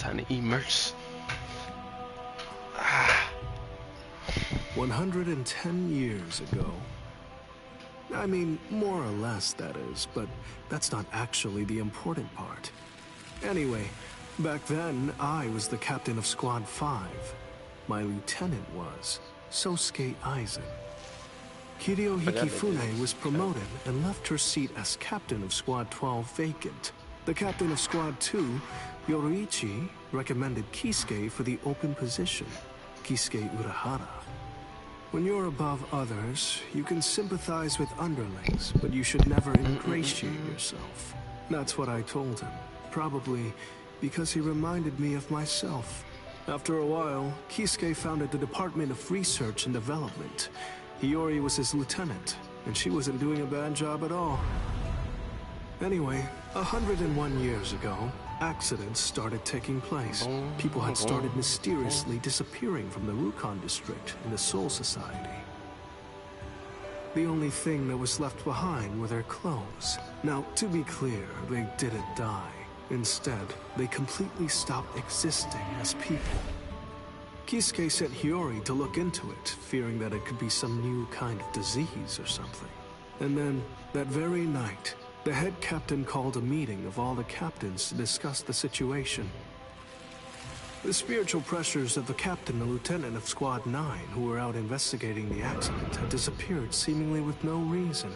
trying to immerse. 110 years ago. I mean, more or less, that is, but that's not actually the important part. Anyway, back then, I was the captain of Squad 5. My lieutenant was Sosuke Aizen. Kiryo Hikifune was promoted and left her seat as captain of Squad 12 vacant. The captain of Squad 2, Yoruichi, recommended Kisuke for the open position, Kisuke Urahara. When you're above others, you can sympathize with underlings, but you should never ingratiate yourself. That's what I told him, probably because he reminded me of myself. After a while, Kisuke founded the Department of Research and Development. Hiyori was his lieutenant, and she wasn't doing a bad job at all. Anyway, 101 years ago, accidents started taking place. People had started mysteriously disappearing from the Rukon district in the Soul Society. The only thing that was left behind were their clothes. Now, to be clear, they didn't die. Instead, they completely stopped existing as people. Kisuke sent Hiyori to look into it, fearing that it could be some new kind of disease or something. And then, that very night, the head captain called a meeting of all the captains to discuss the situation. The spiritual pressures of the captain and lieutenant of Squad 9 who were out investigating the accident had disappeared seemingly with no reason.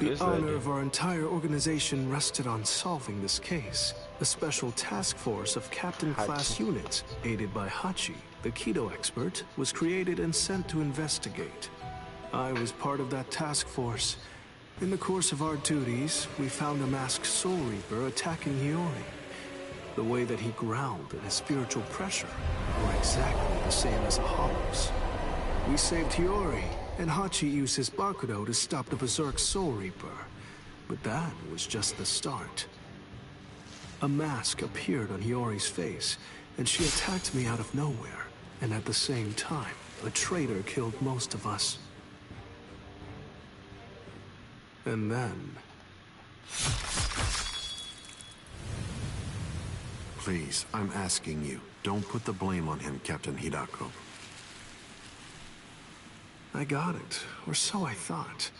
The honor of our entire organization rested on solving this case. A special task force of captain-class units, aided by Hachi, the Kido expert, was created and sent to investigate. I was part of that task force. In the course of our duties, we found a masked Soul Reaper attacking Hiyori. The way that he growled and his spiritual pressure were exactly the same as a Hollow's. We saved Hiyori, and Hachi used his Bakudo to stop the Berserk Soul Reaper. But that was just the start. A mask appeared on Hiyori's face, and she attacked me out of nowhere. And at the same time, a traitor killed most of us. And then... Please, I'm asking you, don't put the blame on him, Captain Hidako. I got it, or so I thought.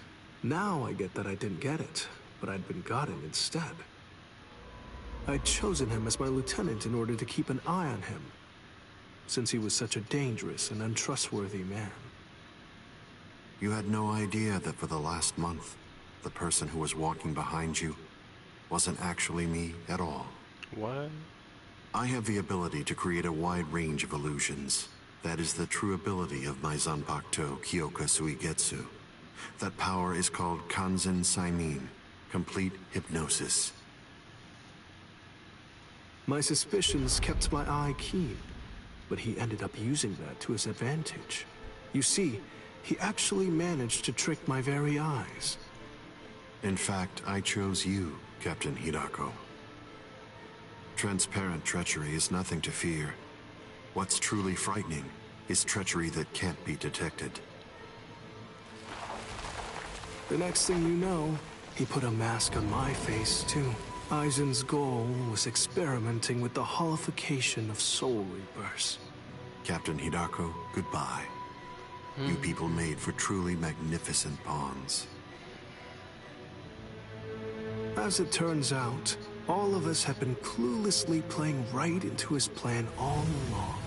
Now I get that I didn't get it, but I'd been gotten instead. I'd chosen him as my lieutenant in order to keep an eye on him, since he was such a dangerous and untrustworthy man. You had no idea that for the last month, the person who was walking behind you wasn't actually me at all. What? I have the ability to create a wide range of illusions. That is the true ability of my Zanpakuto Kyoka Suigetsu. That power is called Kanzen Saimin, complete hypnosis. My suspicions kept my eye keen, but he ended up using that to his advantage. You see, he actually managed to trick my very eyes. In fact, I chose you, Captain Hidako. Transparent treachery is nothing to fear. What's truly frightening is treachery that can't be detected. The next thing you know, he put a mask on my face, too. Aizen's goal was experimenting with the holification of Soul Reapers. Captain Hidako, goodbye. You people made for truly magnificent pawns. As it turns out, all of us had been cluelessly playing right into his plan all along.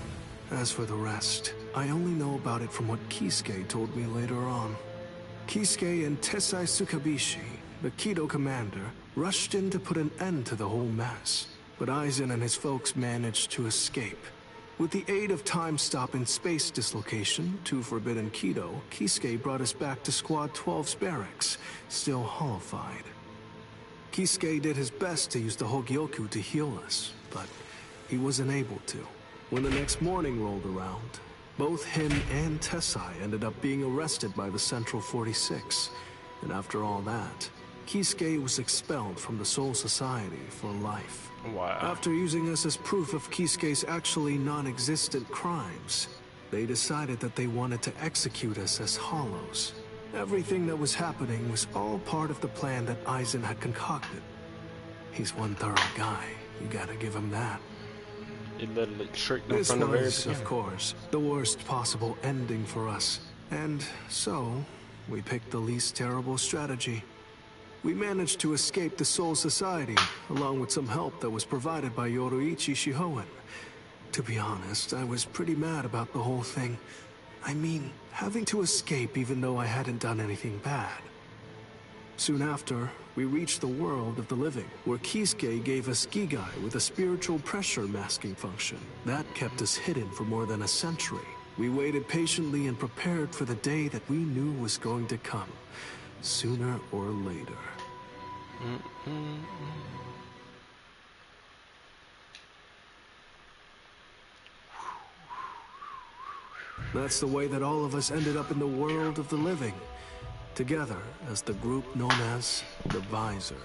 As for the rest, I only know about it from what Kisuke told me later on. Kisuke and Tessai Tsukabishi, the Kido commander, rushed in to put an end to the whole mess. But Aizen and his folks managed to escape. With the aid of time stop and space dislocation to Forbidden Kido, Kisuke brought us back to Squad 12's barracks, still holified. Kisuke did his best to use the Hogyoku to heal us, but he wasn't able to. When the next morning rolled around, both him and Tessai ended up being arrested by the Central 46. And after all that, Kisuke was expelled from the Soul Society for life. Wow. After using us as proof of Kisuke's actually non-existent crimes, they decided that they wanted to execute us as Hollows. Everything that was happening was all part of the plan that Aizen had concocted. He's one thorough guy, you gotta give him that. It literally tricked them This from the very was, of beginning. course, the worst possible ending for us. And so, we picked the least terrible strategy. We managed to escape the Soul Society, along with some help that was provided by Yoruichi Shihoen. To be honest, I was pretty mad about the whole thing. I mean, having to escape even though I hadn't done anything bad. Soon after, we reached the world of the living, where Kisuke gave us Gigai with a spiritual pressure masking function. That kept us hidden for more than a century. We waited patiently and prepared for the day that we knew was going to come, sooner or later. That's the way that all of us ended up in the world of the living, together as the group known as the Visored.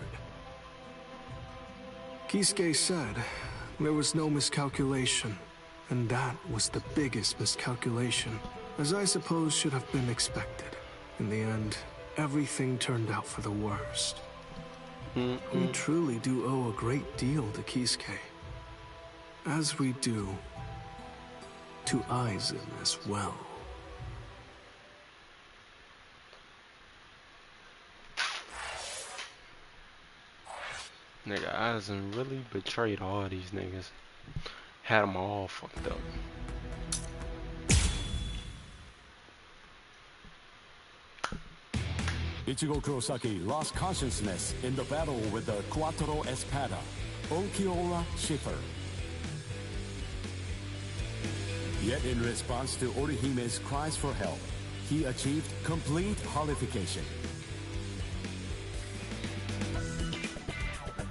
Kisuke said there was no miscalculation, and that was the biggest miscalculation, as I suppose should have been expected. In the end, everything turned out for the worst. We truly do owe a great deal to Kisuke, as we do to Aizen as well. Nigga, Aizen really betrayed all these niggas. Had them all fucked up. Ichigo Kurosaki lost consciousness in the battle with the Quattro Espada, Onkiora Schiffer. Yet in response to Orihime's cries for help, he achieved complete holification.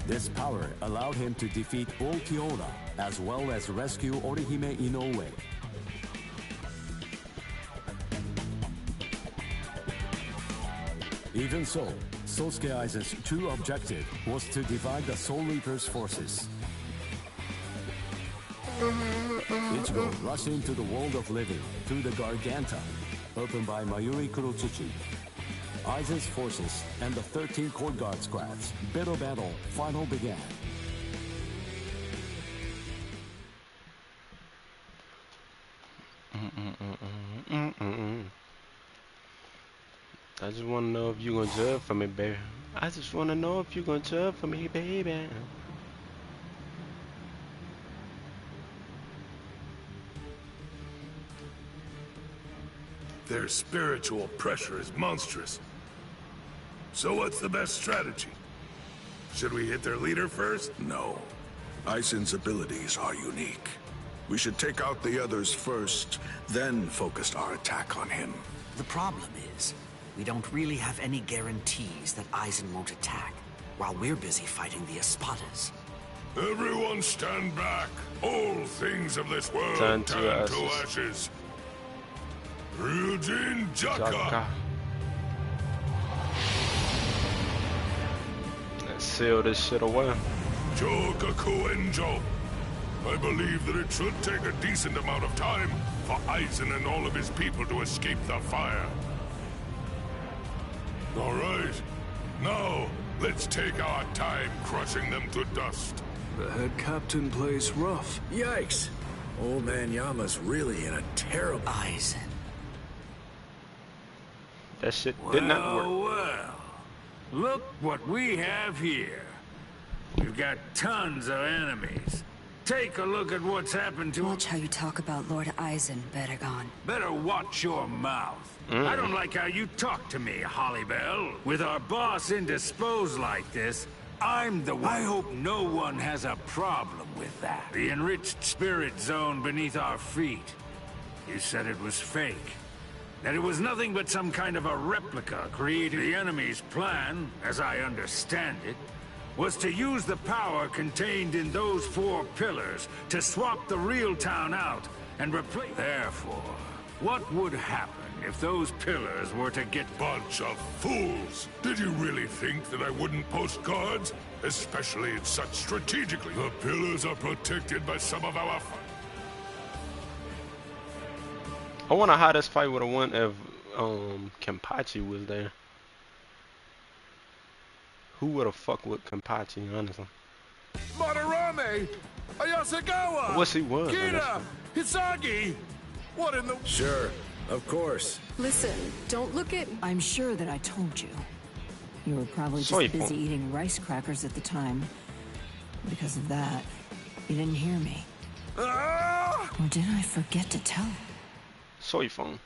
This power allowed him to defeat Onkiora as well as rescue Orihime Inoue. Even so, Sosuke Aizen's true objective was to divide the Soul Reaper's forces. Ichigo rushed into the world of living through the Garganta, opened by Mayuri Kurochuchi. Aizen's forces and the 13 Court Guard squads' bitter battle final began. I just want to know if you gonna judge for me, baby. I just want to know if you gonna judge for me, baby. Their spiritual pressure is monstrous. So what's the best strategy? Should we hit their leader first? No. Aizen's abilities are unique. We should take out the others first, then focus our attack on him. The problem is, we don't really have any guarantees that Aizen won't attack, while we're busy fighting the Espadas. Everyone stand back. All things of this world Turn turn to to ashes. Ryujin Jaka. Let's seal this shit away. Jogaku Enjo. I believe that it should take a decent amount of time for Aizen and all of his people to escape the fire. All right. Now, let's take our time crushing them to dust. The head captain plays rough. Yikes! Old man Yama's really in a terrible... Aizen. That shit did not work. Well, look what we have here. We've got tons of enemies. Take a look at what's happened to... Watch how you talk about Lord Aizen, Bedagon. Better watch your mouth. I don't like how you talk to me, Hollybell. With our boss indisposed like this, I'm the one. I hope no one has a problem with that. The enriched spirit zone beneath our feet. You said it was fake. That it was nothing but some kind of a replica created. The enemy's plan, as I understand it, was to use the power contained in those 4 pillars to swap the real town out and replace... Therefore, what would happen if those pillars were to get... Bunch of fools! Did you really think that I wouldn't post guards? Especially in such strategically. The pillars are protected by some of our... I wonder how this fight would have went if Kenpachi was there. Who would have fucked with Kenpachi, honestly? Madarame! Hey! Ayasagawa! What's he was? Kira! Hisagi! What in the... Sure, of course. Listen, don't look at... I'm sure that I told you. You were probably just Soy busy phone. eating rice crackers at the time. Because of that, you didn't hear me. Ah! Or did I forget to tell? Soy phone.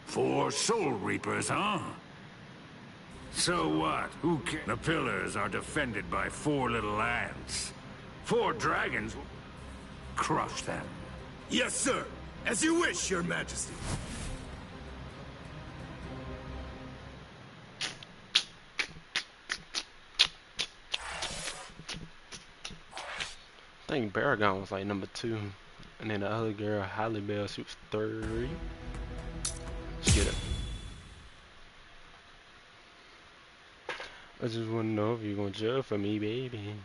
4 Soul Reapers, huh? So what? Who cares? The pillars are defended by 4 little ants. 4 dragons. Crush them. Yes, sir. As you wish, Your Majesty. I think Baragon was like number 2. And then the other girl, Halle Bell, she was 3. Let's get it. I just wanna know if you're gonna judge for me, baby.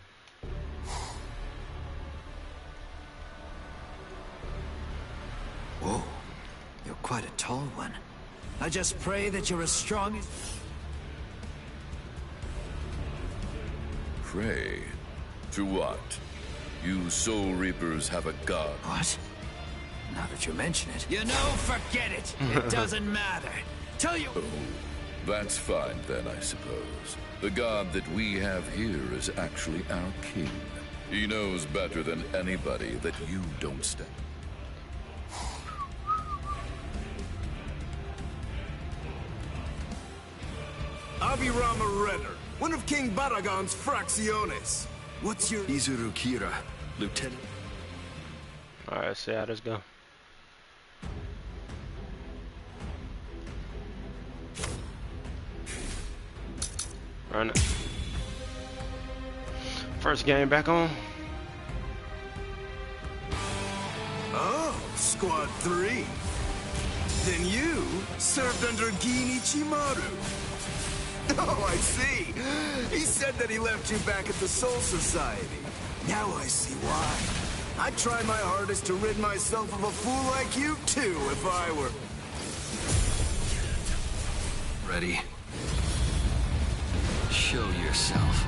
Whoa, you're quite a tall one. I just pray that you're as strong as... Pray? To what? You Soul Reapers have a god. What? Now that you mention it... You know, forget it! It doesn't matter. Tell you... Oh, that's fine then, I suppose. The god that we have here is actually our king. He knows better than anybody that you don't stand. Abirama Redder, one of King Baragon's fracciones. What's your... Izuru Kira, Lieutenant... Alright, let's see how this go. Run it. First game back on. Oh, Squad 3. Then you served under Ginichimaru. Oh, I see. He said that he left you back at the Soul Society. Now I see why. I'd try my hardest to rid myself of a fool like you, too, if I were... Ready? Show yourself.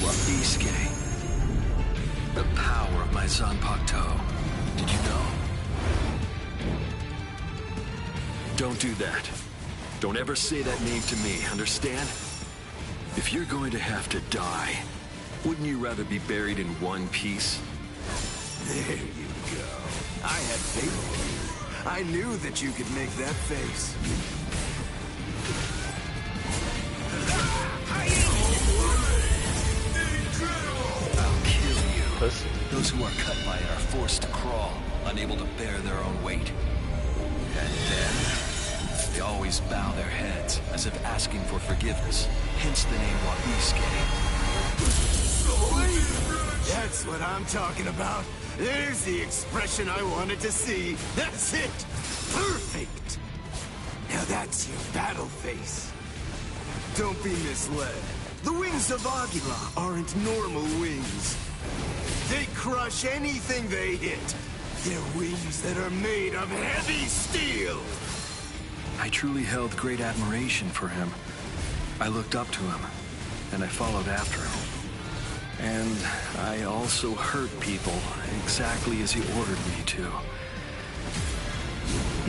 Wabisuke. The power of my Zanpakuto. Did you know? Don't do that. Don't ever say that name to me, understand? If you're going to have to die, wouldn't you rather be buried in one piece? There you go. I had faith in you. I knew that you could make that face. I'll kill you. Those who are cut by it are forced to crawl, unable to bear their own weight. And then, they always bow their heads, as if asking for forgiveness. Hence the name Wabisuke. That's what I'm talking about. There's the expression I wanted to see. That's it. Perfect. Now that's your battle face. Don't be misled. The wings of Aguila aren't normal wings. They crush anything they hit. They're wings that are made of heavy steel. I truly held great admiration for him. I looked up to him, and I followed after him. And I also hurt people exactly as he ordered me to.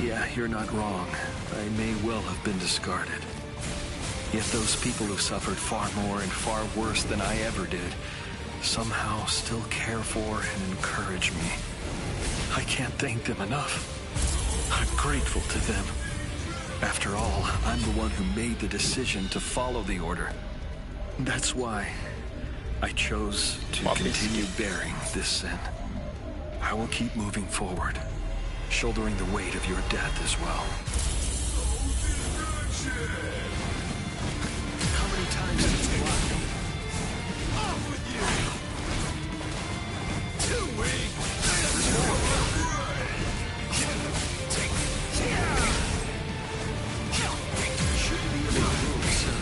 Yeah, you're not wrong. I may well have been discarded. Yet those people who suffered far more and far worse than I ever did somehow still care for and encourage me. I can't thank them enough. I'm grateful to them. After all, I'm the one who made the decision to follow the order. That's why I chose to continue bearing this sin. I will keep moving forward, shouldering the weight of your death as well. How many times have you blocked me? Off with you! Too weak! Shouldn't be able to move, sir.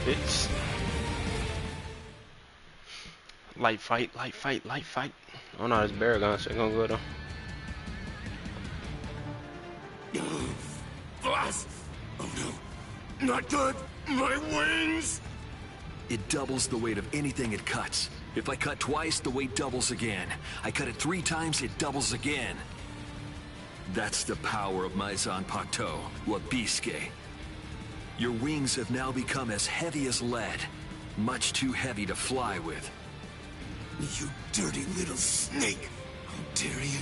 It's light fight, light fight, light fight. Oh no, it's Baragon, so it's gonna go though. Boss! Oh no. Not good! My wings! It doubles the weight of anything it cuts. If I cut twice, the weight doubles again. I cut it 3 times, it doubles again. That's the power of my Zanpakuto, Wabisuke. Your wings have now become as heavy as lead. Much too heavy to fly with. You dirty little snake! How dare you?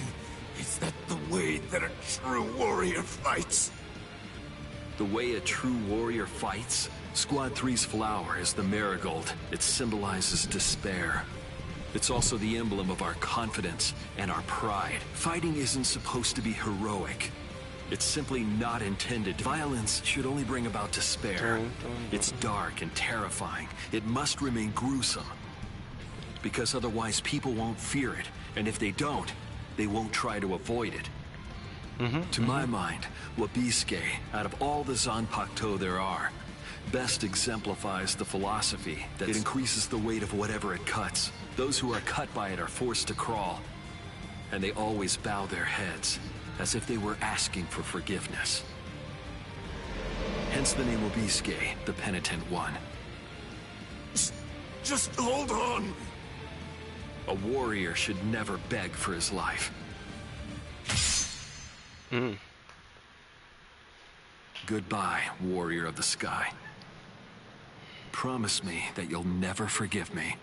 Is that the way that a true warrior fights? The way a true warrior fights? Squad 3's flower is the marigold. It symbolizes despair. It's also the emblem of our confidence and our pride. Fighting isn't supposed to be heroic. It's simply not intended. Violence should only bring about despair. It's dark and terrifying. It must remain gruesome. Because otherwise people won't fear it. And if they don't, they won't try to avoid it. To my mind, Wabisuke, out of all the Zanpakuto there are, best exemplifies the philosophy that it increases the weight of whatever it cuts. Those who are cut by it are forced to crawl, and they always bow their heads, as if they were asking for forgiveness. Hence the name Wabisuke, the penitent one. Just hold on! A warrior should never beg for his life. Goodbye, warrior of the sky. Promise me that you'll never forgive me.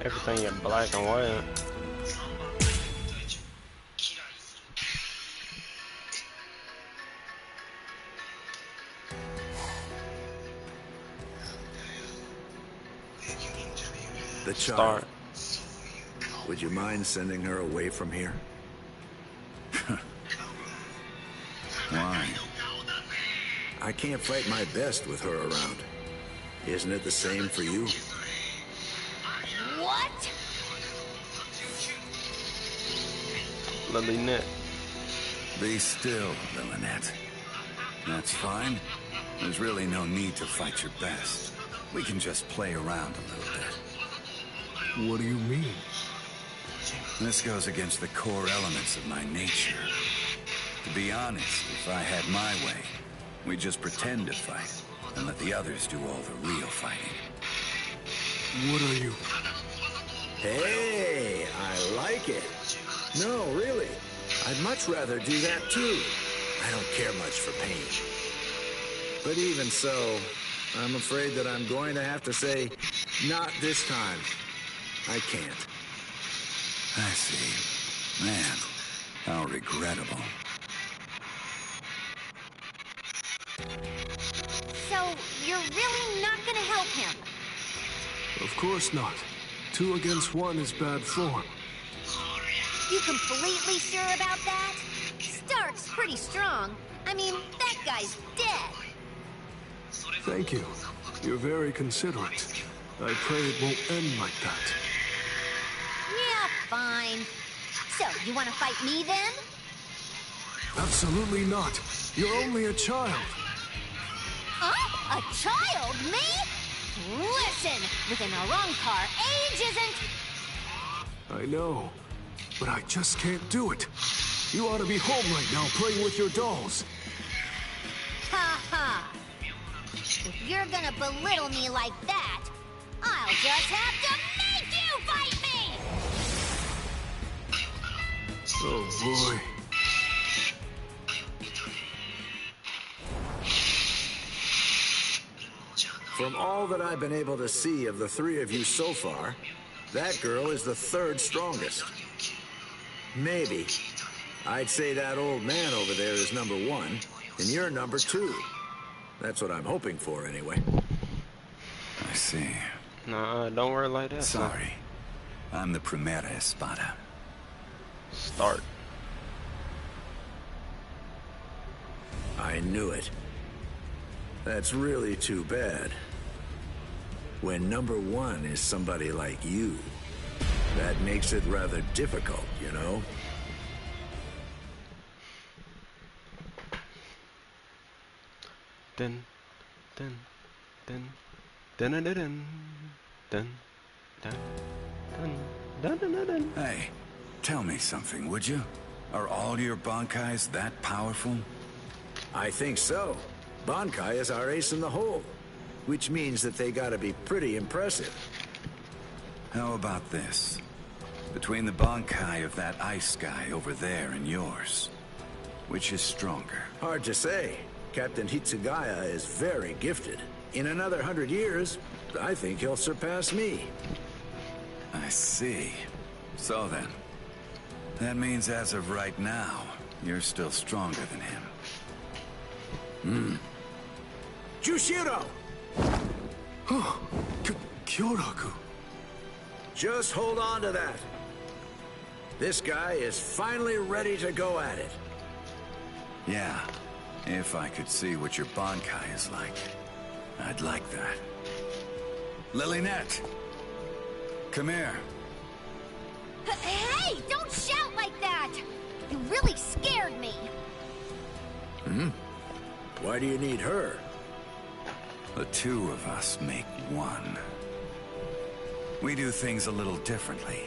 Everything in black and white. The child. Would you mind sending her away from here? Why? I can't fight my best with her around. Isn't it the same for you? What? Lynette. Be still, Lynette. That's fine. There's really no need to fight your best. We can just play around a little bit. What do you mean? This goes against the core elements of my nature. To be honest, if I had my way, we'd just pretend to fight and let the others do all the real fighting. What are you? Hey, I like it. No, really. I'd much rather do that too. I don't care much for pain. But even so, I'm afraid that I'm going to have to say, not this time. I can't. I see. Man, how regrettable. So, you're really not gonna help him? Of course not. 2 against 1 is bad form. You completely sure about that? Stark's pretty strong. I mean, that guy's dead. Thank you. You're very considerate. I pray it won't end like that. Yeah, fine. So, you want to fight me then? Absolutely not. You're only a child. Huh? A child? Me? Listen, within Arrancar, age isn't... I know, but I just can't do it. You ought to be home right now playing with your dolls. Ha ha! If you're gonna belittle me like that, I'll just have to make you fight me! Oh boy. From all that I've been able to see of the 3 of you so far, that girl is the 3rd strongest. Maybe. I'd say that old man over there is number 1, and you're number 2. That's what I'm hoping for, anyway. I see. Nah, don't worry like that. Sorry. I'm the Primera Espada. Start. I knew it. That's really too bad. When number one is somebody like you, that makes it rather difficult, you know? Dun, dun, dun, dun, dun, dun, dun, dun, dun, dun, dun, dun, dun. Hey, tell me something, would you? Are all your Bankais that powerful? I think so. Bankai is our ace in the hole, which means that they gotta be pretty impressive. How about this? Between the Bankai of that ice guy over there and yours, which is stronger? Hard to say. Captain Hitsugaya is very gifted. In another 100 years, I think he'll surpass me. I see. So then, that means as of right now, you're still stronger than him. Jushiro! Kyoraku. Just hold on to that. This guy is finally ready to go at it. Yeah, if I could see what your Bankai is like, I'd like that. Lilynette! Come here. Hey, don't shout like that! You really scared me. Why do you need her? The two of us make one. We do things a little differently.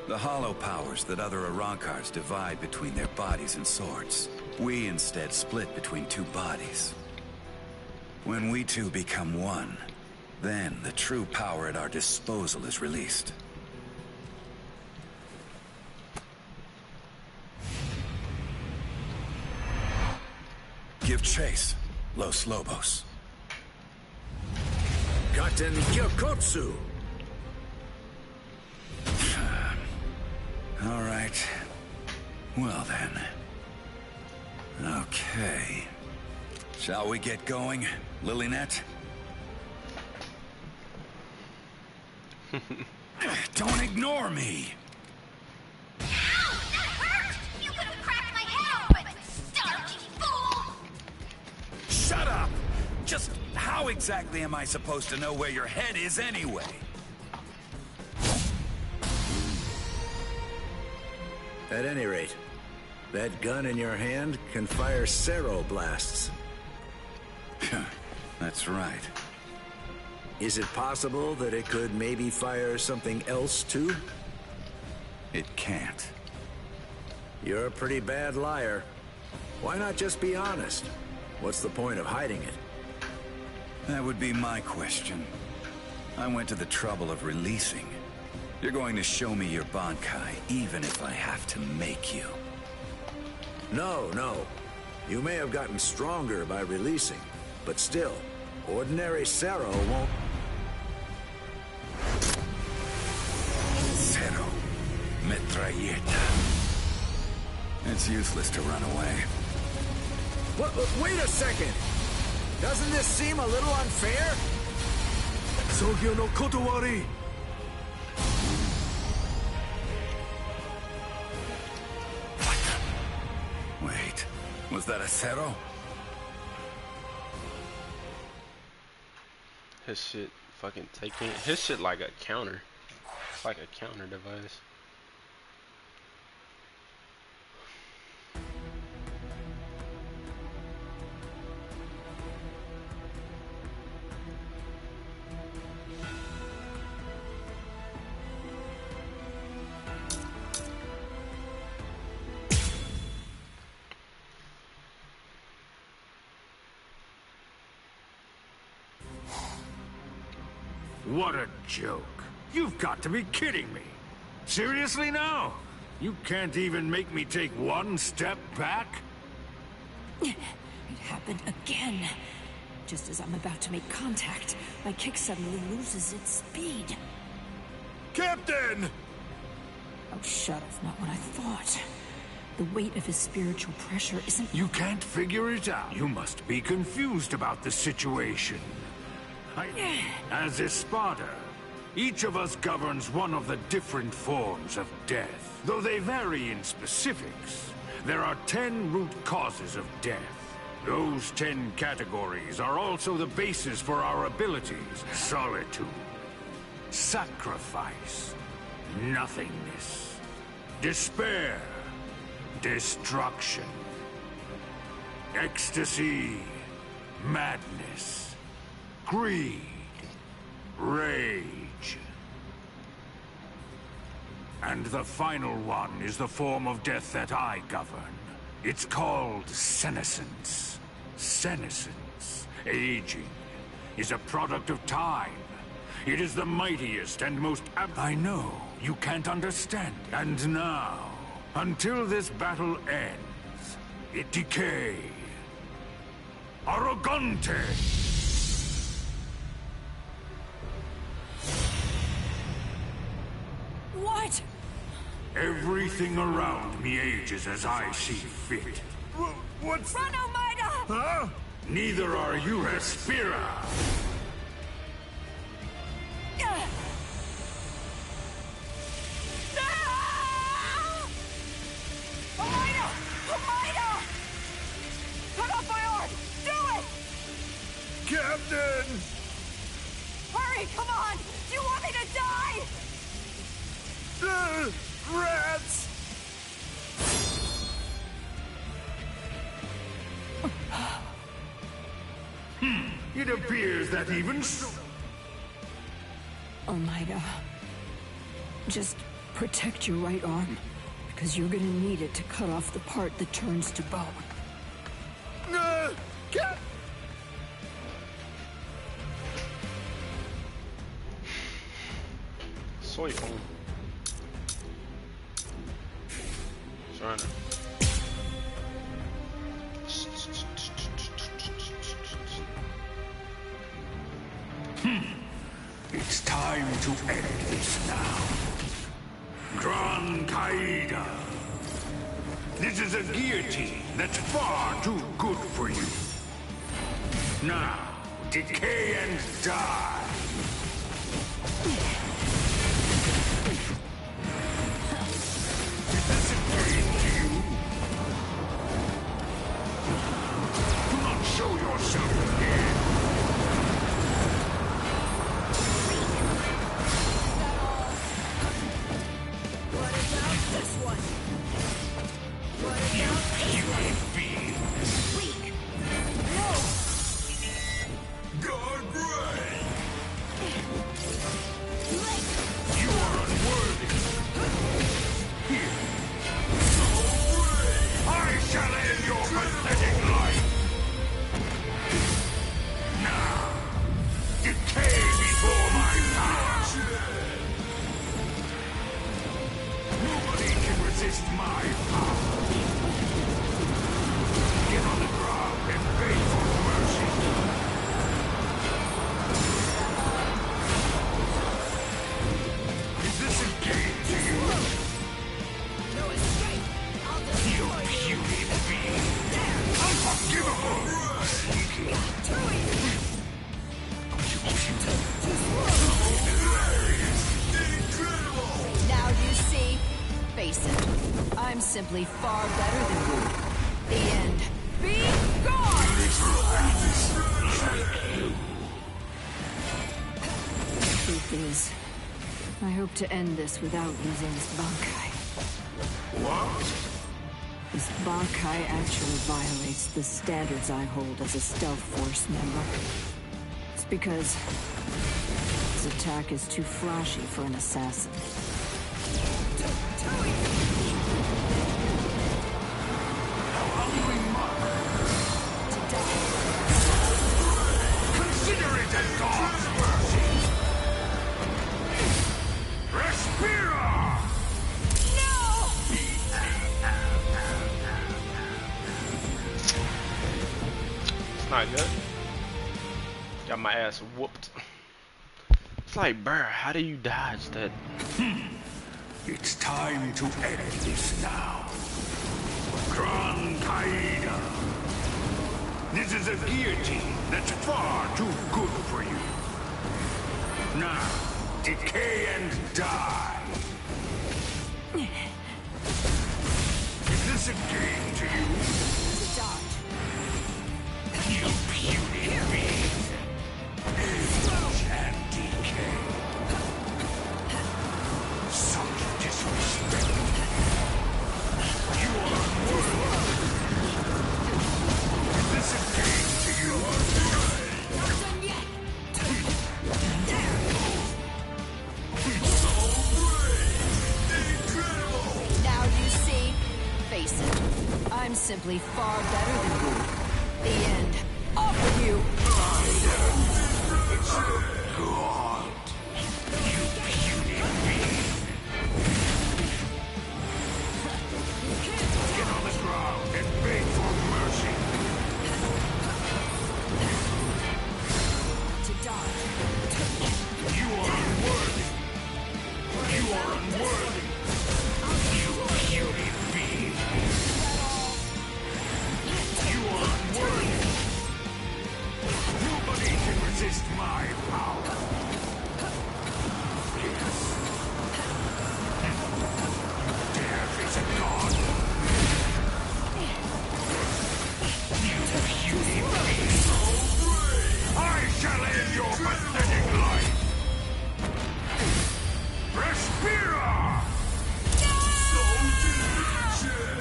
The hollow powers that other Arrancars divide between their bodies and swords, we instead split between two bodies. When we two become one, then the true power at our disposal is released. Give chase, Los Lobos. Gaten Gyokotsu! All right. Well then. Okay. Shall we get going, Lilynette? Don't ignore me! Ow! That hurt! You could have cracked my head open! Starchy fool! Shut up! Just how exactly am I supposed to know where your head is anyway? At any rate, that gun in your hand can fire Cero blasts. That's right. Is it possible that it could maybe fire something else too? It can't. You're a pretty bad liar. Why not just be honest? What's the point of hiding it? That would be my question. I went to the trouble of releasing. You're going to show me your Bankai, even if I have to make you. No, no. You may have gotten stronger by releasing, but still, ordinary Cero won't... Cero. Metralleta. It's useless to run away. Wait a second! Doesn't this seem a little unfair? Sogyo no Kotowari! Wait, was that a Cero? His shit fucking taking his shit like a counter. It's like a counter device. What a joke. You've got to be kidding me. Seriously now? You can't even make me take one step back? It happened again. Just as I'm about to make contact, my kick suddenly loses its speed. Captain! Oh, shut up, not what I thought. The weight of his spiritual pressure isn't... You can't figure it out. You must be confused about the situation. As Espada, each of us governs one of the different forms of death. Though they vary in specifics, there are 10 root causes of death. Those 10 categories are also the basis for our abilities. Solitude, sacrifice, nothingness, despair, destruction, ecstasy, madness, greed, rage. And the final one is the form of death that I govern. It's called senescence. Senescence, aging, is a product of time. It is the mightiest and most I know you can't understand. And now, until this battle ends, it decay. Arrogante! What? Everything around me ages as I see fit. What's... Run, Almeida! Huh? Neither are you, Respira! Almeida! Almeida! Cut off my arm! Do it! Captain! Hurry, come on! Do you want me to die? Rats! It appears that even Almeida, just protect your right arm, because you're gonna need it to cut off the part that turns to bone. Soy on. Surrender. It's time to end this now. Gran Caida. This is a guillotine that's far too good for you. Now, decay and die. Is this a game to you? Do not show yourself again. This one. You are unworthy. Here. I shall end your pathetic life. Now, decay before my power. Nobody can resist my power. Get on the ground and beg for mercy. Is this a game to you? No escape! I'll You destroy you! puny being! Unforgivable! Sneaky! Now you see? Face it. I'm simply far better than you. The end. Be gone! The truth is, I hope to end this without using this Bankai. What? This Bankai actually violates the standards I hold as a stealth force member. It's because his attack is too flashy for an assassin. Consider it a God's mercy! Respira! No! It's not good. Got my ass whooped. It's like, bruh, how do you dodge that? It's time to end this now. Gran Caida. This is a guillotine that's far too good for you. Now, decay and die. Is this a game to you? To dodge. I'm simply far better than you. The end. Off with you! God. You puny beast. Get on the ground and beg for mercy. To dodge. You are unworthy. You are unworthy. You puny beast. You are unworthy. Nobody can resist my power. Yes. Death is a god. You puny beast. I shall end your pathetic life. Respira! So delicious!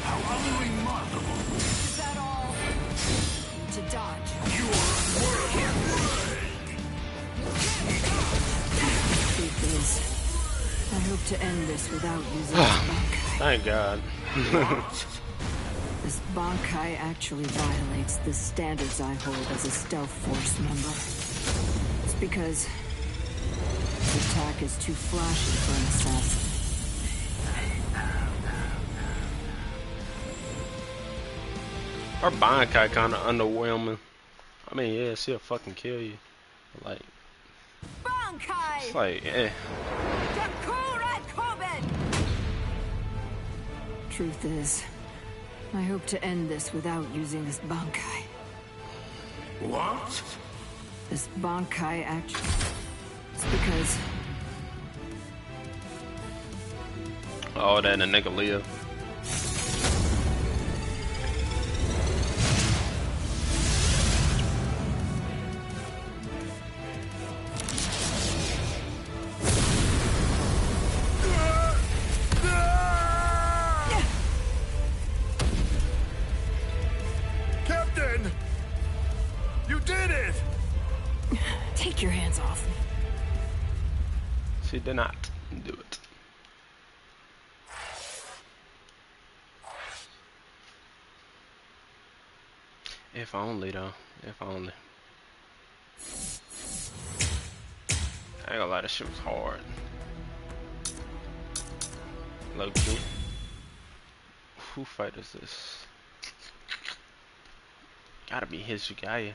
How unremarkable! Is that all? To dodge. You are unworthy! Truth is, I hope to end this without using this Bankai. Thank God. This Bankai actually violates the standards I hold as a stealth force member. It's because this attack is too flashy for an assassin. Her Bankai kind of underwhelming. I mean, yeah, she'll fucking kill you. Like, Bankai! it's like, eh. Truth is, I hope to end this without using this Bankai. What? This Bankai action. It's because Oh, that and the nigga live. Captain! You did it! take your hands off me. She did not do it. If only though. If only. I ain't gonna lie, this shit was hard. Low key. Who fight is this? Gotta be Hizugaya.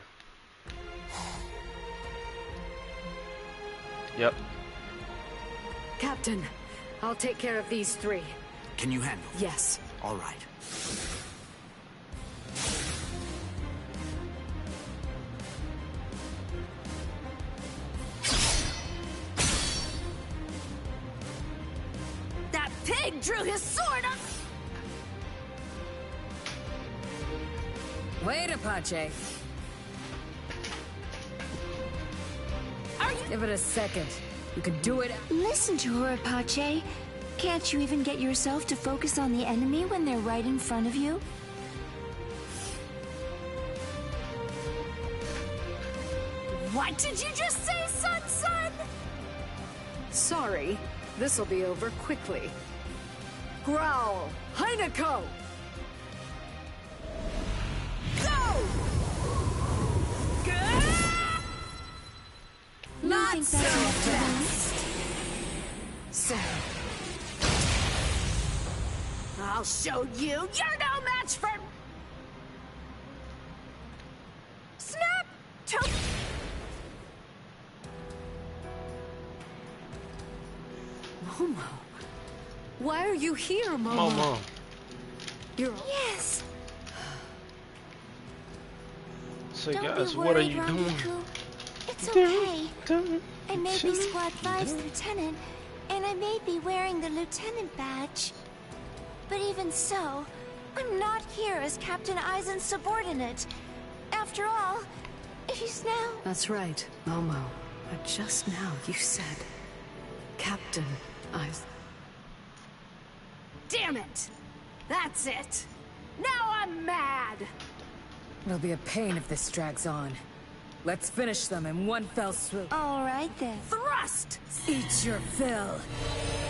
Yep. Captain, I'll take care of these three. Can you handle it? Yes. All right. That pig drew his sword up! Wait, Apache. Are you? Give it a second. You can do it. Listen to her, Apache. Can't you even get yourself to focus on the enemy when they're right in front of you? What did you just say, son? Sorry. This'll be over quickly. Growl! Heineko! Go! Not so fast! So... I'll show you! You're no match for... Snap! Momo. Why are you here, Momo? Momo. You're... Yes! So Don't guys, be what are worried, you doing? Rangiku. It's okay. I may be Squad 5's lieutenant, and I may be wearing the lieutenant badge. But even so, I'm not here as Captain Aizen's subordinate. After all, he's now... That's right, Momo. But just now you said... Captain Aizen. Damn it! That's it! Now I'm mad! It'll be a pain if this drags on. Let's finish them in one fell swoop. All right then. Thrust! Eat your fill.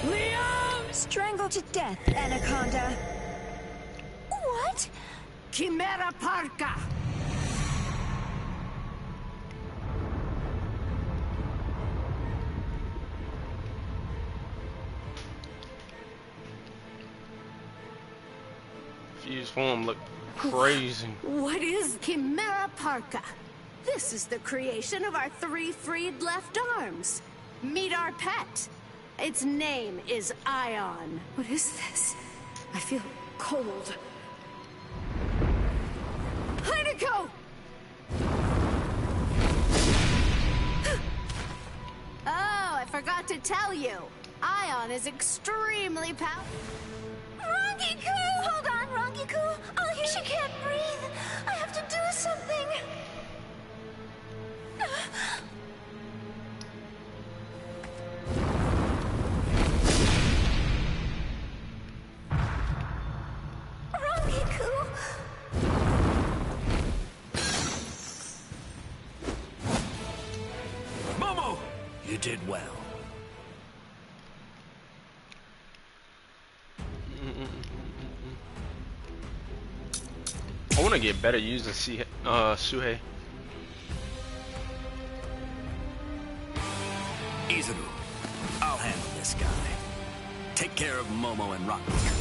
Leon Strangle to death, Anaconda. What? Chimera Parka! Fused form look crazy. What is Chimera Parka? This is the creation of our 3 freed left arms. Meet our pet. Its name is Ion. What is this? I feel cold. Heineko! Oh, I forgot to tell you. Ion is extremely powerful. Rangiku! Hold on, Rangiku. She can't breathe. I have to do something. Rangiku! Momo! You did well. I want to get better using Suhei. Izuru, I'll handle this guy. Take care of Momo and Rangiku.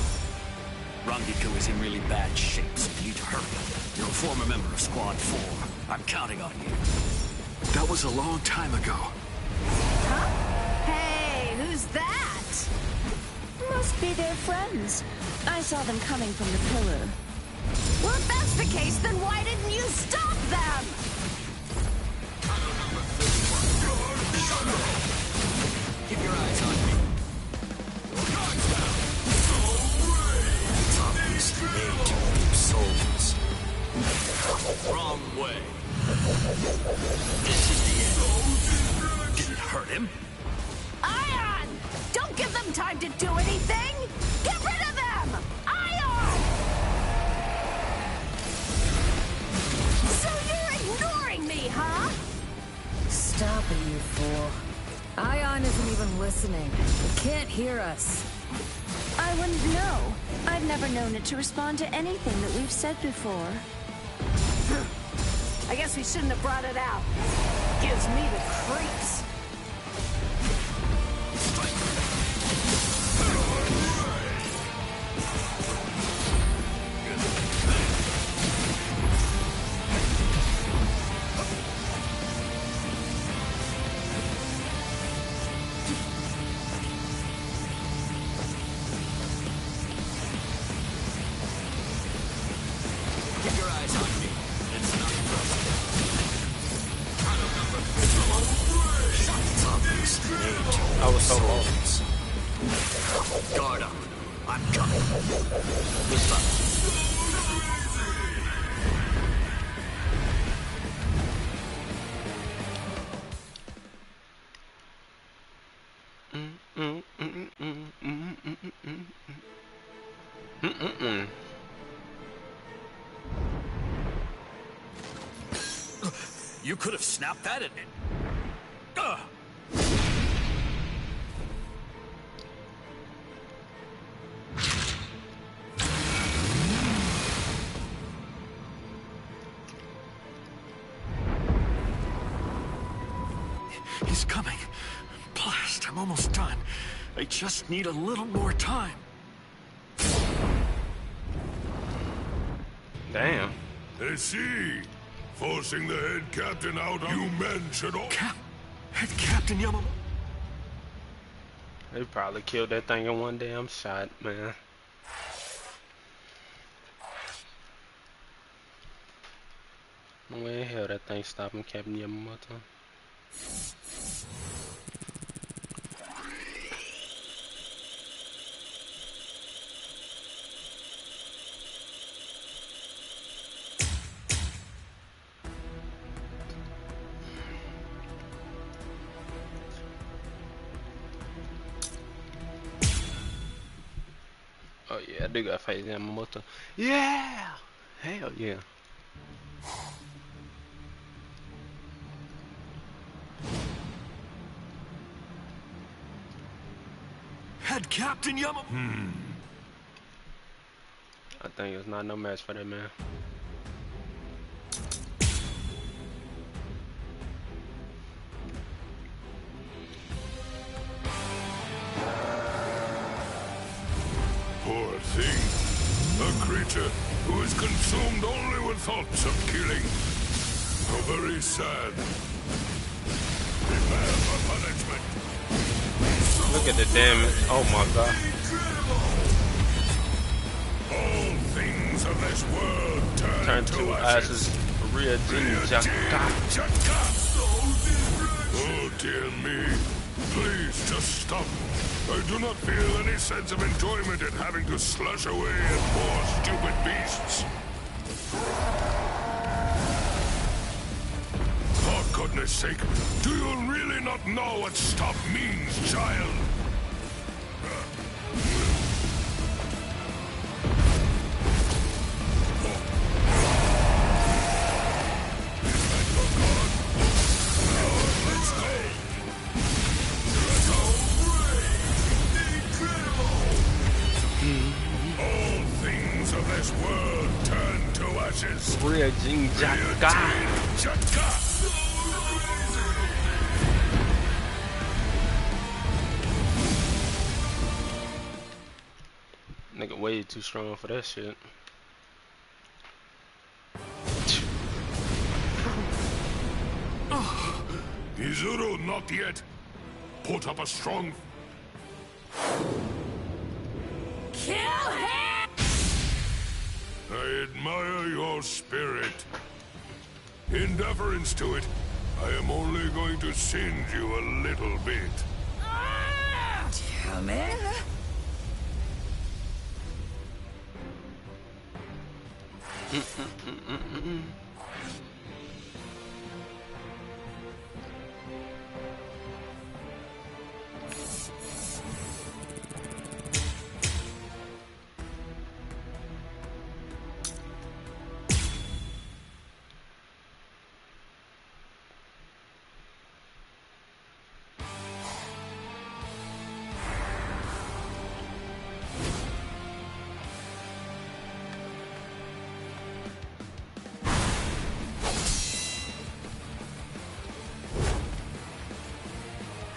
Rangiku is in really bad shape, so you need to hurry. You're a former member of Squad 4. I'm counting on you. That was a long time ago. Hey, who's that? Must be their friends. I saw them coming from the pillar. Well, if that's the case, then why didn't you stop them? Keep your eyes on me. Toughness made to reap souls. Wrong way. This is the end. Didn't hurt him. Ion! Don't give them time to do anything! Get rid of them! Ion! So you're ignoring me, huh? Stop it, you fool. Ion isn't even listening. It can't hear us. I wouldn't know. I've never known it to respond to anything that we've said before. I guess we shouldn't have brought it out. Gives me the creeps. Keep your eyes on me. It's not I was so low. Guard up. I'm coming. Good luck. You could have snapped that in it. He's coming. Blast, I'm almost done. I just need a little more time. Damn. I see. Forcing the head captain out, you men should all... Head Captain Yamamoto. They probably killed that thing in one damn shot, man. No way in hell that thing stopping Captain Yamamoto. Oh yeah, I do gotta fight Yamamoto. Yeah! Hell yeah. Had Captain Yama... I think it's not no match for that man. Poor thing. A creature who is consumed only with thoughts of killing. So very sad. Prepare for punishment. Look at the damage. Oh my god. All things of this world Turn to ashes. Ryujin Jaka. Oh dear me. Please just stop. I do not feel any sense of enjoyment in having to slush away at more stupid beasts. For goodness sake, do you really not know what stop means, child? Ryujin Jaka. Nigga way too strong for that shit. Izuru, not yet. Put up a strong... Kill him! I admire your spirit. In deference to it, I am only going to singe you a little bit. Damn it!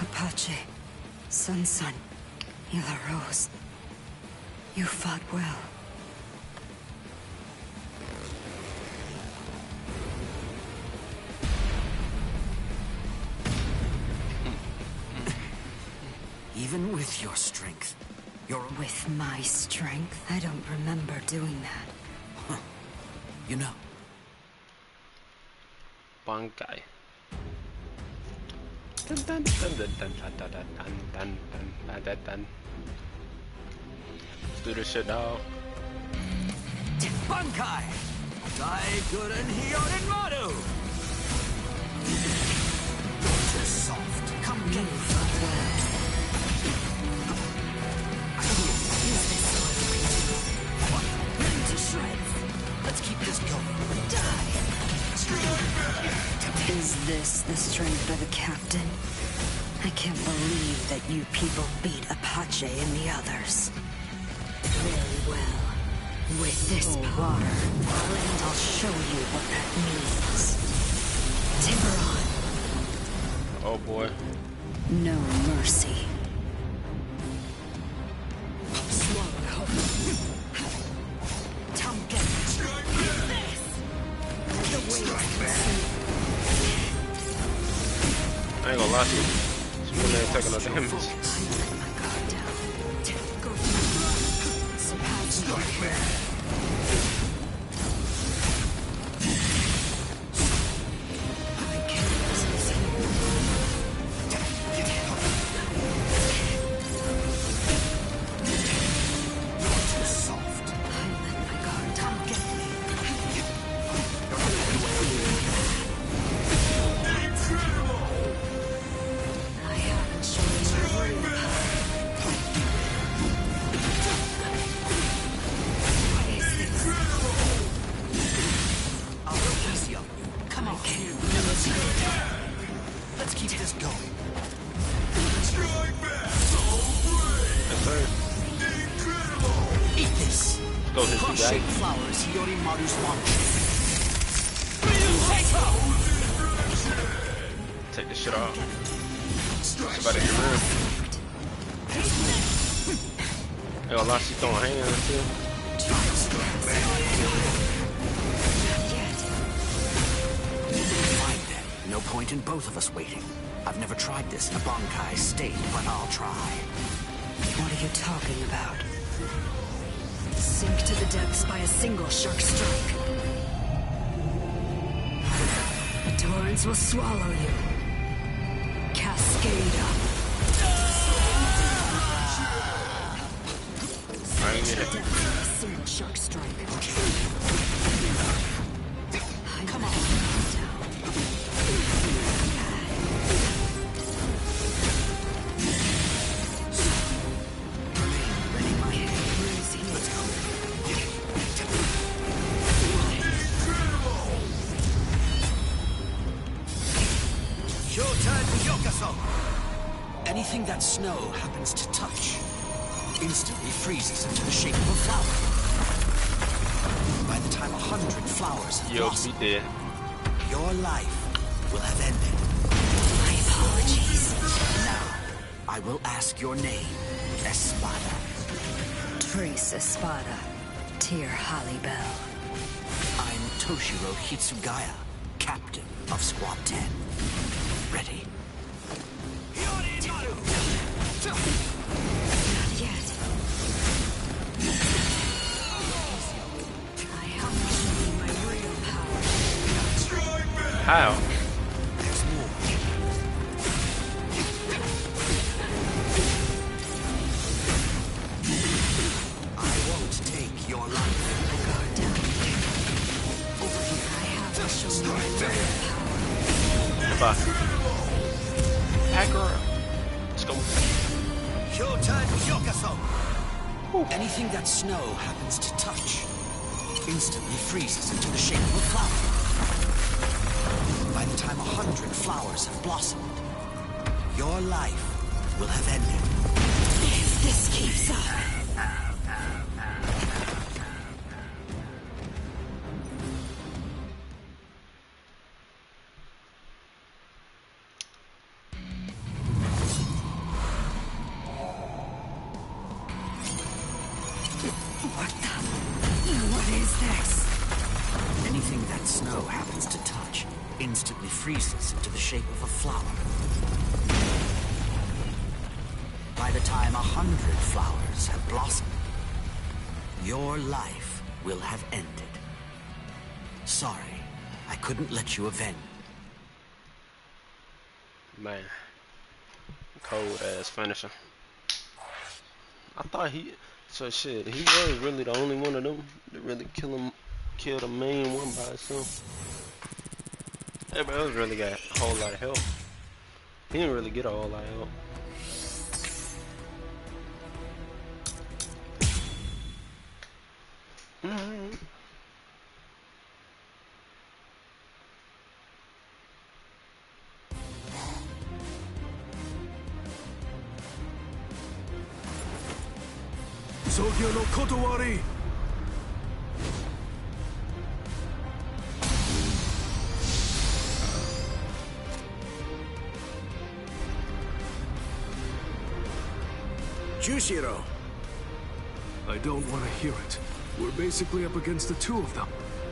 Apache, Sun, Hila Rose. You fought well. Even with your strength, you're... With my strength? I don't remember doing that. Huh. You know. Bankai. Let's do this shit, dog. Bankai! Daiguren Hyorin Maru! You're soft. Come get me. To shreds. Let's keep this going. Die. Is this the strength of a captain? I can't believe that you people beat Apache and the others. Very well. With this power, I'll show you what that means. Tiburon. Oh boy. No mercy. I ain't gonna lie to you. She really ain't taking no damage. go his Crush guy. shaped flowers, Yorimaru's launch. Take this shit off. Somebody in the room. Hey, a lot she throwing hands too. Fine then. No point in both of us waiting. I've never tried this in a Bankai state, but I'll try. What are you talking about? Sink to the depths by a single shark strike. The torrents will swallow you. Cascade up. Single shark strike. Come on. Anything that snow happens to touch instantly freezes into the shape of a flower. By the time 100 flowers have blossomed, your life will have ended. My apologies. Now, I will ask your name, Espada. Trace Espada. Tear Holly-Bell. I'm Toshiro Hitsugaya, captain of Squad 10. Ready? Not yet. I have to show you my real power. How? There's more. I won't take your life. Guard down. Over here, I have to show you my real power. Goodbye. Pack her up. Let's go. Anything that snow happens to touch instantly freezes into the shape of a flower. By the time 100 flowers have blossomed, your life will have ended. If this keeps up. What is this? Anything that snow happens to touch instantly freezes into the shape of a flower. By the time 100 flowers have blossomed, your life will have ended. Sorry, I couldn't let you avenge. Man, cold ass finisher. I thought so shit, he was really the only one of them that really kill the main one by himself. Everybody else really got a whole lot of help. He didn't really get a whole lot of help. Sogyo no Kotowari! Jushiro! I don't want to hear it. We're basically up against the two of them.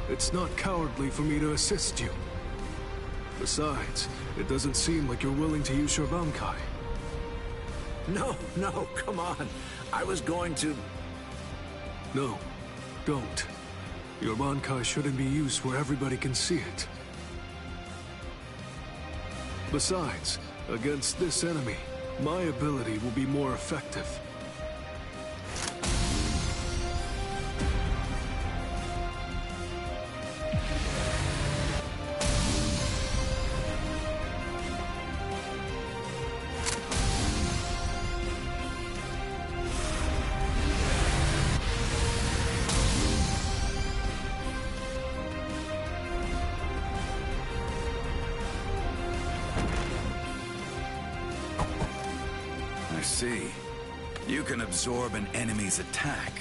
It's not cowardly for me to assist you. Besides, it doesn't seem like you're willing to use your Bankai. No, come on. I was going to... No, don't. Your Bankai shouldn't be used where everybody can see it. Besides, against this enemy, my ability will be more effective. I see. You can absorb an enemy's attack.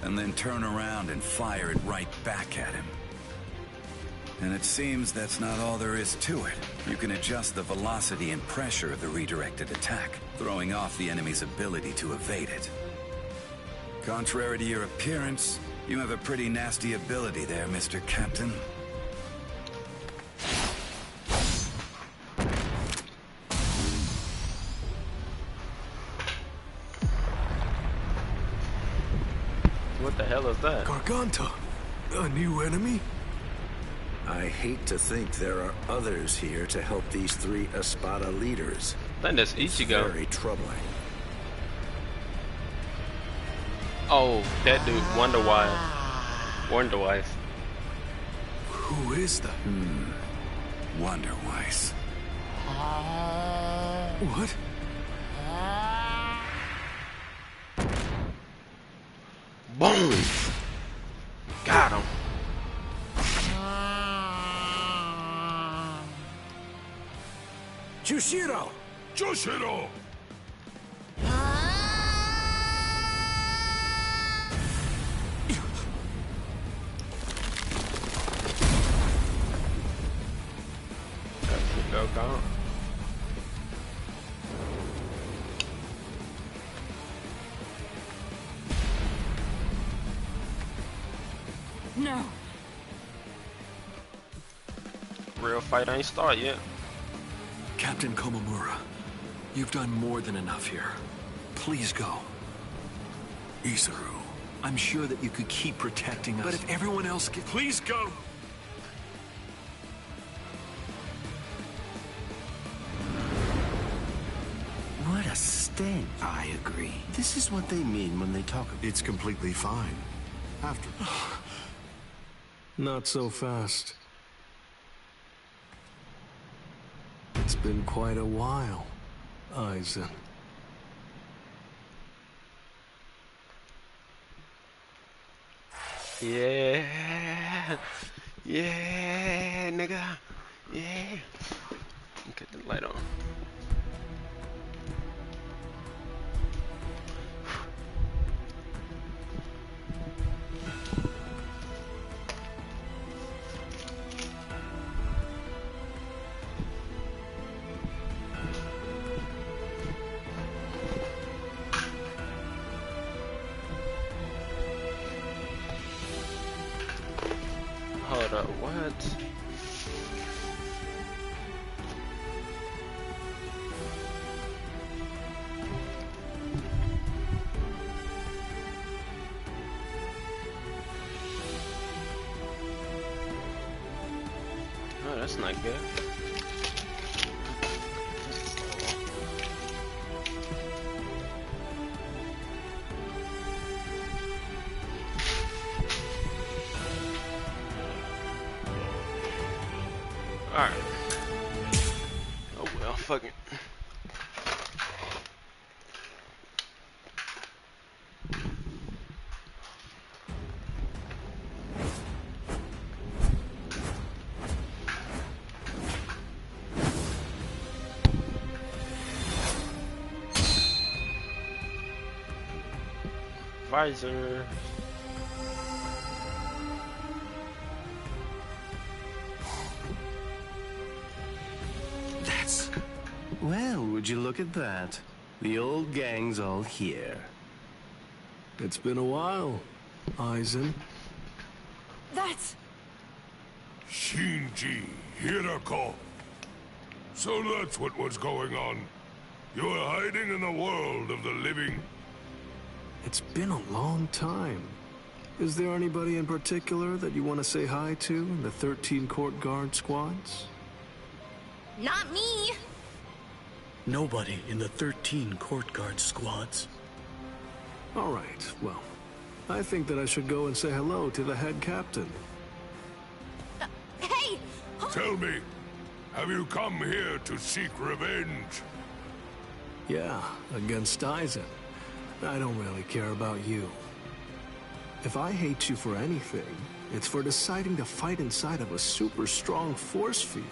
and then turn around and fire it right back at him. And it seems that's not all there is to it. You can adjust the velocity and pressure of the redirected attack, throwing off the enemy's ability to evade it. Contrary to your appearance, you have a pretty nasty ability there, Mr. Captain. What the hell is that? Garganta, a new enemy? I hate to think there are others here to help these three Espada leaders. I think that's Ichigo. Very troubling. Oh, that dude, Wonder Wife. Who is that? Wonder Weiss. What? Boom! Got him. Jushiro! Jushiro! Go, go. No. Real fight ain't started yet. Captain Komamura, you've done more than enough here. Please go. Isuru. I'm sure that you could keep protecting us. But if everyone else gets... Please go! What a stench. I agree. This is what they mean when they talk about... It's completely fine. After... Not so fast. It's been quite a while, Aizen. Yeah. Yeah, nigga. Yeah. Get the light on. Hold up, what? Oh, that's not good. Alright. Oh well, fuck it. Visor. Well, would you look at that? The old gang's all here. It's been a while, Aizen. That's... Shinji Hirako. So that's what was going on. You were hiding in the world of the living. It's been a long time. Is there anybody in particular that you want to say hi to in the 13 court guard squads? Not me. Nobody in the 13 court guard squads. All right, well, I think that I should go and say hello to the head captain. Hey! Tell me, have you come here to seek revenge? Yeah, against Aizen. I don't really care about you. If I hate you for anything, it's for deciding to fight inside of a super strong force field.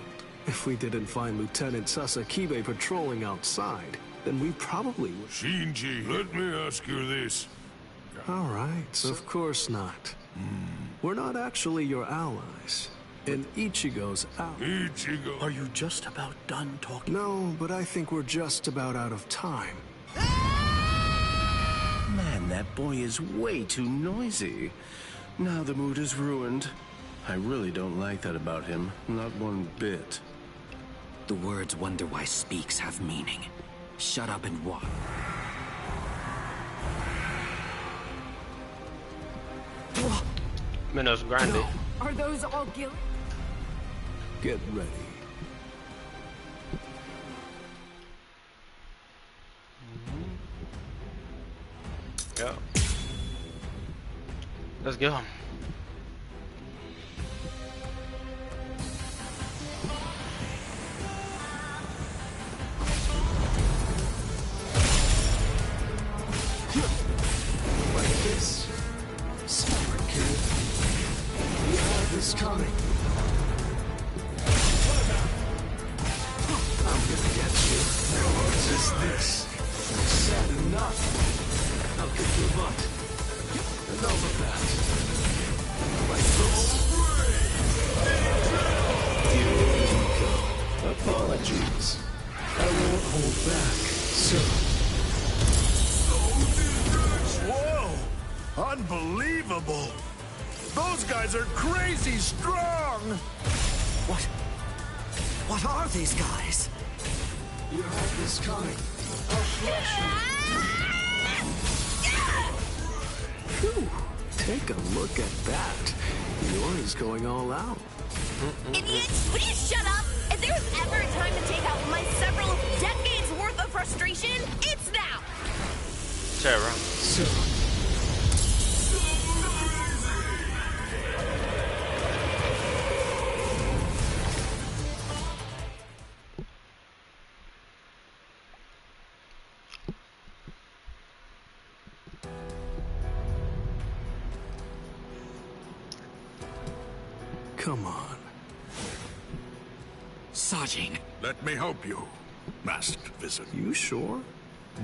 If we didn't find Lieutenant Sasakibe patrolling outside, then we probably would. Shinji, let me ask you this. All right, of course not. We're not actually your allies. And Ichigo's out. Ichigo? Are you just about done talking? No, but I think we're just about out of time. Man, that boy is way too noisy. Now the mood is ruined. I really don't like that about him. Not one bit. The words Wonder Why speaks have meaning. Shut up and walk. Menos Grande. Are those all guilt? Get ready. Yeah. Let's go. Like this. Smart kid. You have this coming. I'm gonna get you. Just this. I've said enough. I'll kick your butt. Enough of that. Like this. Here we go. Apologies. I won't hold back, sir. Whoa! Unbelievable! Those guys are crazy strong! What are these guys? You have this coming. I'll crush you. Phew. Take a look at that. Yours going all out. Idiots, would you shut up? If there's ever a time to take out my several decades worth of frustration, it's now! Sarah. So. Come on. Sajin. Let me help you, masked visitor. You sure?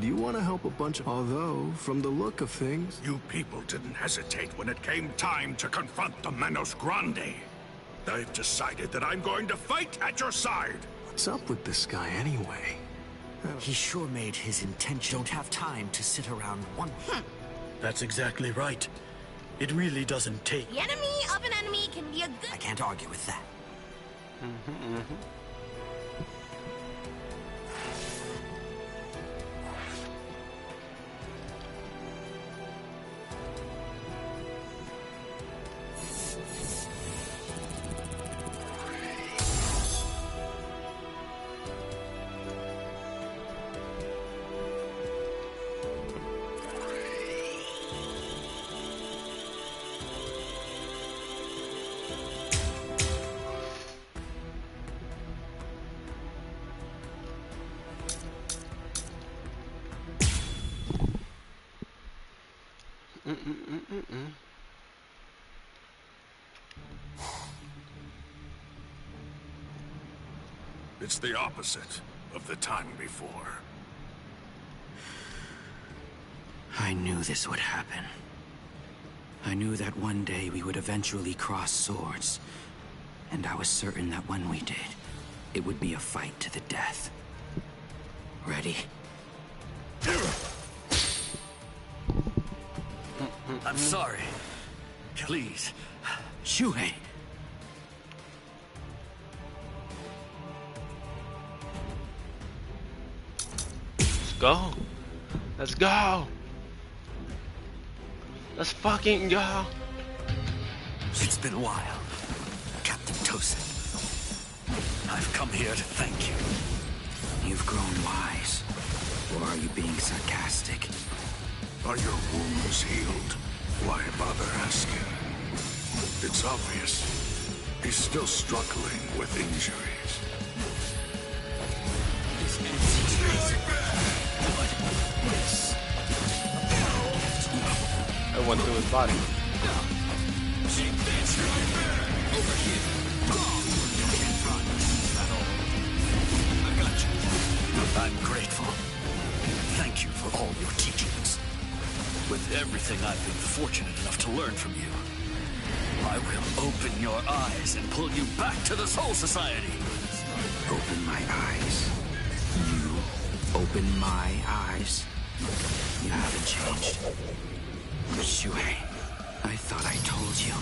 Do you want to help a bunch of... Although, from the look of things... You people didn't hesitate when it came time to confront the Menos Grande. I've decided that I'm going to fight at your side. What's up with this guy anyway? He sure made his intention. Don't have time to sit around one... That's exactly right. It really doesn't take... The enemy of an enemy can be a good... I can't argue with that. It's the opposite of the time before. I knew this would happen. I knew that one day we would eventually cross swords. And I was certain that when we did, it would be a fight to the death. Ready? I'm sorry. Please. Shuhei! Let's go. Let's go. Let's fucking go. It's been a while, Captain Tosin. I've come here to thank you. You've grown wise. Or are you being sarcastic? Are your wounds healed? Why bother asking? It's obvious. He's still struggling with injuries. This ends It went through his body. Over here. You can't run at all. I got you. I'm grateful. Thank you for all your teachings. with everything I've been fortunate enough to learn from you, I will open your eyes and pull you back to the Soul Society. Open my eyes. You open my eyes. You haven't changed. Shuhei, I thought I told you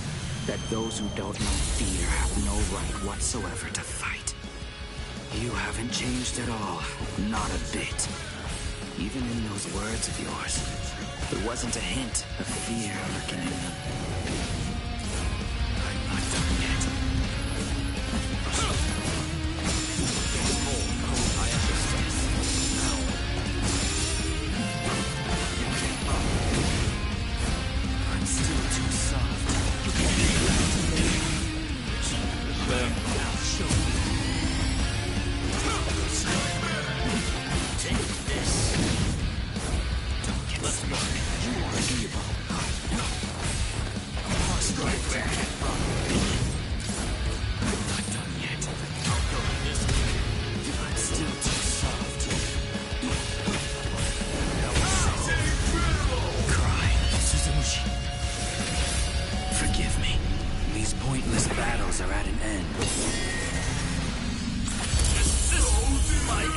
that those who don't know fear have no right whatsoever to fight. You haven't changed at all. Not a bit. Even in those words of yours, there wasn't a hint of fear lurking in them. I'm not done yet. I understand. Now. I'm still too soft. You can be I'll show you. Take this. Don't get smart. You are evil. Strike back. I'm not done yet. I'll go this way. I'm still too soft. Cry, Suzumushi. Forgive me. These pointless battles are at an end. Is this my end?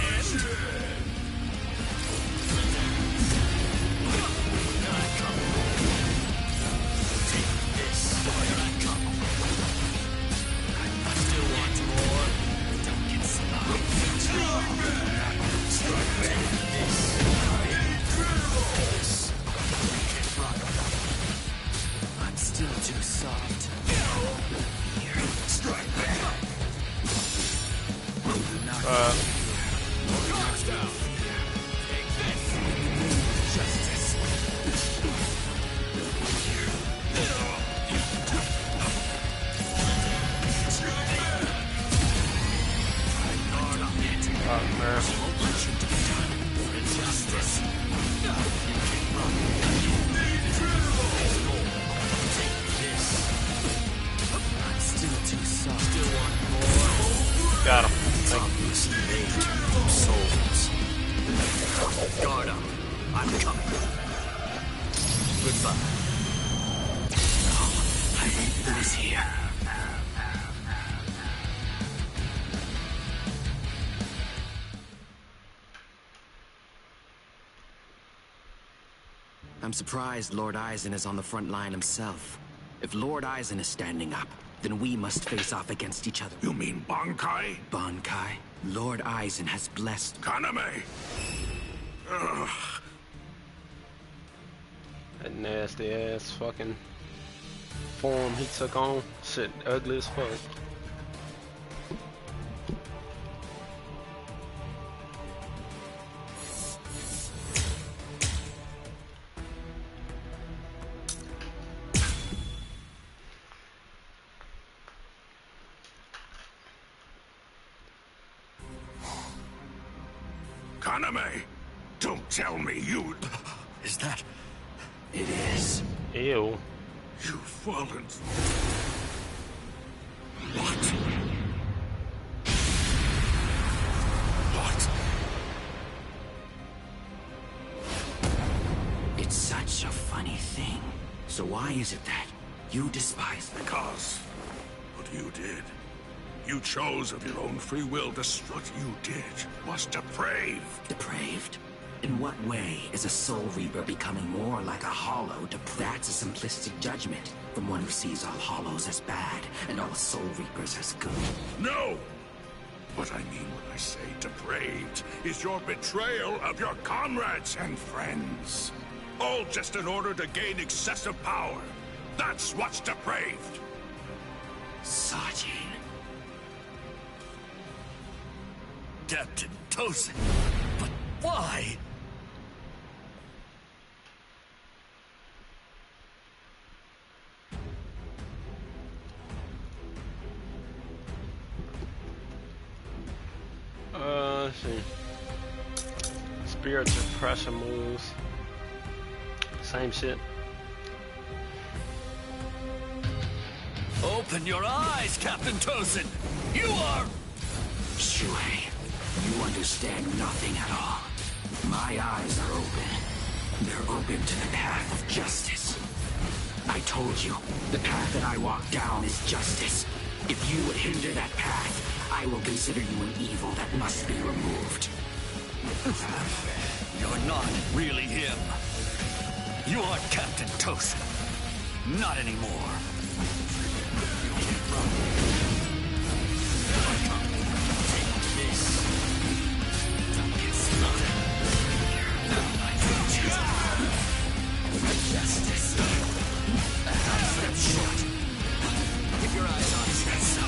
I'm still too soft. Here, strike back. Justice. I'm still too soft. Still want more. Got him. Obviously, they turned souls. Guard up. I'm coming. Goodbye. No, I won't lose here. I'm surprised Lord Aizen is on the front line himself. If Lord Aizen is standing up, then we must face off against each other. You mean Bankai? Bankai? Lord Aizen has blessed... Kaname! Ugh. That nasty ass fucking form he took on. Shit, ugly as fuck. Kaname! Don't tell me you... Is that... It is. Ew. You've fallen... What? What? It's such a funny thing. So why is it that you despise me? Because what you did, you chose of your own free will to... What you did was depraved. Depraved? In what way is a Soul Reaper becoming more like a Hollow? That's a simplistic judgment from one who sees all Hollows as bad and all Soul Reapers as good. No! What I mean when I say depraved is your betrayal of your comrades and friends. All just in order to gain excessive power. That's what's depraved. Sajin. Captain Tosin. But why? Let's see. Spiritual pressure moves. Same shit. Open your eyes, Captain Tosin! You are... Shuhei, you understand nothing at all. My eyes are open. They're open to the path of justice. I told you, the path that I walk down is justice. If you would hinder that path, I will consider you an evil that must be removed. You're not really him. You aren't Captain Tosin. Not anymore. Justice. Step short. Keep your eyes on us. That's so.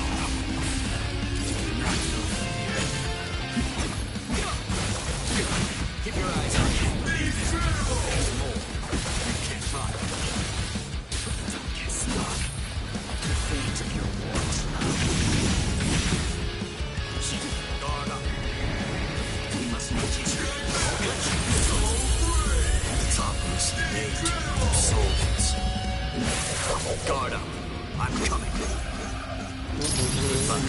Not over here. Keep your eyes on him. There's more. You can't run. Don't get stuck. The fate of your wars. Guard up. We must make it. Topless, naked, souls. Guard up. I'm coming. Goodbye.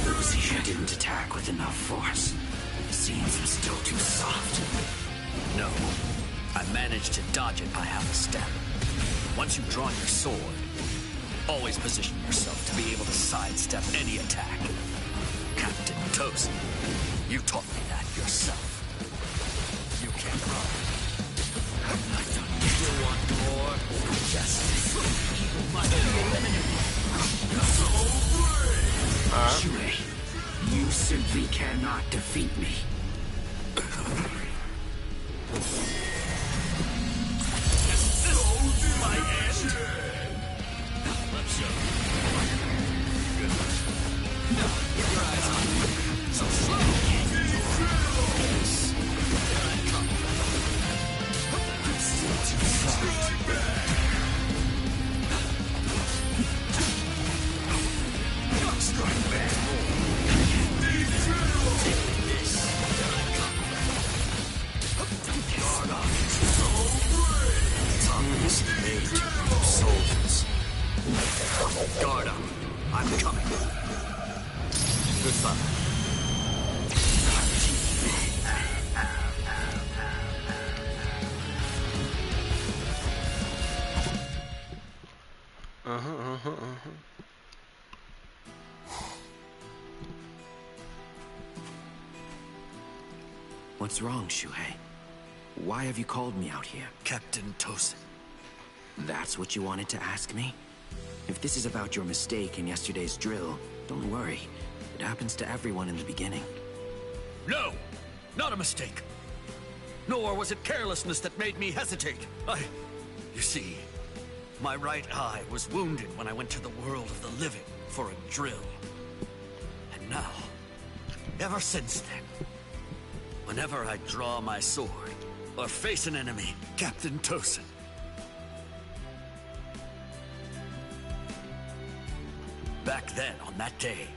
Lucia didn't attack with enough force. The scenes were still too soft. No. I managed to dodge it by half a step. Once you've drawn your sword, always position yourself to be able to sidestep any attack. Captain Tosin, you taught me that yourself. You can't run. You want more justice? Evil must be eliminated. Shui, you simply cannot defeat me. My end. Let's show. Good. No, keep your eyes on me. So slow. Yes. Here I come. Still too soft. Strike back. Take this. Here I come. Guard up. Tongues made of souls. Guard up. I'm coming. Goodbye. What's wrong, Shuhei? Why have you called me out here? Captain Tosin. That's what you wanted to ask me? If this is about your mistake in yesterday's drill, don't worry. It happens to everyone in the beginning. No! Not a mistake. Nor was it carelessness that made me hesitate. You see, my right eye was wounded when I went to the world of the living for a drill. And now, ever since then, whenever I draw my sword or face an enemy, Captain Tosin, back then, on that day,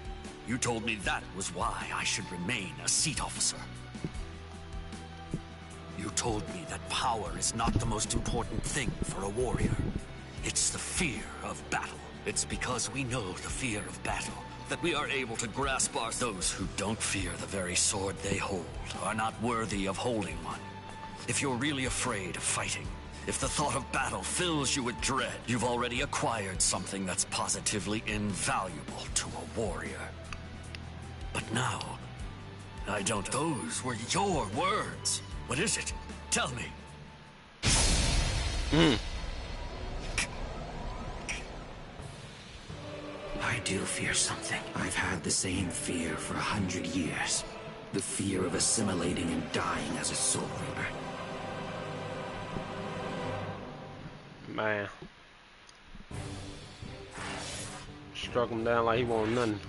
you told me that was why I should remain a seat officer. You told me that power is not the most important thing for a warrior. It's the fear of battle. It's because we know the fear of battle that we are able to grasp those who don't fear the very sword they hold are not worthy of holding one. If you're really afraid of fighting, if the thought of battle fills you with dread, you've already acquired something that's positively invaluable to a warrior. But now, I don't... Those were your words. What is it? Tell me. I do fear something. I've had the same fear for 100 years. The fear of assimilating and dying as a soul reaper. Man. Struck him down like he want nothing.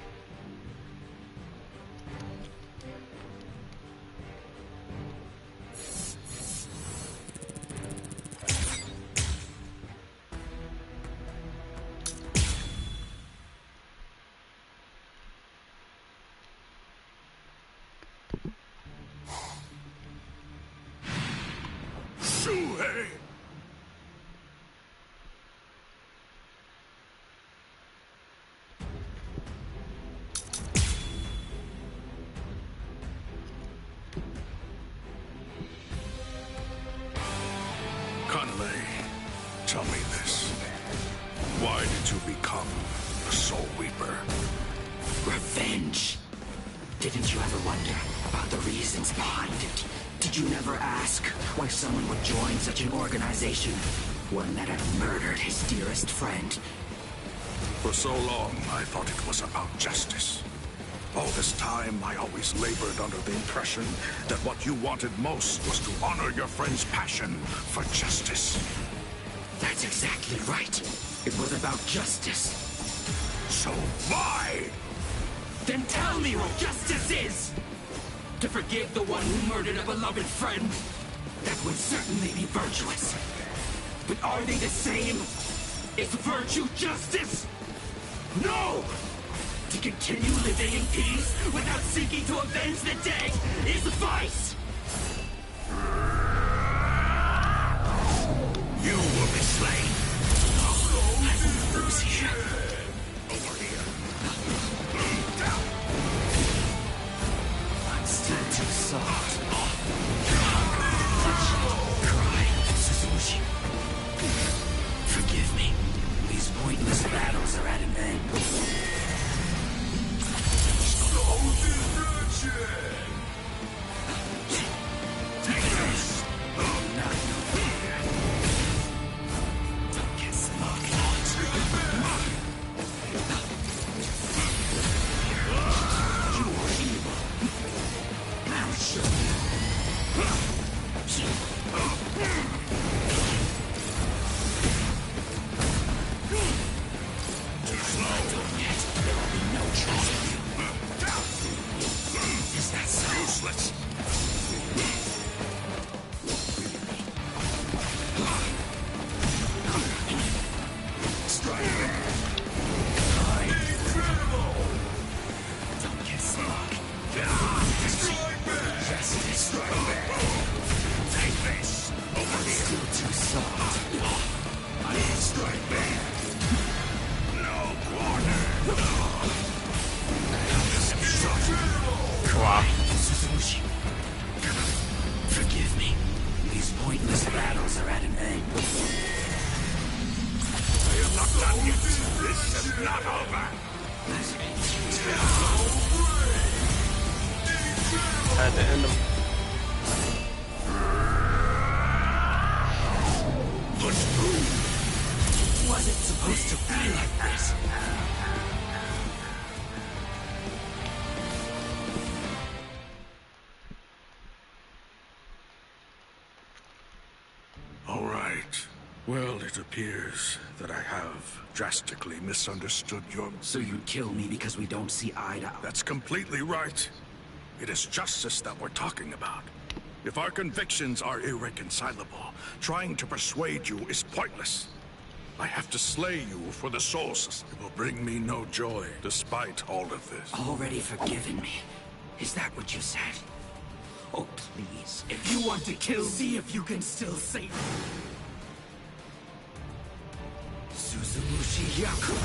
Shuhei! Conley, tell me this. Why did you become a Soul Reaper? Revenge. Didn't you ever wonder about the reasons behind it? Did you never ask why someone would join such an organization? One that had murdered his dearest friend. For so long, I thought it was about justice. All this time, I always labored under the impression that what you wanted most was to honor your friend's passion for justice. That's exactly right. It was about justice. So why? Then tell me what justice is! To forgive the one who murdered a beloved friend? That would certainly be virtuous. But are they the same? Is virtue justice? No! To continue living in peace without seeking to avenge the dead is vice! You will be slain. I will lose here. Over here. I'm still too soft. Cry, Suzushi. Forgive me. These pointless battles are at an end. Take this. Not no fear. Don't get smoked. You are evil. I'll show Too slow. Yet. There will be no trust in you. Is that so? Useless. Strike back. Don't get smug. Strike back. Justice. Strike back. Take this. Over here. Still too soft. I will strike back. No quarter. Wow. Suzushi. Forgive me. These pointless battles are at an end. I am not done yet. This is not over. Had to end him. Push through. Was it supposed to be like this? All right. Well, it appears that I have drastically misunderstood your... So you kill me because we don't see eye to eye? That's completely right. It is justice that we're talking about. If our convictions are irreconcilable, trying to persuade you is pointless. I have to slay you for the souls. It will bring me no joy, despite all of this. Already forgiven me. Is that what you said? Oh, please. If you want to kill, see if you can still save me. Suzumushi Yaku.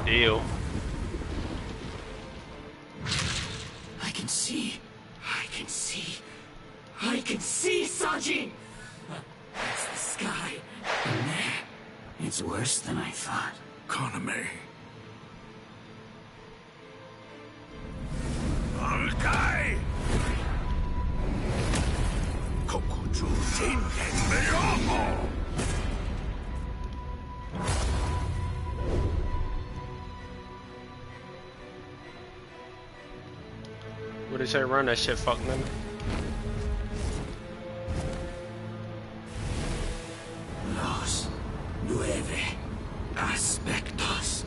Ew. I can see. I can see. I can see, Sajin! That's the sky. And there. It's worse than I thought. Kaname. Alkai! Kokuju Jinken Meyomo! What did he say? Run that shit, fuck nigga. Los 9 aspectos.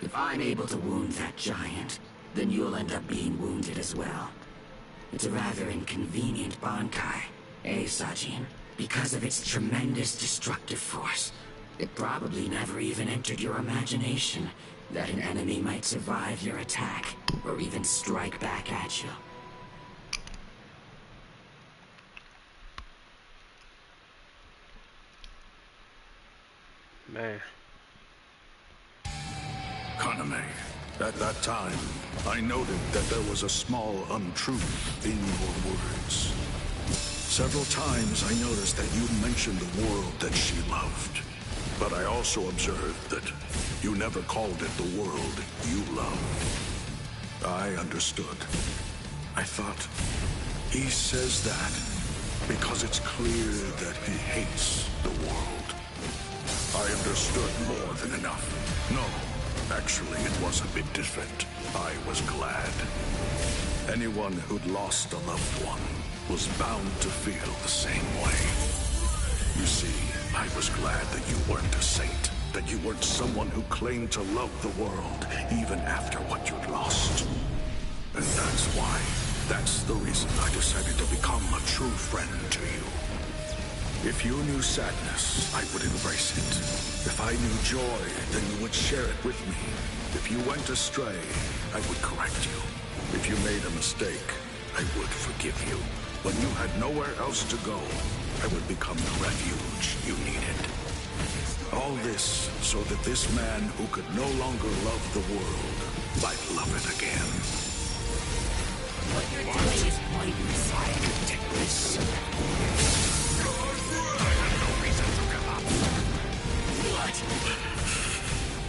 If I'm able to wound that giant, then you'll end up being wounded as well. It's a rather inconvenient Bankai, eh, Sajin? Because of its tremendous destructive force. It probably never even entered your imagination that an enemy might survive your attack, or even strike back at you. Man. Kaname, at that time, I noted that there was a small untruth in your words. Several times I noticed that you mentioned the world that she loved. But I also observed that you never called it the world you loved. I understood. I thought, he says that because it's clear that he hates the world. I understood more than enough. No, actually it was a bit different. I was glad. Anyone who'd lost a loved one was bound to feel the same way. You see, I was glad that you weren't a saint, that you weren't someone who claimed to love the world even after what you'd lost. And that's the reason I decided to become a true friend to you. If you knew sadness, I would embrace it. If I knew joy, then you would share it with me. If you went astray, I would correct you. If you made a mistake, I would forgive you. When you had nowhere else to go, I would become the refuge you needed. All this so that this man who could no longer love the world might love it again. What you're doing is pointless. I could take this. I have no reason to give up. What?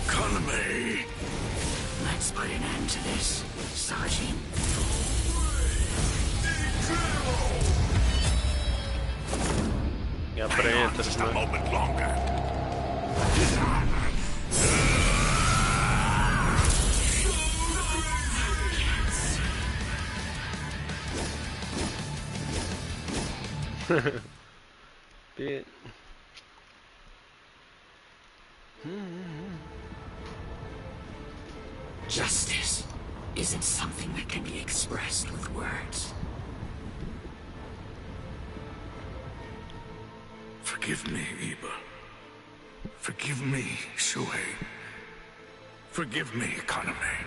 Kaname! Let's put an end to this, Sajin. Yeah, put an end to this a moment longer. Bit. Justice isn't something that can be expressed with words. Forgive me, Iba. Forgive me, Shuhei. Forgive me, Kaname.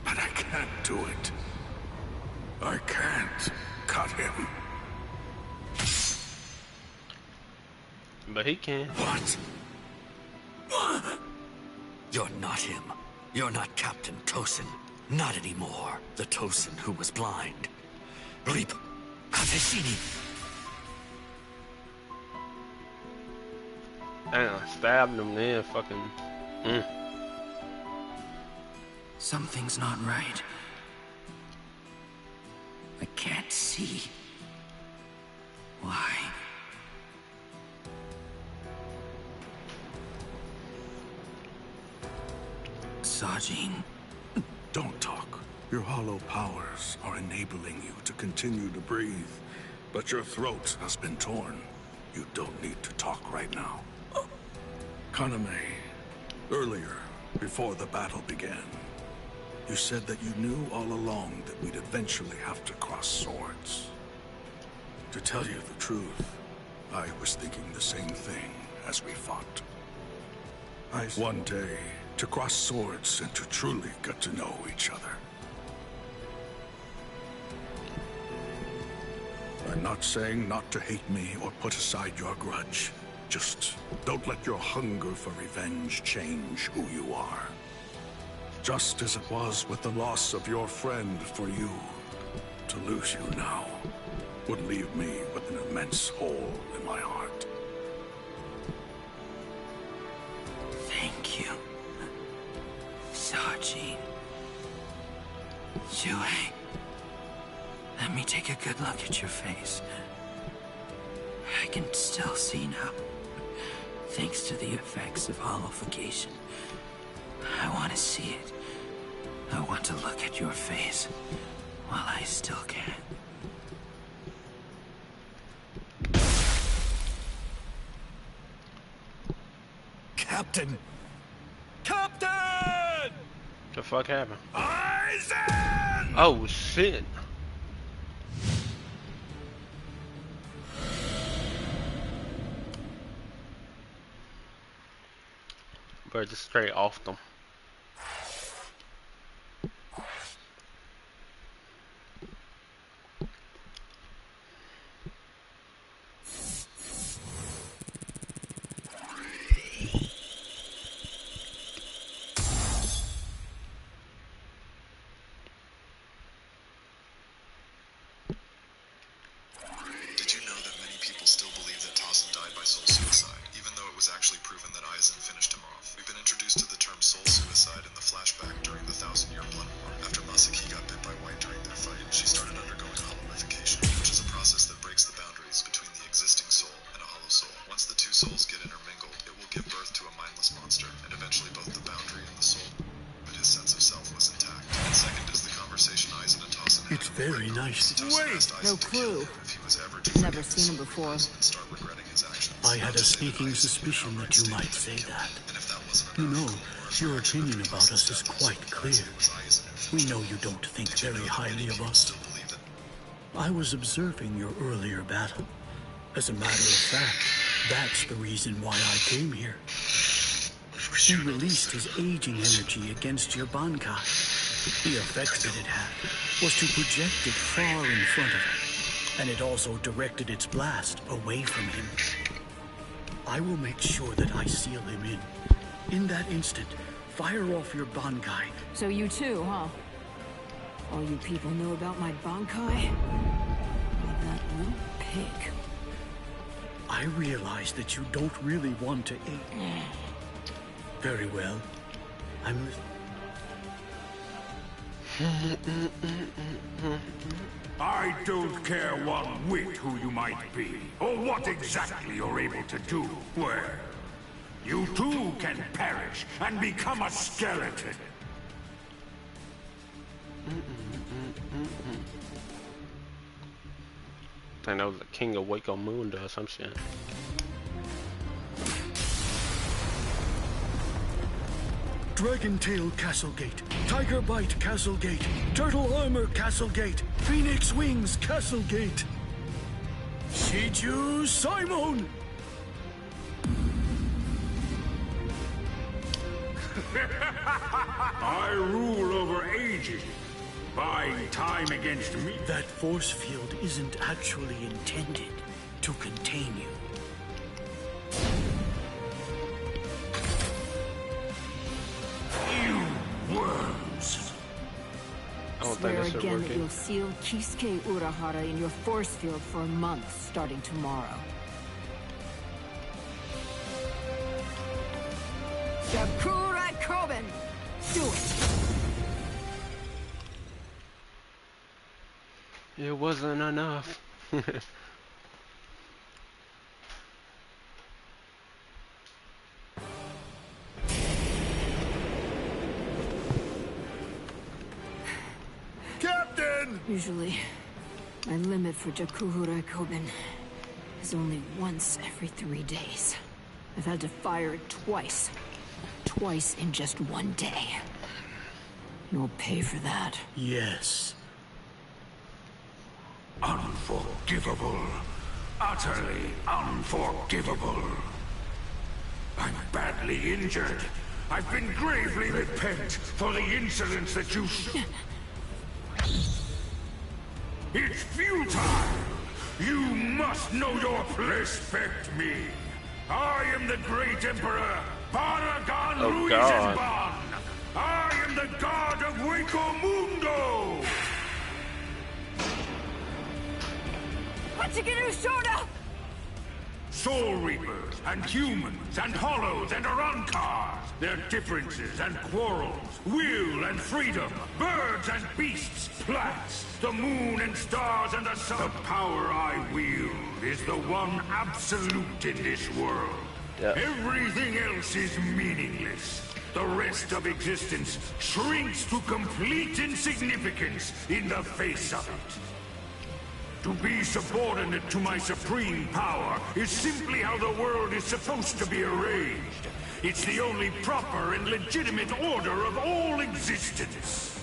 But I can't do it. I can't cut him. But he can. What? You're not him. You're not Captain Tosin. Not anymore. The Tosin who was blind. Reap. Kateshini. Damn, stabbed him there, fucking. Something's not right. I can't see. Why? Sajin. Don't talk. Your hollow powers are enabling you to continue to breathe. But your throat has been torn. You don't need to talk right now. Kaname, earlier, before the battle began, you said that you knew all along that we'd eventually have to cross swords. To tell you the truth, I was thinking the same thing as we fought. One day, to cross swords and to truly get to know each other. I'm not saying not to hate me or put aside your grudge. Just don't let your hunger for revenge change who you are. Just as it was with the loss of your friend for you, to lose you now would leave me with an immense hole in my heart. Thank you, Sajin. Shuhei, let me take a good look at your face. I can still see now, thanks to the effects of hollowification. I want to see it. I want to look at your face while I still can. Captain! Captain! The fuck happened? Aizen! Oh shit! Bro, just straight off them. It's very nice. Wait! No clue. Never seen him before. I had a sneaking suspicion that you might say that. You know, your opinion about us is quite clear. We know you don't think very highly of us. I was observing your earlier battle. As a matter of fact, that's the reason why I came here. He released his aging energy against your Bankai. The effect that it had was to project it far in front of him, and it also directed its blast away from him. I will make sure that I seal him in. In that instant, fire off your Bankai. So you too, huh? All you people know about my Bankai? Well, that little pig. I realize that you don't really want to eat. Very well. I'm... I don't care one whit who you might be, or what exactly you're able to do. Well, you too can perish and become a skeleton. I think that was the King of Waco Moon or some shit. Dragon Tail Castlegate, Tiger Bite Castlegate, Turtle Armor Castlegate, Phoenix Wings Castlegate. Shiju Simon! I rule over ages, buying time against me. That force field isn't actually intended to contain you. You worms! Swear again that you'll seal Kisuke Urahara in your force field for a month, starting tomorrow. Sakura Koben! Do it! It wasn't enough. Captain! Usually, my limit for Jakuhura Koben is only once every 3 days. I've had to fire it twice. Twice in just 1 day. You'll pay for that. Yes. Unforgivable. Utterly unforgivable. I'm badly injured. I've been gravely repent for the incidents that you... It's futile! You must know your place. Respect me. I am the great emperor, Baragan Ruizenban. I am the god of Waco Mundo! Hachiguru Shoda! Soul Reapers, and humans, and hollows, and Arankars. Their differences and quarrels, will and freedom, birds and beasts, plants, the moon and stars and the sun. The power I wield is the one absolute in this world. Yep. Everything else is meaningless. The rest of existence shrinks to complete insignificance in the face of it. To be subordinate to my supreme power is simply how the world is supposed to be arranged. It's the only proper and legitimate order of all existence.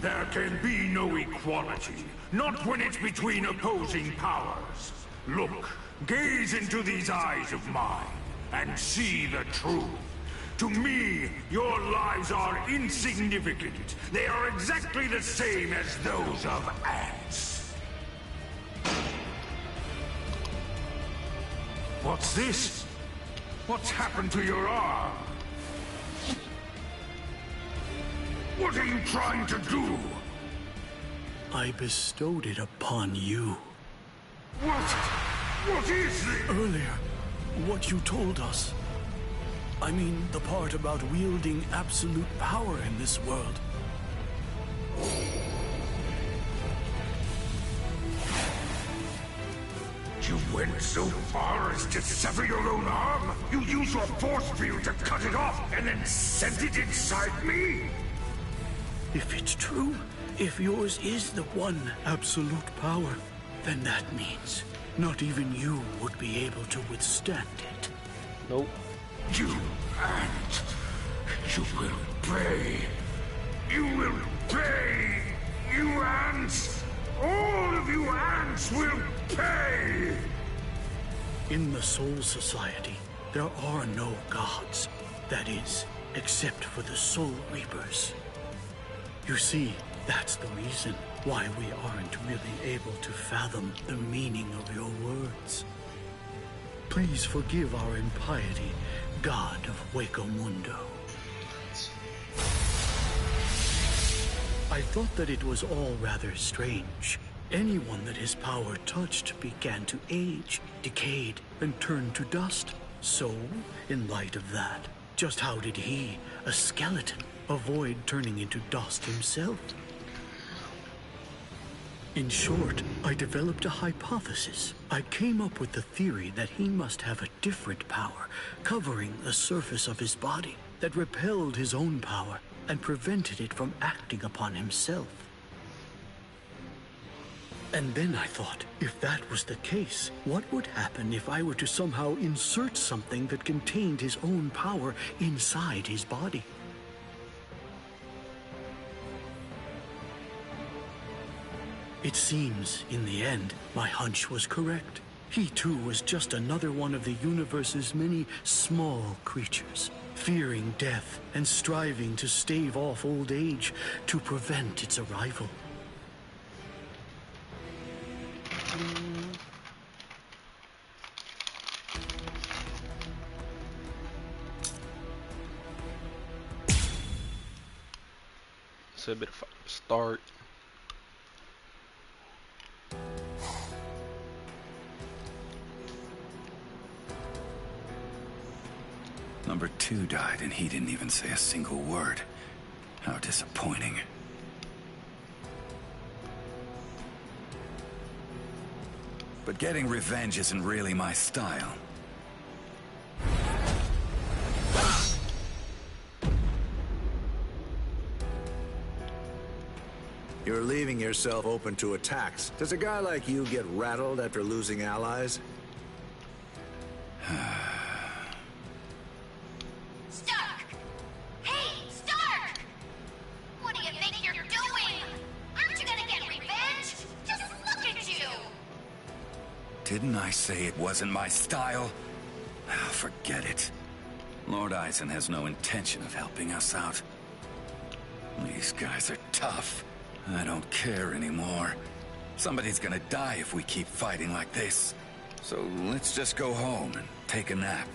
There can be no equality, not when it's between opposing powers. Look, gaze into these eyes of mine, and see the truth. To me, your lives are insignificant. They are exactly the same as those of ants. What's this? What's happened to your arm? What are you trying to do? I bestowed it upon you. What? What is this? Earlier, what you told us. I mean, the part about wielding absolute power in this world. You went so far as to sever your own arm? You used your force field to cut it off and then sent it inside me? If it's true, If yours is the one absolute power, then that means not even you would be able to withstand it. Nope. You ant. You will pay. You will pay. You ants. All of you ants will pay. In the Soul Society, there are no gods. That is, except for the Soul Reapers. You see, that's the reason why we aren't really able to fathom the meaning of your words. Please forgive our impiety, God of Hueco Mundo. I thought that it was all rather strange. Anyone that his power touched began to age, decayed, and turn to dust. So, in light of that, just how did he, a skeleton, avoid turning into dust himself? In short, I developed a hypothesis. I came up with the theory that he must have a different power, covering the surface of his body, that repelled his own power and prevented it from acting upon himself. And then I thought, if that was the case, what would happen if I were to somehow insert something that contained his own power inside his body? It seems, in the end, my hunch was correct. He too was just another one of the universe's many small creatures, fearing death and striving to stave off old age to prevent its arrival. So a bit of a start. Number 2 died and he didn't even say a single word. How disappointing. But getting revenge isn't really my style. You're leaving yourself open to attacks. Does a guy like you get rattled after losing allies? Stark! Hey, Stark! What do you think you're doing? Aren't you gonna get revenge? Just look at you! Didn't I say it wasn't my style? Forget it. Lord Eisen has no intention of helping us out. These guys are tough. I don't care anymore. Somebody's gonna die if we keep fighting like this. So let's just go home and take a nap.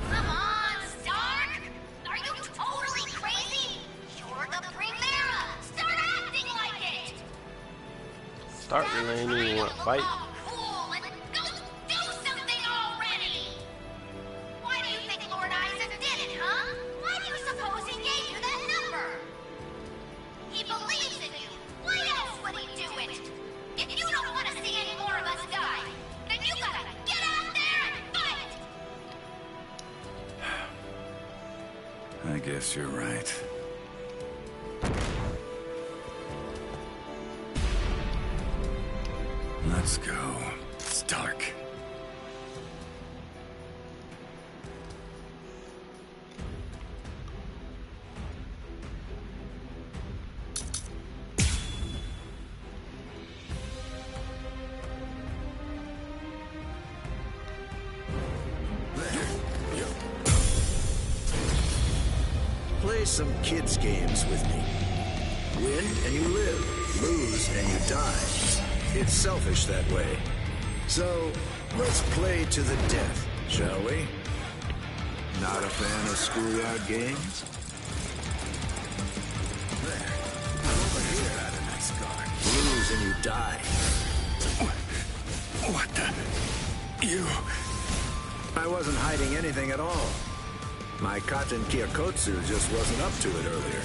Come on, Stark! Are you totally crazy? You're the Primera! Start acting like it! Start relaying, you want to fight? Fool, and go do something already! Why do you think Lord Eisen did it, huh? Why do you suppose he gave you that number? He believes in you. Why else would he do it? If you don't want to see any more of us die, then you gotta get out there and fight! I guess you're right. Let's go. It's dark. Play some kids' games with me. Win and you live. Lose and you die. It's selfish that way. So, let's play to the death, shall we? Not a fan of schoolyard games? There. Over here. Got a nice guard. Lose and you die. What the? You... I wasn't hiding anything at all. My Katen Kyokotsu just wasn't up to it earlier.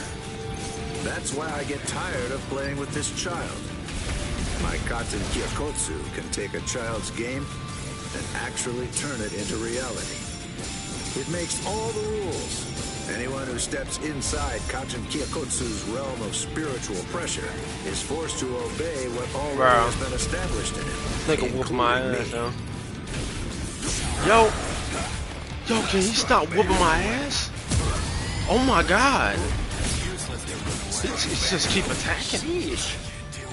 That's why I get tired of playing with this child. My Katen Kyokotsu can take a child's game and actually turn it into reality. It makes all the rules, Anyone who steps inside Kajin Kyokotsu's realm of spiritual pressure is forced to obey what already has been established in it. Nigga whoop my ass, yo. Yo, can he stop whooping my ass? Oh my god. He's just keep attacking.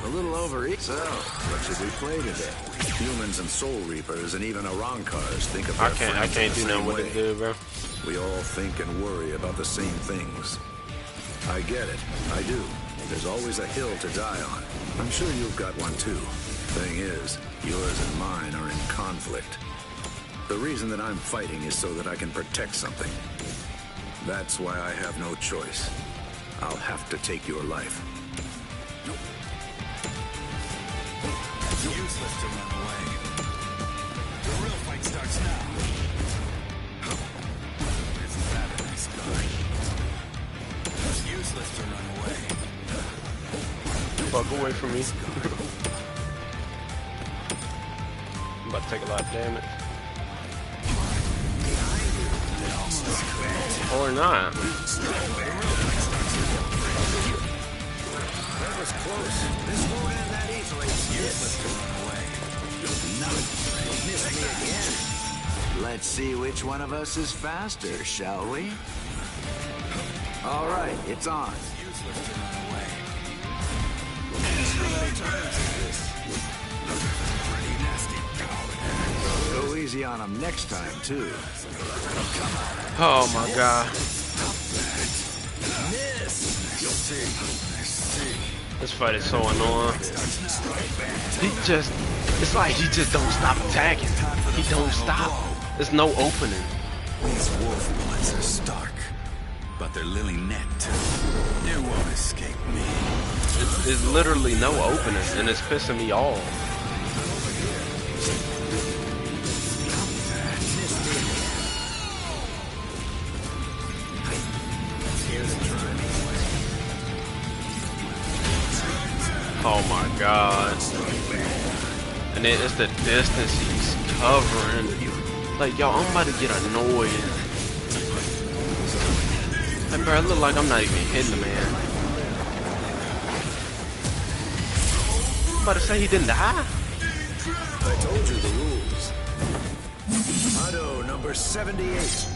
A little over each. So, what should we play today? Humans and Soul Reapers and even Arankars think of their I can't do nothing with it, dude, bro. We all think and worry about the same things. I get it. I do. There's always a hill to die on. I'm sure you've got one too. Thing is, yours and mine are in conflict. The reason that I'm fighting is so that I can protect something. That's why I have no choice. I'll have to take your life. It's useless to run away. The real fight starts now. Isn't that a nice guy? It's useless to run away. Fuck away from me. I'm about to take a lot of damage. Or not. That was close. This won't end that easily. Useless to run away. Miss me again. Let's see which one of us is faster, shall we? All right, it's on. Useless to run away. Pretty nasty coward. Go easy on him next time, too. Oh my god. This fight is so annoying. It's like he just don't stop attacking. He don't stop. There's no opening. These wolf bullets are stark, but they're lily necked. You won't escape me. It's literally no opening, and it's pissing me off. Oh my god. And then it's the distance he's covering. Like, yo, I'm about to get annoyed. Like, bro, it look like I'm not even hitting the man. I'm about to say he didn't die. I told you the rules. Motto number 78.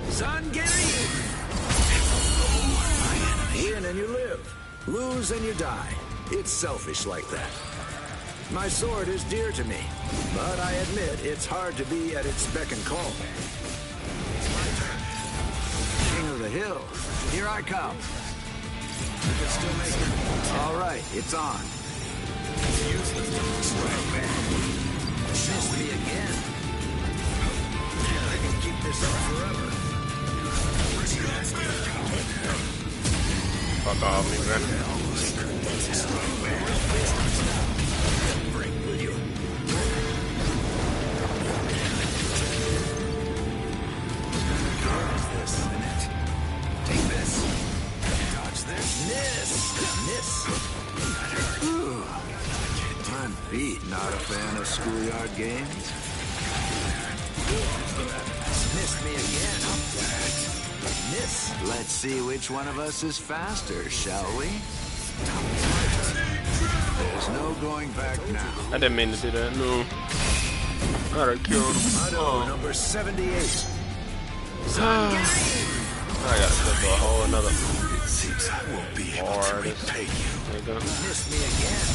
Zangerin! Win and you live. Lose and you die. It's selfish like that. My sword is dear to me, but I admit it's hard to be at its beck and call. King of the Hill, here I come. You can still make it. All right, it's on. Miss me again. I can keep this up forever. Fuck off me, man. Take this. Dodge this. Miss. I'm beat. Not a fan of schoolyard games. Missed me again. Miss. Let's see which one of us is faster, shall we? There's no going back now. I didn't mean to do that, no. I'd have killed him. Motto number 78. I gotta go to a whole another. It seems I won't be able to repay you. There you go. Missed me again.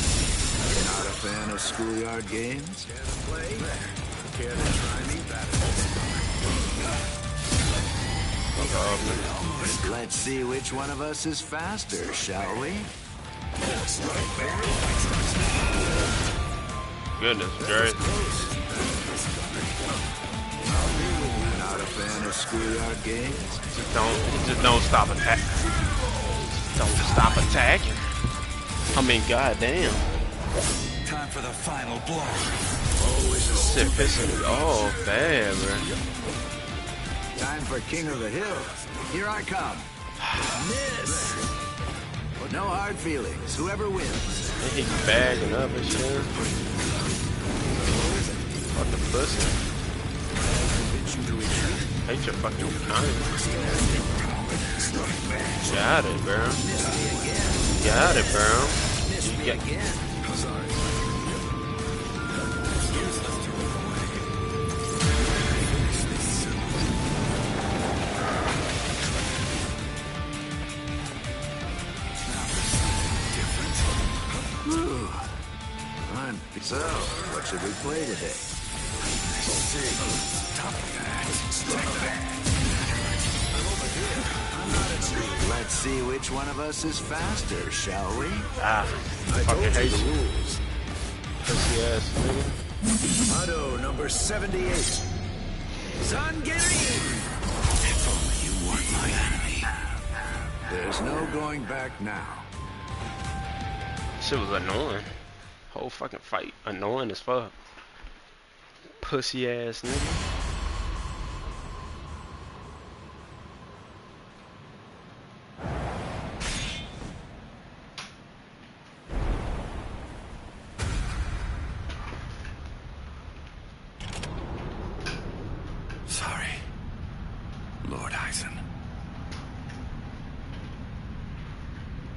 Not a fan of schoolyard games? Care to play? Care to try me? Let's see which one of us is faster, shall we? Goodness, great. Not a fan of schoolyard games? Just don't stop attacking. Don't stop attacking. I mean, goddamn. Time for the final blow. Shit pissing me off bad, bro. Time for King of the Hill. Here I come. Miss. No hard feelings. Whoever wins. He's bagging up and shit. What the pussy? Hate your fucking kindness. Got it, bro. Got it, bro. You got So, what should we play today? Let's see which one of us is faster, shall we? I fucking hate the rules. Pussy ass nigga. Motto number 78. Zangirin! If only you weren't my enemy. There's no going back now. Shit was annoying. Whole fucking fight annoying as fuck. Pussy ass nigga. Sorry, Lord Eisen.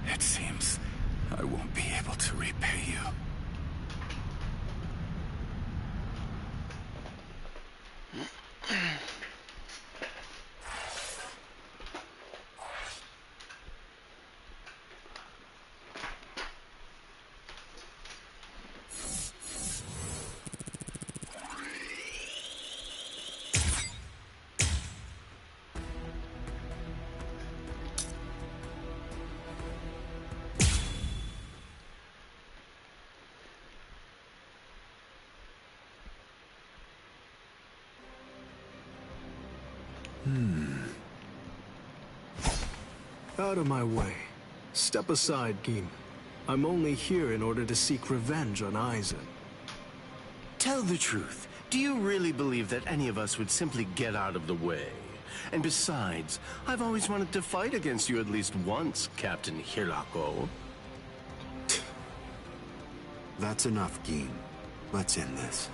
It seems I won't be able to repay you. Out of my way. Step aside, Gin. I'm only here in order to seek revenge on Eisen. Tell the truth. Do you really believe that any of us would simply get out of the way? And besides, I've always wanted to fight against you at least once, Captain Hirako. That's enough, Gin. Let's end this.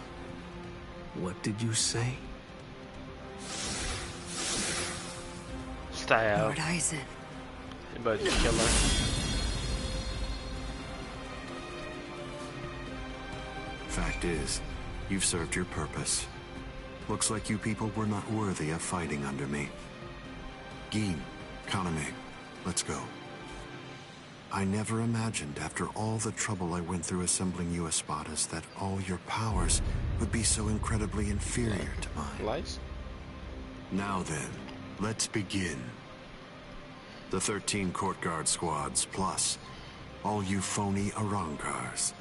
What did you say? Style. Lord Eisen. You about to kill her. Fact is, you've served your purpose. Looks like you people were not worthy of fighting under me. Gin, Kaname, let's go. I never imagined, after all the trouble I went through assembling you Espadas, that all your powers would be so incredibly inferior to mine. Lights? Now then, let's begin. The 13 court guard squads, plus all you phony Arankars.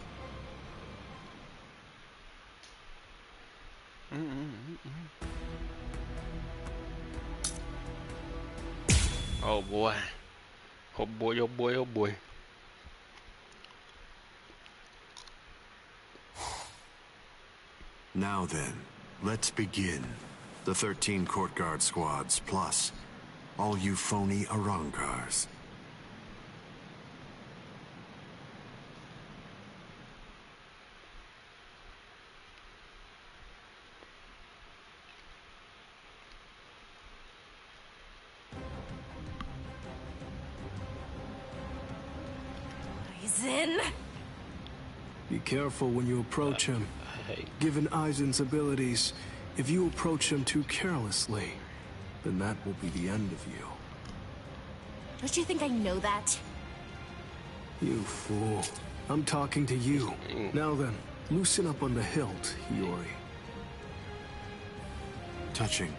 Oh boy. Oh boy, oh boy, oh boy. Now then, let's begin. The 13 court guard squads, plus all you phony Arankars. Eisen? Be careful when you approach him. Given Eisen's abilities, if you approach him too carelessly, then that will be the end of you. Don't you think I know that? You fool. I'm talking to you. Now then, loosen up on the hilt, Hiyori. Touching.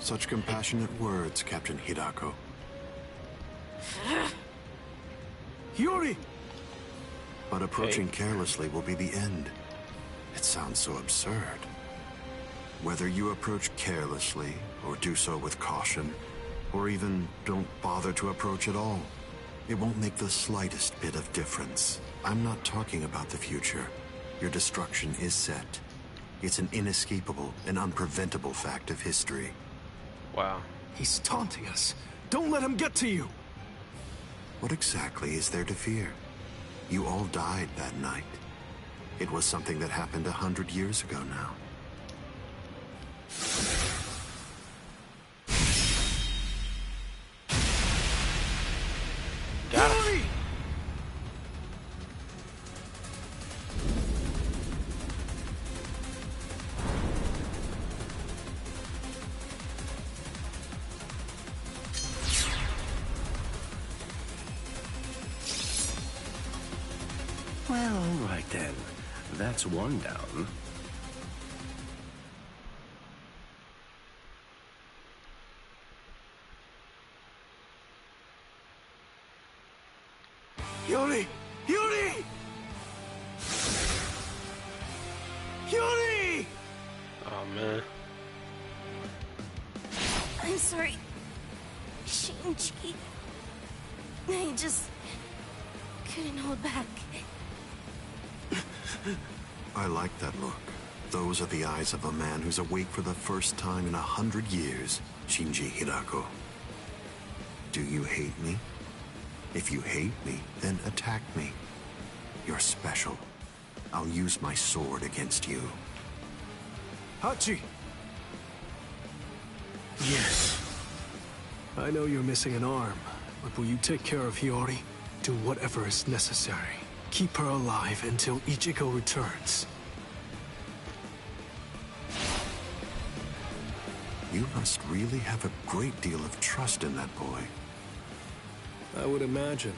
Such compassionate words, Captain Hidako. Hiyori! But approaching carelessly will be the end. It sounds so absurd. Whether you approach carelessly, or do so with caution, or even don't bother to approach at all, it won't make the slightest bit of difference. I'm not talking about the future. Your destruction is set. It's an inescapable and unpreventable fact of history. Wow. He's taunting us. Don't let him get to you! What exactly is there to fear? You all died that night. It was something that happened 100 years ago now. that's one down. Yuri! Yuri! Yuri! Oh man. I'm sorry, Shinji. I just couldn't hold back. I like that look. Those are the eyes of a man who's awake for the first time in 100 years, Shinji Hirako. Do you hate me? If you hate me, then attack me. You're special. I'll use my sword against you. Hachi! Yes. I know you're missing an arm, but will you take care of Hiyori? Do whatever is necessary. Keep her alive until Ichigo returns. You must really have a great deal of trust in that boy. I would imagine.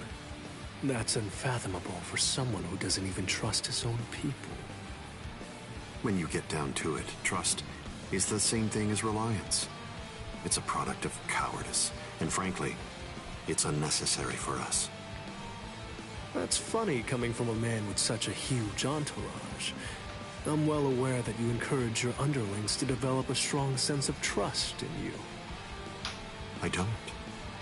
That's unfathomable for someone who doesn't even trust his own people. When you get down to it, trust is the same thing as reliance. It's a product of cowardice, and frankly, it's unnecessary for us. That's funny coming from a man with such a huge entourage. I'm well aware that you encourage your underlings to develop a strong sense of trust in you. I don't.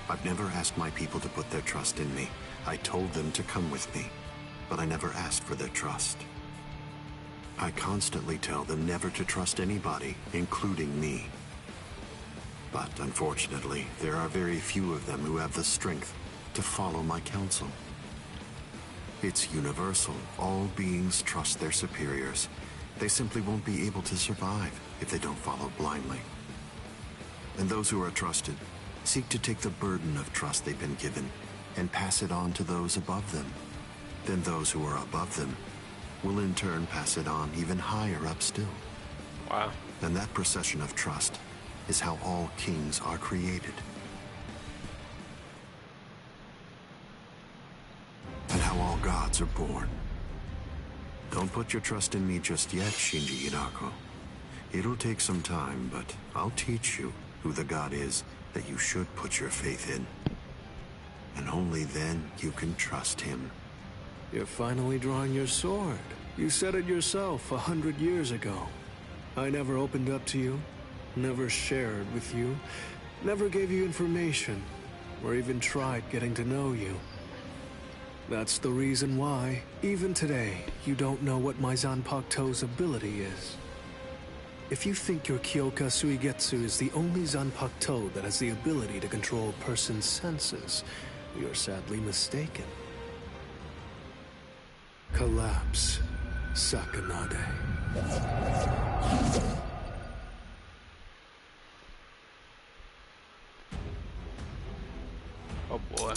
I've never asked my people to put their trust in me. I told them to come with me, but I never asked for their trust. I constantly tell them never to trust anybody, including me. But unfortunately, there are very few of them who have the strength to follow my counsel. It's universal. All beings trust their superiors. They simply won't be able to survive if they don't follow blindly. And those who are trusted seek to take the burden of trust they've been given and pass it on to those above them. Then those who are above them will in turn pass it on even higher up still. Wow. And that procession of trust is how all kings are created. And how all gods are born. Don't put your trust in me just yet, Shinji Hirako. It'll take some time, but I'll teach you who the god is that you should put your faith in. And only then you can trust him. You're finally drawing your sword. You said it yourself 100 years ago. I never opened up to you, never shared with you, never gave you information, or even tried getting to know you. That's the reason why, even today, you don't know what my Zanpakuto's ability is. If you think your Kyoka Suigetsu is the only Zanpakuto that has the ability to control a person's senses, you're sadly mistaken. Collapse, Sakanade. Oh boy.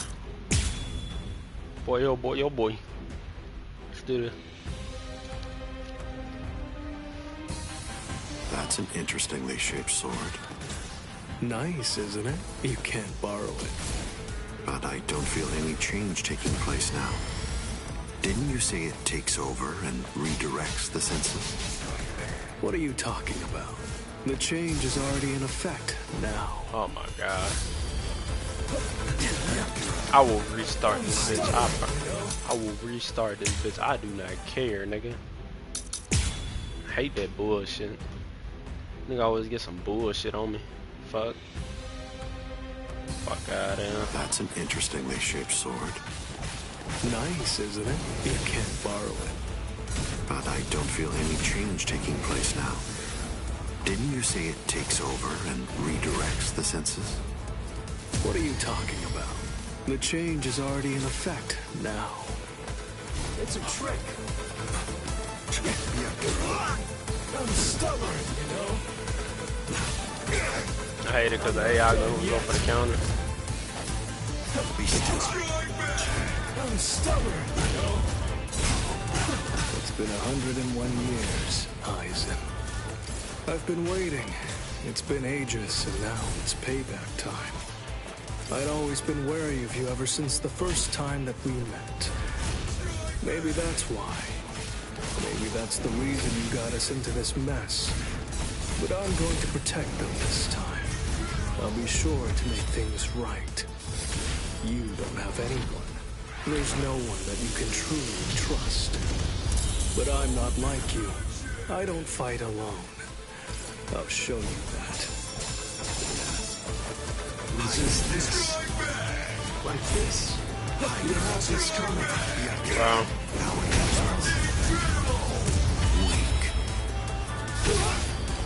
Boy, oh boy, oh boy. Let's do this. That's an interestingly shaped sword. Nice, isn't it? You can't borrow it. But I don't feel any change taking place now. Didn't you say it takes over and redirects the senses? What are you talking about? The change is already in effect now. Oh my god. I will restart this bitch. I will restart this bitch. I do not care, nigga. I hate that bullshit. Nigga always get some bullshit on me. Fuck. Fuck out of here. That's an interestingly shaped sword. Nice, isn't it? You can't borrow it. But I don't feel any change taking place now. Didn't you say it takes over and redirects the senses? What are you talking about? The change is already in effect now. It's a trick. I'm stubborn, you know? I hate it because the AI go for the counter. I'm stubborn, you know? It's been 101 years, Aizen. I've been waiting. It's been ages, and now it's payback time. I'd always been wary of you ever since the first time that we met. Maybe that's why. Maybe that's the reason you got us into this mess. But I'm going to protect them this time. I'll be sure to make things right. You don't have anyone. There's no one that you can truly trust. But I'm not like you. I don't fight alone. I'll show you that. Resist this. Like this. You have this coming. Wow.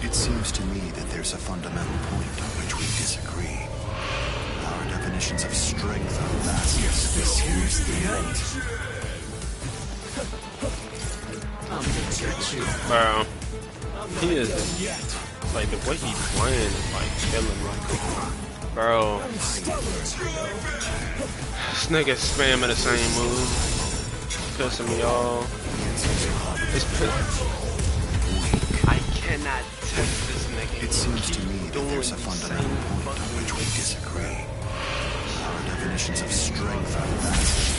It seems to me that there's a fundamental point on which we disagree. Our definitions of strength are vast. Yes, this here is the end. I'm gonna get you. Bro, he is like the way he's playing is like killing me. Bro, this nigga spamming the same move, pissing me off. I cannot test this nigga. It seems to me that there's a fundamental point on which we disagree. Our definitions of strength are vast.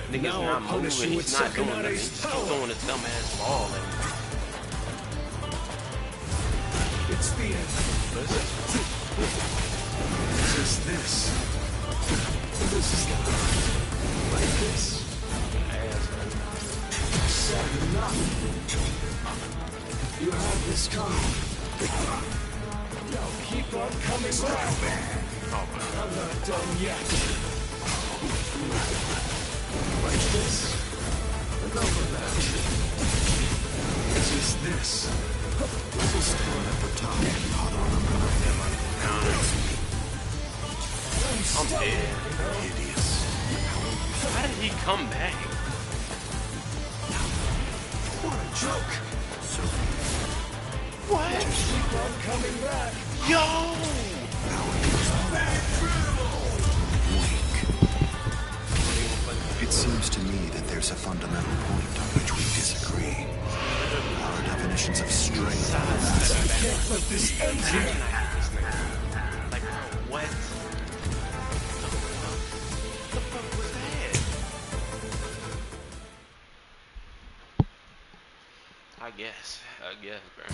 Nigga's not moving, he's not doing nothing. He's throwing his dumb ass ball at me. It's the end. Resist this. This is gonna hurt. Like this. Sad enough. You have this coming. Now keep on coming back. I'm not done yet. Like this. Enough of that. Resist this. Resist at the top. I'm dead. Hideous. How did he come back? What a joke. So what? Just keep on coming back. Yo! It seems to me that there's a fundamental point on which we disagree. Our definitions of strength are vast. I can't let this end here. Like, what? What the fuck was that? I guess, bro.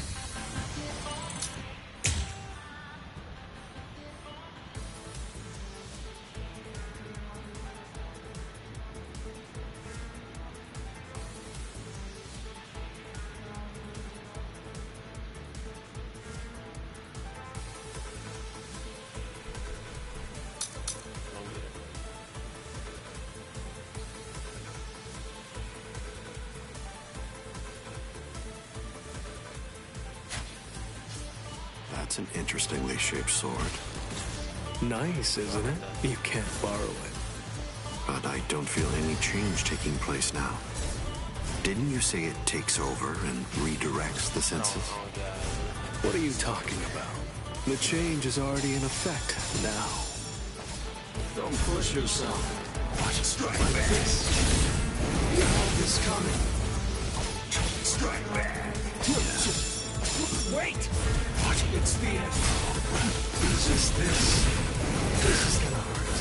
That's an interestingly shaped sword. Nice, isn't it? You can't borrow it. But I don't feel any change taking place now. Didn't you say it takes over and redirects the senses? What are you talking about? The change is already in effect now. Don't push yourself. Watch it strike like this. You have this coming. Strike back. Wait! Watch it. It's the end. Resist this. This is gonna hurt.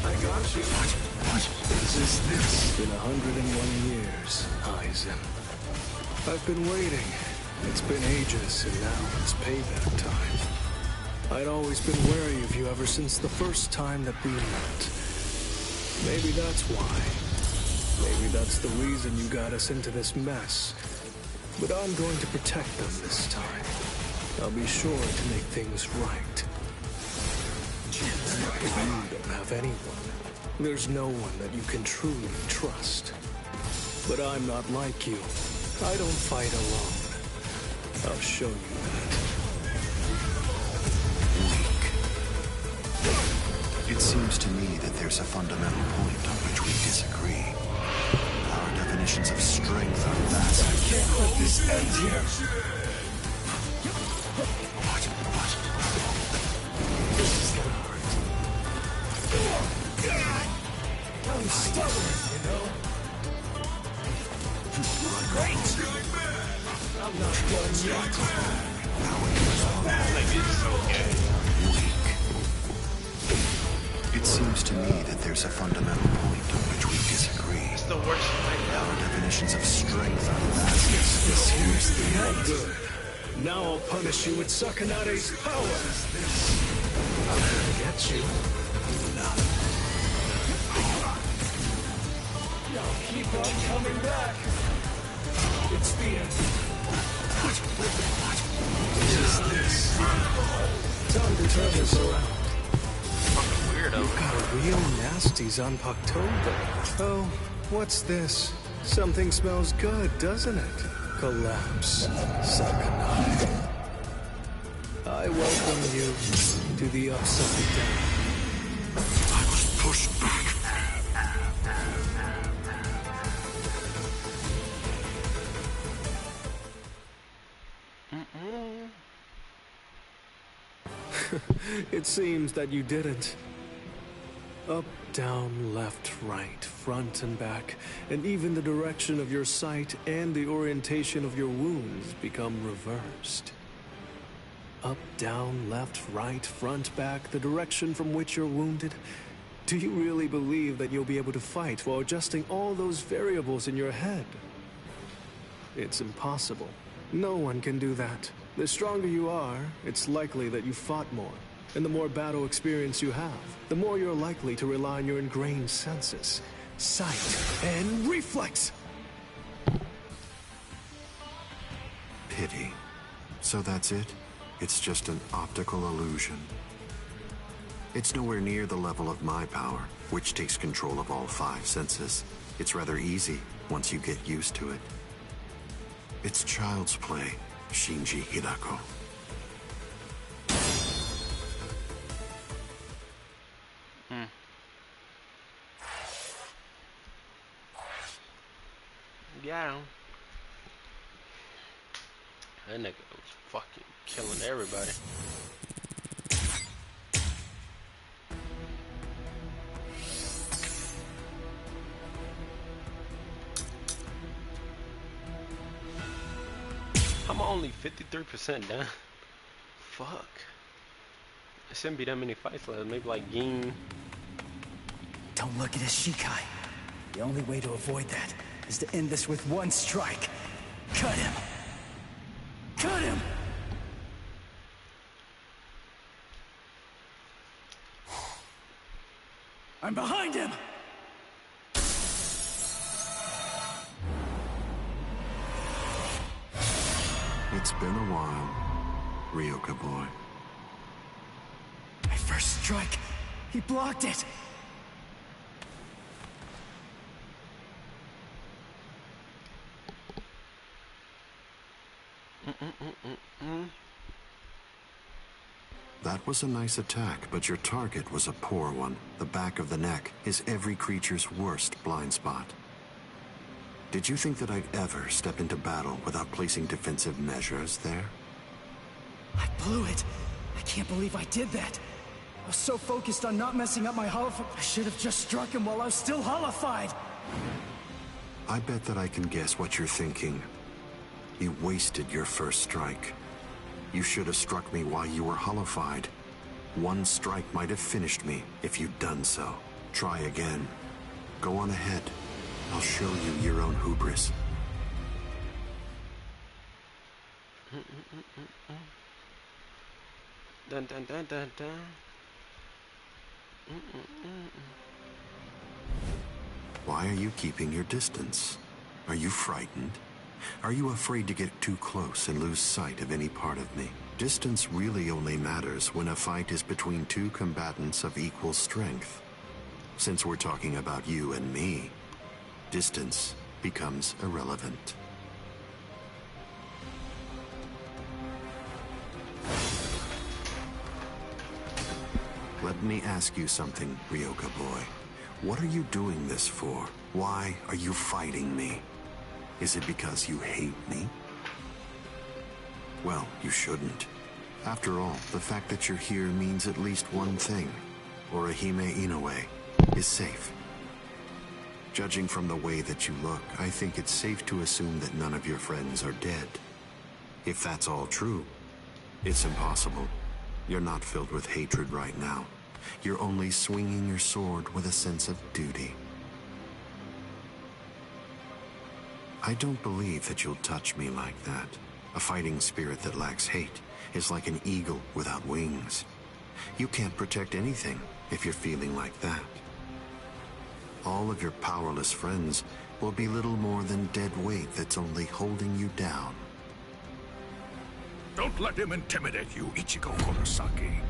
I got you. Watch it. Resist this. It's been 101 years, Aizen. I've been waiting. It's been ages, and now it's payback time. I'd always been wary of you ever since the first time that we met. Maybe that's why. Maybe that's the reason you got us into this mess. But I'm going to protect them this time. I'll be sure to make things right. You don't have anyone. There's no one that you can truly trust. But I'm not like you. I don't fight alone. I'll show you that. It seems to me that there's a fundamental point on which we disagree. Our definitions of strength are vast. I can't let this end here. Watch it. This is gonna hurt. I'm stubborn, you know? Great! I'm not done yet. Like, it's so gay. It seems to me that there's a fundamental point on which we disagree. It's the worst fight ever. Our definitions of strength are vastness. Seriously, not good. Now I'll punish you with Sakanare's power. I'm gonna get you. Now keep on coming back. It's the end. What is this? Time to turn this around. Fucking weirdo. You've got a real nasty Zanpakuto. Oh, what's this? Something smells good, doesn't it? Collapse, Sakanai. I welcome you to the Upside Down. I was pushed back. It seems that you didn't. Up, down, left, right, front and back, and even the direction of your sight and the orientation of your wounds become reversed. Up, down, left, right, front, back, the direction from which you're wounded. Do you really believe that you'll be able to fight while adjusting all those variables in your head? It's impossible. No one can do that. The stronger you are, it's likely that you fought more. And the more battle experience you have, the more you're likely to rely on your ingrained senses, sight, and reflex. Pity. So that's it? It's just an optical illusion. It's nowhere near the level of my power, which takes control of all 5 senses. It's rather easy once you get used to it. It's child's play, Shinji Hidako. Yeah. That nigga was fucking killing everybody. I'm only 53% down. Fuck. It shouldn't be that many fights left. Maybe like Gin. Don't look at his Shikai. The only way to avoid that is to end this with one strike. Cut him! Cut him! I'm behind him! It's been a while, Ryoka boy. My first strike! He blocked it! That was a nice attack, but your target was a poor one. The back of the neck is every creature's worst blind spot. Did you think that I'd ever step into battle without placing defensive measures there? I blew it. I can't believe I did that. I was so focused on not messing up my holified. I should have just struck him while I was still holified. I bet that I can guess what you're thinking. You wasted your first strike. You should have struck me while you were holified. One strike might have finished me if you'd done so. Try again. Go on ahead. I'll show you your own hubris. Dun dun dun dun dun. Why are you keeping your distance? Are you frightened? Are you afraid to get too close and lose sight of any part of me? Distance really only matters when a fight is between 2 combatants of equal strength. Since we're talking about you and me, distance becomes irrelevant. Let me ask you something, Ryoka boy. What are you doing this for? Why are you fighting me? Is it because you hate me? Well, you shouldn't. After all, the fact that you're here means at least one thing. Orihime Inoue is safe. Judging from the way that you look, I think it's safe to assume that none of your friends are dead. If that's all true, it's impossible. You're not filled with hatred right now. You're only swinging your sword with a sense of duty. I don't believe that you'll touch me like that. A fighting spirit that lacks hate is like an eagle without wings. You can't protect anything if you're feeling like that. All of your powerless friends will be little more than dead weight that's only holding you down. Don't let him intimidate you, Ichigo Kurosaki.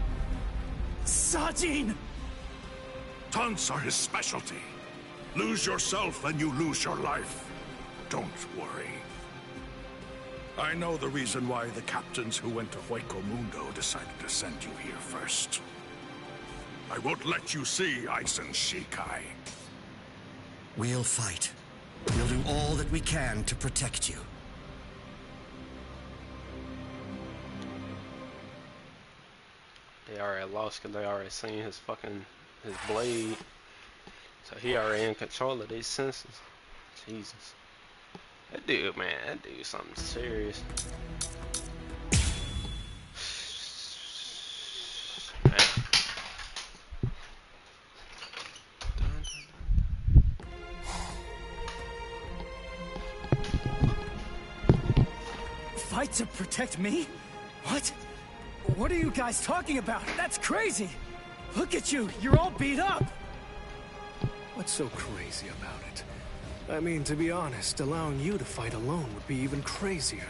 Sajin! Taunts are his specialty. Lose yourself and you lose your life. Don't worry. I know the reason why the captains who went to Hueco Mundo decided to send you here first. I won't let you see Aizen Shikai. We'll fight. We'll do all that we can to protect you. They already lost because they already seen his blade. So he already in control of these senses. Jesus. That dude, man, that dude's something serious. Man. Fight to protect me? What? What are you guys talking about? That's crazy! Look at you, you're all beat up! What's so crazy about it? I mean, to be honest, allowing you to fight alone would be even crazier.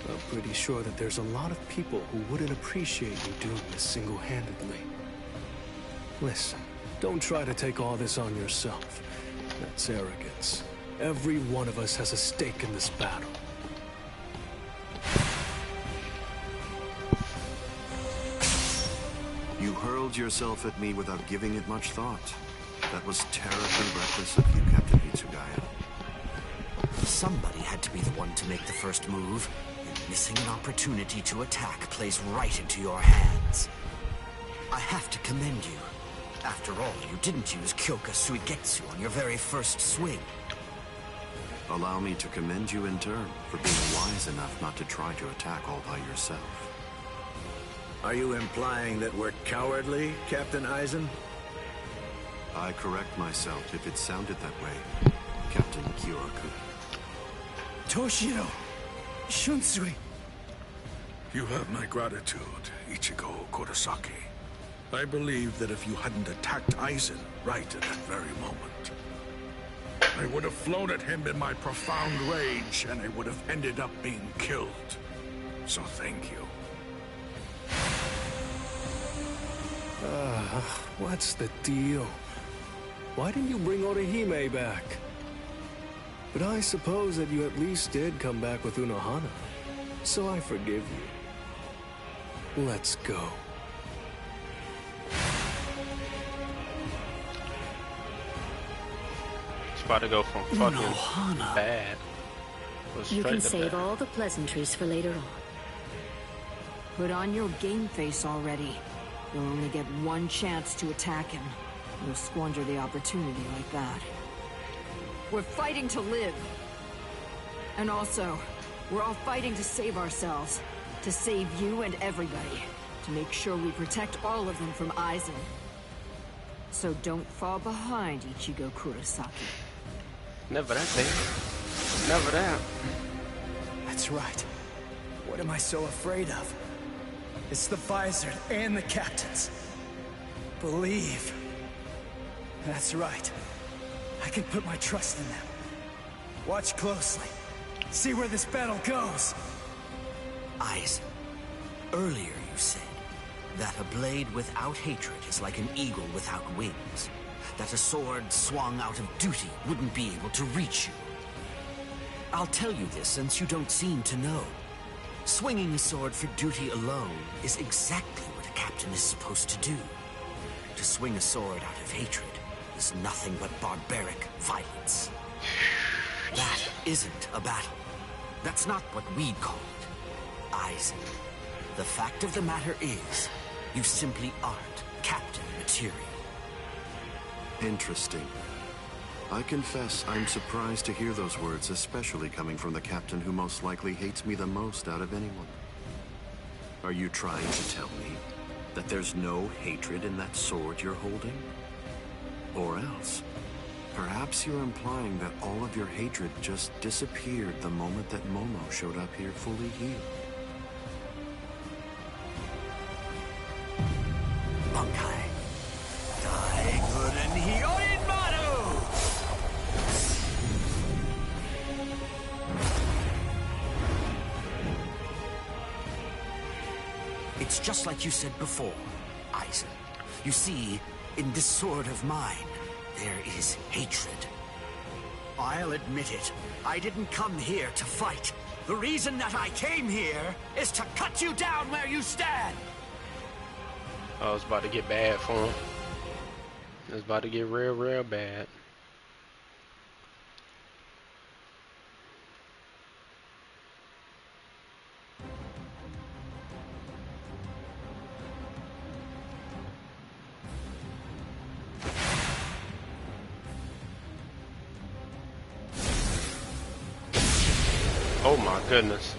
I'm pretty sure that there's a lot of people who wouldn't appreciate you doing this single-handedly. Listen, don't try to take all this on yourself. That's arrogance. Every one of us has a stake in this battle. You hurled yourself at me without giving it much thought. That was terribly reckless of you, Captain Mitsugaya. Somebody had to be the one to make the first move, and missing an opportunity to attack plays right into your hands. I have to commend you. After all, you didn't use Kyoka Suigetsu on your very first swing. Allow me to commend you in turn for being wise enough not to try to attack all by yourself. Are you implying that we're cowardly, Captain Aizen? I correct myself if it sounded that way, Captain Kyoraku. Toshiro! Shunsui! You have my gratitude, Ichigo Kurosaki. I believe that if you hadn't attacked Aizen right at that very moment, I would have flown at him in my profound rage, and I would have ended up being killed. So thank you. What's the deal? Why didn't you bring Orihime back? But I suppose that you at least did come back with Unohana, so I forgive you. Let's go. It's about to go from fucking Unohana. bad. You can save all the pleasantries for later on. Put on your game face already. You'll only get one chance to attack him. You'll squander the opportunity like that. We're fighting to live. And also, we're all fighting to save ourselves. To save you and everybody. To make sure we protect all of them from Aizen. So don't fall behind, Ichigo Kurosaki. Never that thing. Never that. That's right. What am I so afraid of? It's the Vizard and the captains. Believe. That's right. I can put my trust in them. Watch closely. See where this battle goes. Aizen, earlier you said that a blade without hatred is like an eagle without wings. That a sword swung out of duty wouldn't be able to reach you. I'll tell you this since you don't seem to know. Swinging a sword for duty alone is exactly what a captain is supposed to do. To swing a sword out of hatred is nothing but barbaric violence. That isn't a battle. That's not what we'd call it. Aizen, the fact of the matter is, you simply aren't captain material. Interesting. I confess I'm surprised to hear those words, especially coming from the captain who most likely hates me the most out of anyone. Are you trying to tell me That there's no hatred in that sword you're holding? Or else, perhaps you're implying that all of your hatred just disappeared the moment that Momo showed up here fully healed. Bankai. Daigoren Hyoin Maru! It's just like you said before, Aizen. You see, in this sword of mine, there is hatred. I'll admit it. I didn't come here to fight. The reason that I came here is to cut you down where you stand. I was about to get bad for him. It was about to get real, real bad. Oh my goodness.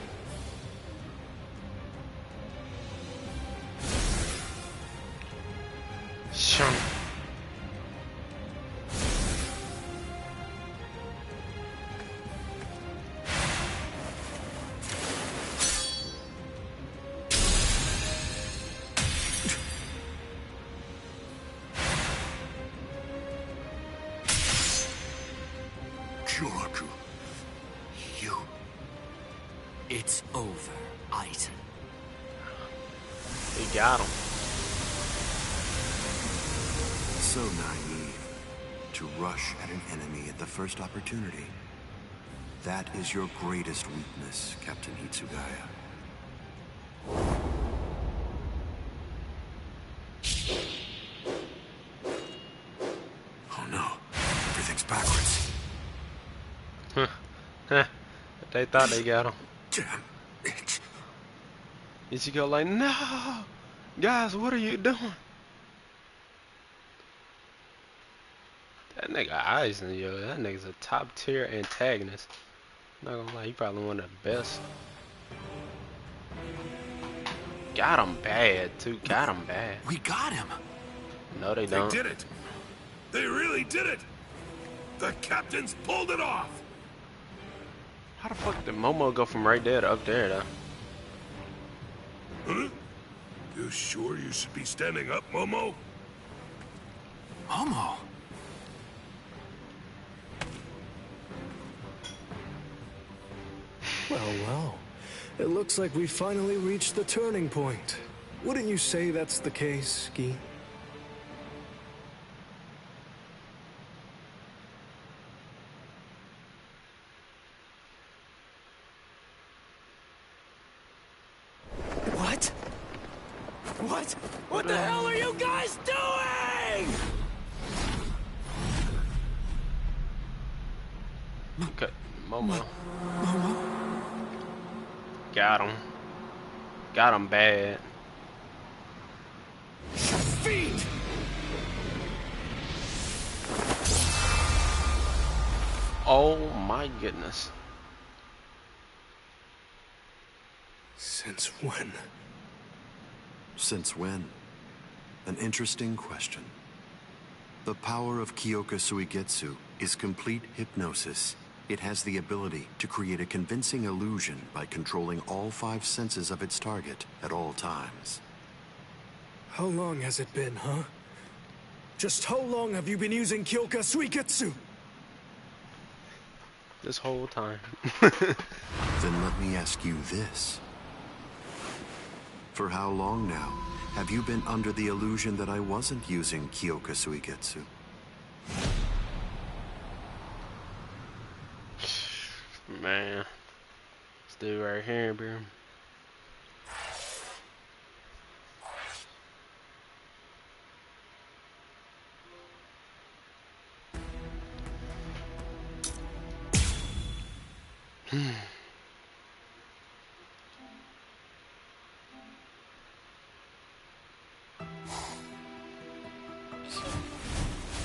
Shun. Kyoraku. You. It's over, Aizen. He got him. So naive to rush at an enemy at the first opportunity. That is your greatest weakness, Captain Hitsugaya. Oh no, everything's backwards. They thought they got him. Damn it. Ichigo like, no! Guys, what are you doing? That nigga Aizen, yo, that nigga's a top tier antagonist. Not gonna lie, he probably one of the best. Got him bad, too. Got him bad. We got him. No, they don't. They did it. They really did it. The captains pulled it off. How the fuck did Momo go from right there to up there, though? Huh? You sure you should be standing up, Momo? Momo? Well. It looks like we finally reached the turning point. Wouldn't you say that's the case, Gi? What? What? What the hell are you guys doing? Okay, Momo. Momo? Got him. Got him bad. Feet! Oh my goodness. Since when? Since when? An interesting question. The power of Kyoka Suigetsu is complete hypnosis. It has the ability to create a convincing illusion by controlling all 5 senses of its target at all times. How long has it been, huh? Just how long have you been using Kyoka Suigetsu? This whole time. Then let me ask you this. For how long now have you been under the illusion that I wasn't using Kyoka Suigetsu? Man. This dude right here, bro.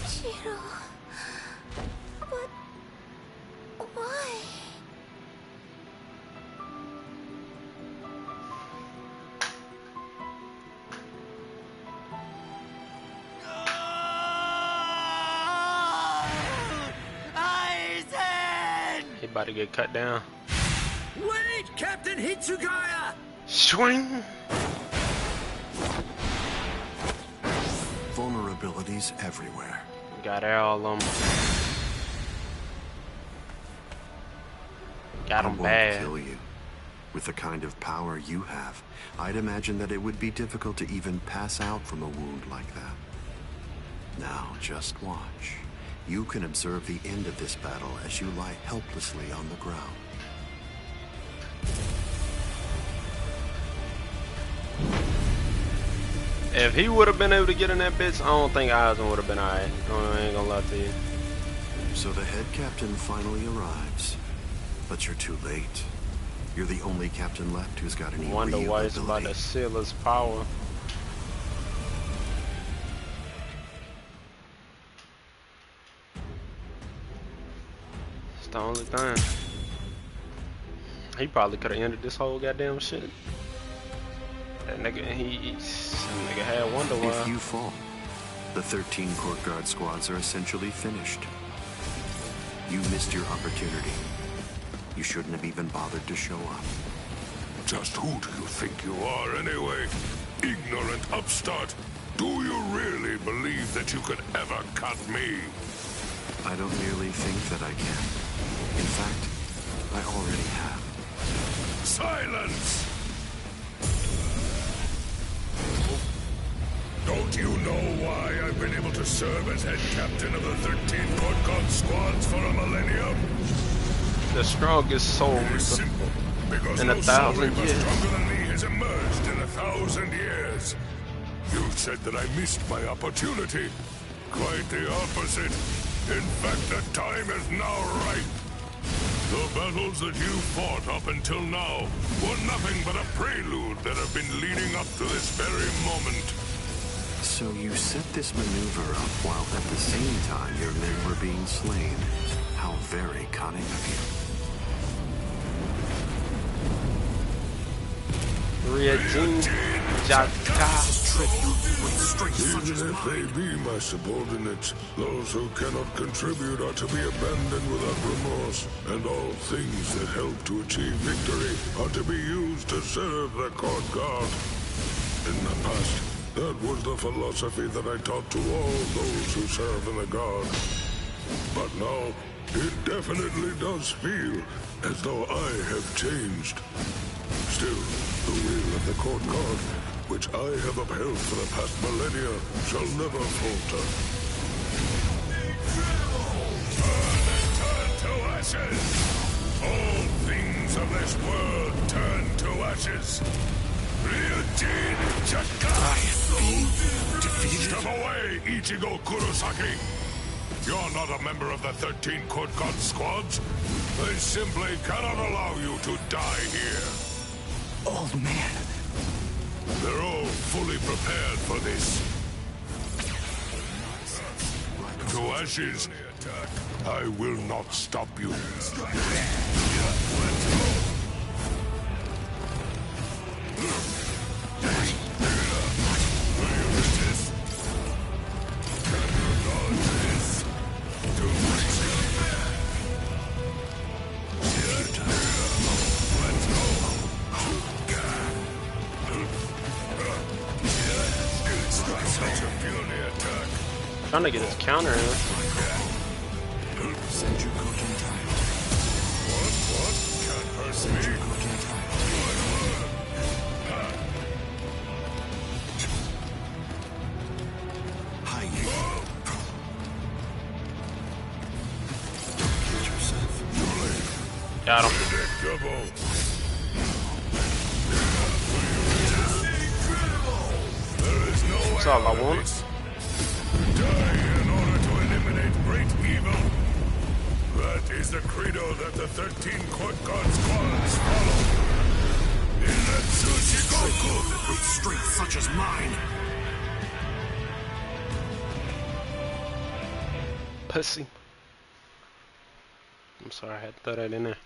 Shiro... But... why? He about to get cut down. Wait, Captain Hitsugaya! Swing! Vulnerabilities everywhere. Got all of them. Got I him won't bad. kill you. With the kind of power you have, I'd imagine that it would be difficult to even pass out from a wound like that. Now, just watch. You can observe the end of this battle as you lie helplessly on the ground. If he would have been able to get in that bitch, I don't think Eisen would have been alright. I ain't gonna lie to you. So the head captain finally arrives. But you're too late. You're the only captain left who's got any Wonder real why it's ability. about to seal his power. It's the only thing. He probably could have ended this whole goddamn shit. That nigga, that nigga had Wonder Why. If you fall, the 13 court guard squads are essentially finished. You missed your opportunity. You shouldn't have even bothered to show up. Just who do you think you are, anyway? Ignorant upstart. Do you really believe that you could ever cut me? I don't merely think that I can. In fact, I already have. Silence! Don't you know why I've been able to serve as head captain of the 13 court guard squads for a millennium? The strongest soul simple, because in no 1,000 soul years. stronger than me has emerged in 1,000 years. You said that I missed my opportunity. Quite the opposite. In fact, the time is now ripe. The battles that you fought up until now were nothing but a prelude that have been leading up to this very moment. So you set this maneuver up while at the same time your men were being slain. How very cunning of you. Even if they be my subordinates, those who cannot contribute are to be abandoned without remorse, and all things that help to achieve victory are to be used to serve the court guard. In the past, that was the philosophy that I taught to all those who serve in the guard. But now, it definitely does feel as though I have changed. Still, the will of the court guard, which I have upheld for the past millennia, shall never falter. Turn to ashes! All things of this world turn to ashes. Ryujin Chaka! I have been defeated. Step away, Ichigo Kurosaki! You're not a member of the 13 court guard squads. They simply cannot allow you to die here. Old man. They're all fully prepared for this. To ashes. I will not stop you. Trying to get his counter in. Got him. That's all I want. Die in order to eliminate great evil. That is the credo that the 13 court guard squads follow. In that Tsuchikoku, with strength such as mine. Pussy. I'm sorry, I had to throw that in there.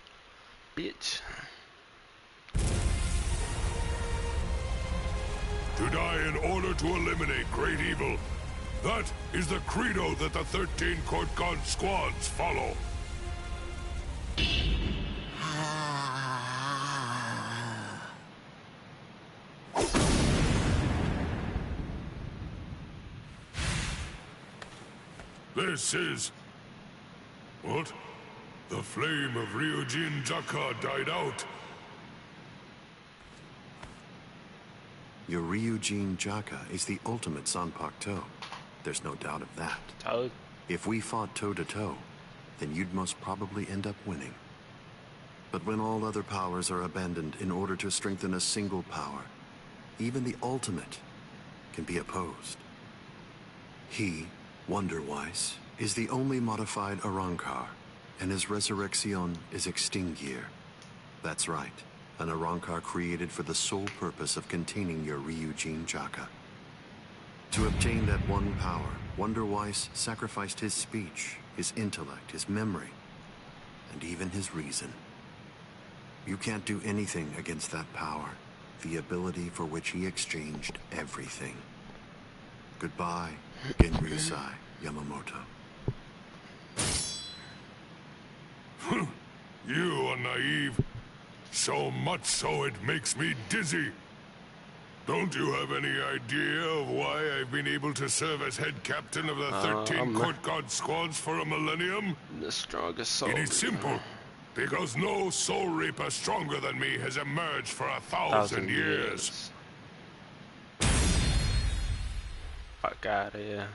Bitch. To die in order to eliminate great evil. That is the credo that the 13 court guard squads follow. This is... What? The flame of Ryujin Jaka died out. Your Ryujin Jaka is the ultimate Zanpakuto. There's no doubt of that. Toad. If we fought toe-to-toe, then you'd most probably end up winning. But when all other powers are abandoned in order to strengthen a single power, even the ultimate can be opposed. He, Wonderwise, is the only modified Arrancar, and his resurrection is Extinguir. That's right, an Arrancar created for the sole purpose of containing your Ryujin Jaka. To obtain that one power, Wonderwise sacrificed his speech, his intellect, his memory, and even his reason. You can't do anything against that power, the ability for which he exchanged everything. Goodbye, Genryusai Yamamoto. You are naive. So much so it makes me dizzy. Don't you have any idea of why I've been able to serve as head captain of the 13 Court Guard squads for a millennium? The strongest soul. It is simple. Because no soul reaper stronger than me has emerged for 1,000 years. Fuck out of here.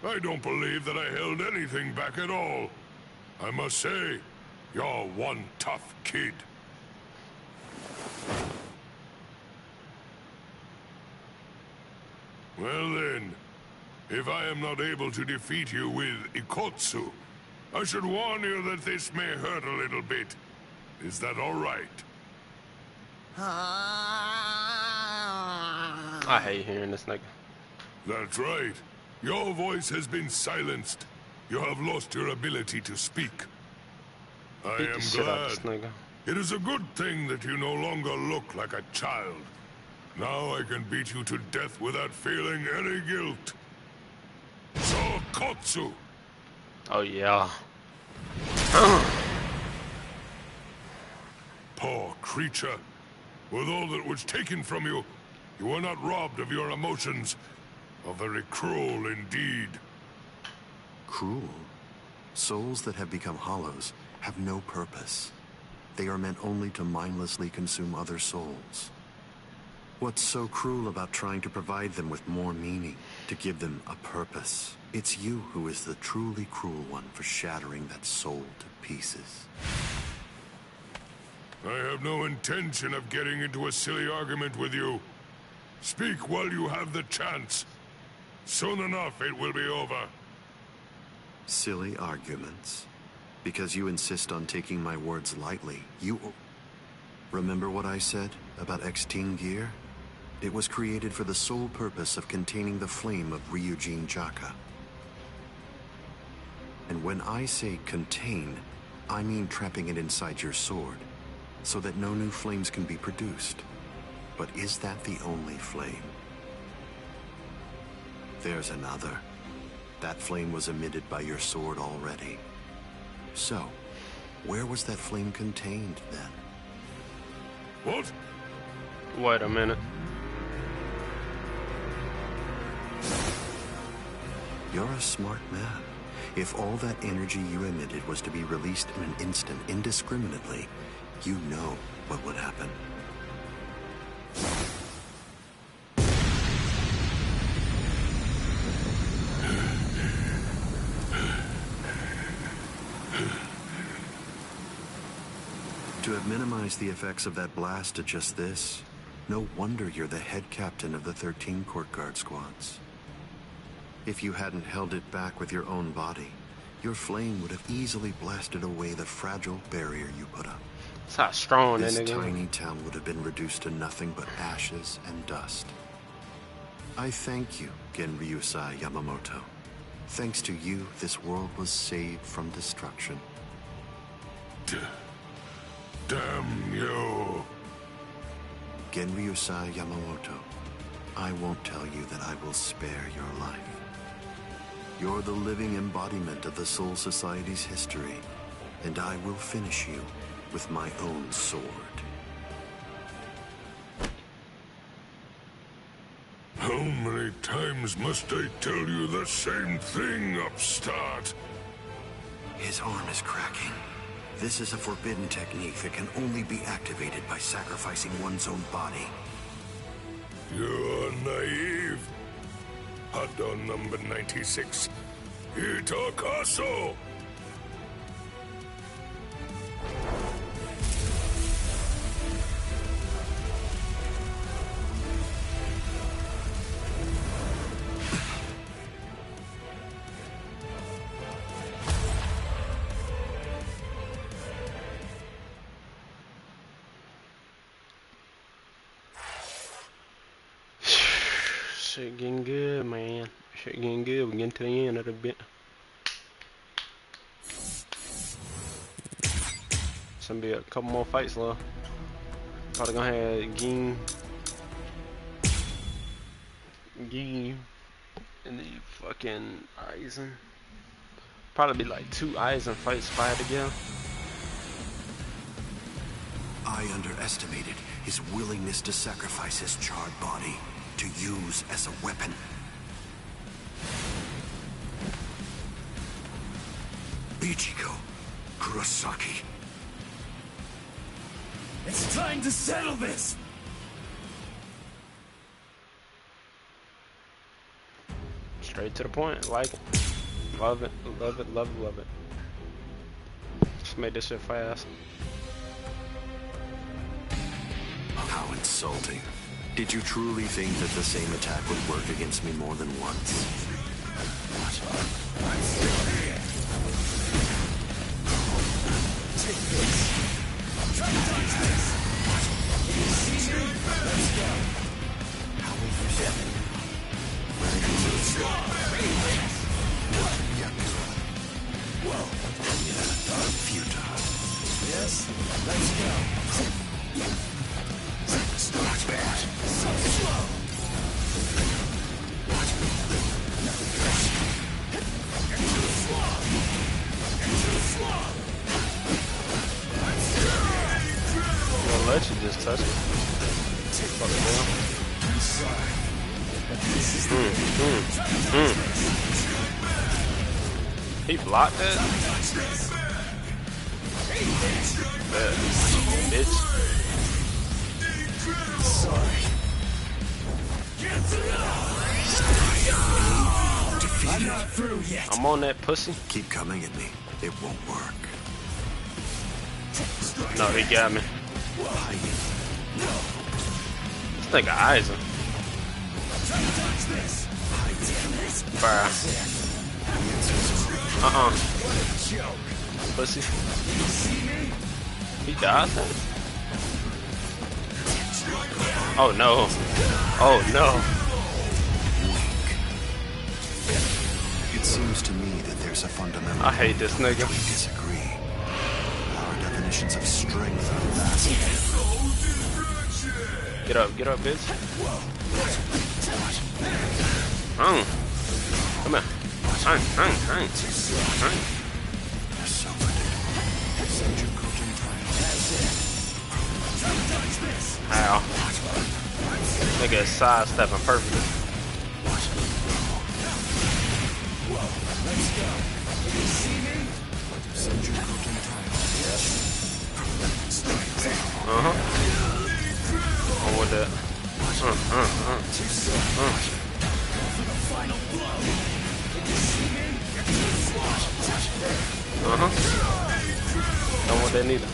I don't believe that I held anything back at all. I must say, you're one tough kid. Well then, if I am not able to defeat you with Ikotsu, I should warn you that this may hurt a little bit. Is that all right? I hate hearing this nigga. That's right. Your voice has been silenced. You have lost your ability to speak. I am glad. It is a good thing that you no longer look like a child. Now I can beat you to death without feeling any guilt. Sokotsu! Oh yeah. Poor creature. With all that was taken from you, you were not robbed of your emotions. How very cruel indeed. Cruel? Souls that have become hollows have no purpose. They are meant only to mindlessly consume other souls. What's so cruel about trying to provide them with more meaning, to give them a purpose? It's you who is the truly cruel one for shattering that soul to pieces. I have no intention of getting into a silly argument with you. Speak while you have the chance. Soon enough, it will be over. Silly arguments? Because you insist on taking my words lightly, you... Remember what I said about Extinguir? It was created for the sole purpose of containing the flame of Ryujin Jaka. And when I say contain, I mean trapping it inside your sword, so that no new flames can be produced. But is that the only flame? There's another. That flame was emitted by your sword already. So, where was that flame contained then? What? Wait a minute. You're a smart man. If all that energy you emitted was to be released in an instant, indiscriminately, you know what would happen. To have minimized the effects of that blast to just this, no wonder you're the head captain of the 13 Court Guard squads. If you hadn't held it back with your own body, your flame would have easily blasted away the fragile barrier you put up. That's how strong that This nigga. tiny town would have been reduced to nothing but ashes and dust. I thank you, Genryusai Yamamoto. Thanks to you, this world was saved from destruction. Damn you. Genryusai Yamamoto, I won't tell you that I will spare your life. You're the living embodiment of the Soul Society's history, and I will finish you with my own sword. How many times must I tell you the same thing, upstart? His arm is cracking. This is a forbidden technique that can only be activated by sacrificing one's own body. You're naive. Hot on number 96. Itacaso! Shit getting good, man. Shit getting good. We're getting to the end of the bit. It's gonna be a couple more fights left. Probably gonna have Ging, and then fucking Eisen. Probably be like 2 Eisen fights fired together. I underestimated his willingness to sacrifice his charred body to use as a weapon. Ichigo Kurosaki. It's time to settle this! Straight to the point. Like it. Love it. Love it. Love it. Love it. Just made this shit fast. How insulting. Did you truly think that the same attack would work against me more than once? Take this. Try to dodge this. You see me? Let's go. How will you say it? Futile. Yes? Let's go. Not bad. So slow. Too slow. Too slow. I'll let you just touch it. Fuck it down. I'm sorry, but this is the He blocked that? Bad. Bitch. Sorry. I'm not through yet. I'm on that pussy. Keep coming at me. It won't work. No, he got me. This nigga Eisen. Bruh. Pussy. He died? Oh no. Oh no. It seems to me that there's a fundamental. I hate this nigga. We disagree. Our definitions of strength are vast. Get up, bitch. Come here. How? Nigga is sidestepping perfectly. Let's go. You see me? On with that. Final blow. You see me? Don't want that neither.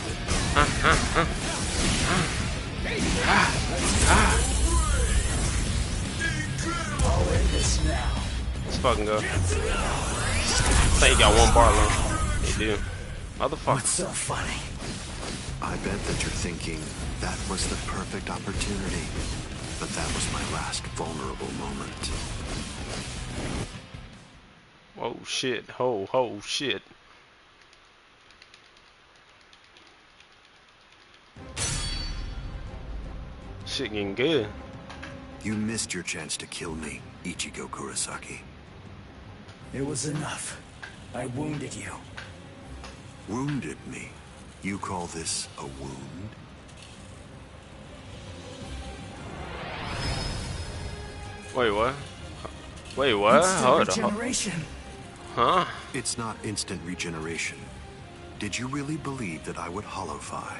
I'll end this now. Let's fucking go. I think he got 1 bar left. He do. Motherfucker. What's so funny? I bet that you're thinking that was the perfect opportunity. But that was my last vulnerable moment. Oh shit. Ho shit. Shit getting good. You missed your chance to kill me, Ichigo Kurosaki. It was enough. I wounded you. Wounded me? You call this a wound? Wait, what? Wait, what? Instant regeneration. Huh? It's not instant regeneration. Did you really believe that I would holofy?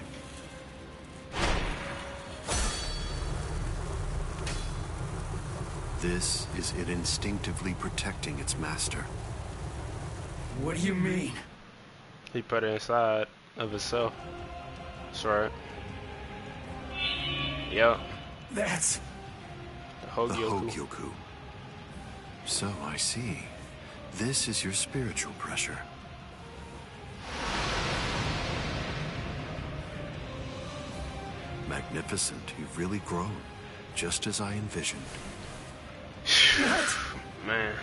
This is it instinctively protecting its master. What do you mean? He put it inside of himself. That's right. Yep. That's... The Hogyoku. Hogyoku. So, I see. This is your spiritual pressure. Magnificent. You've really grown. Just as I envisioned. Man.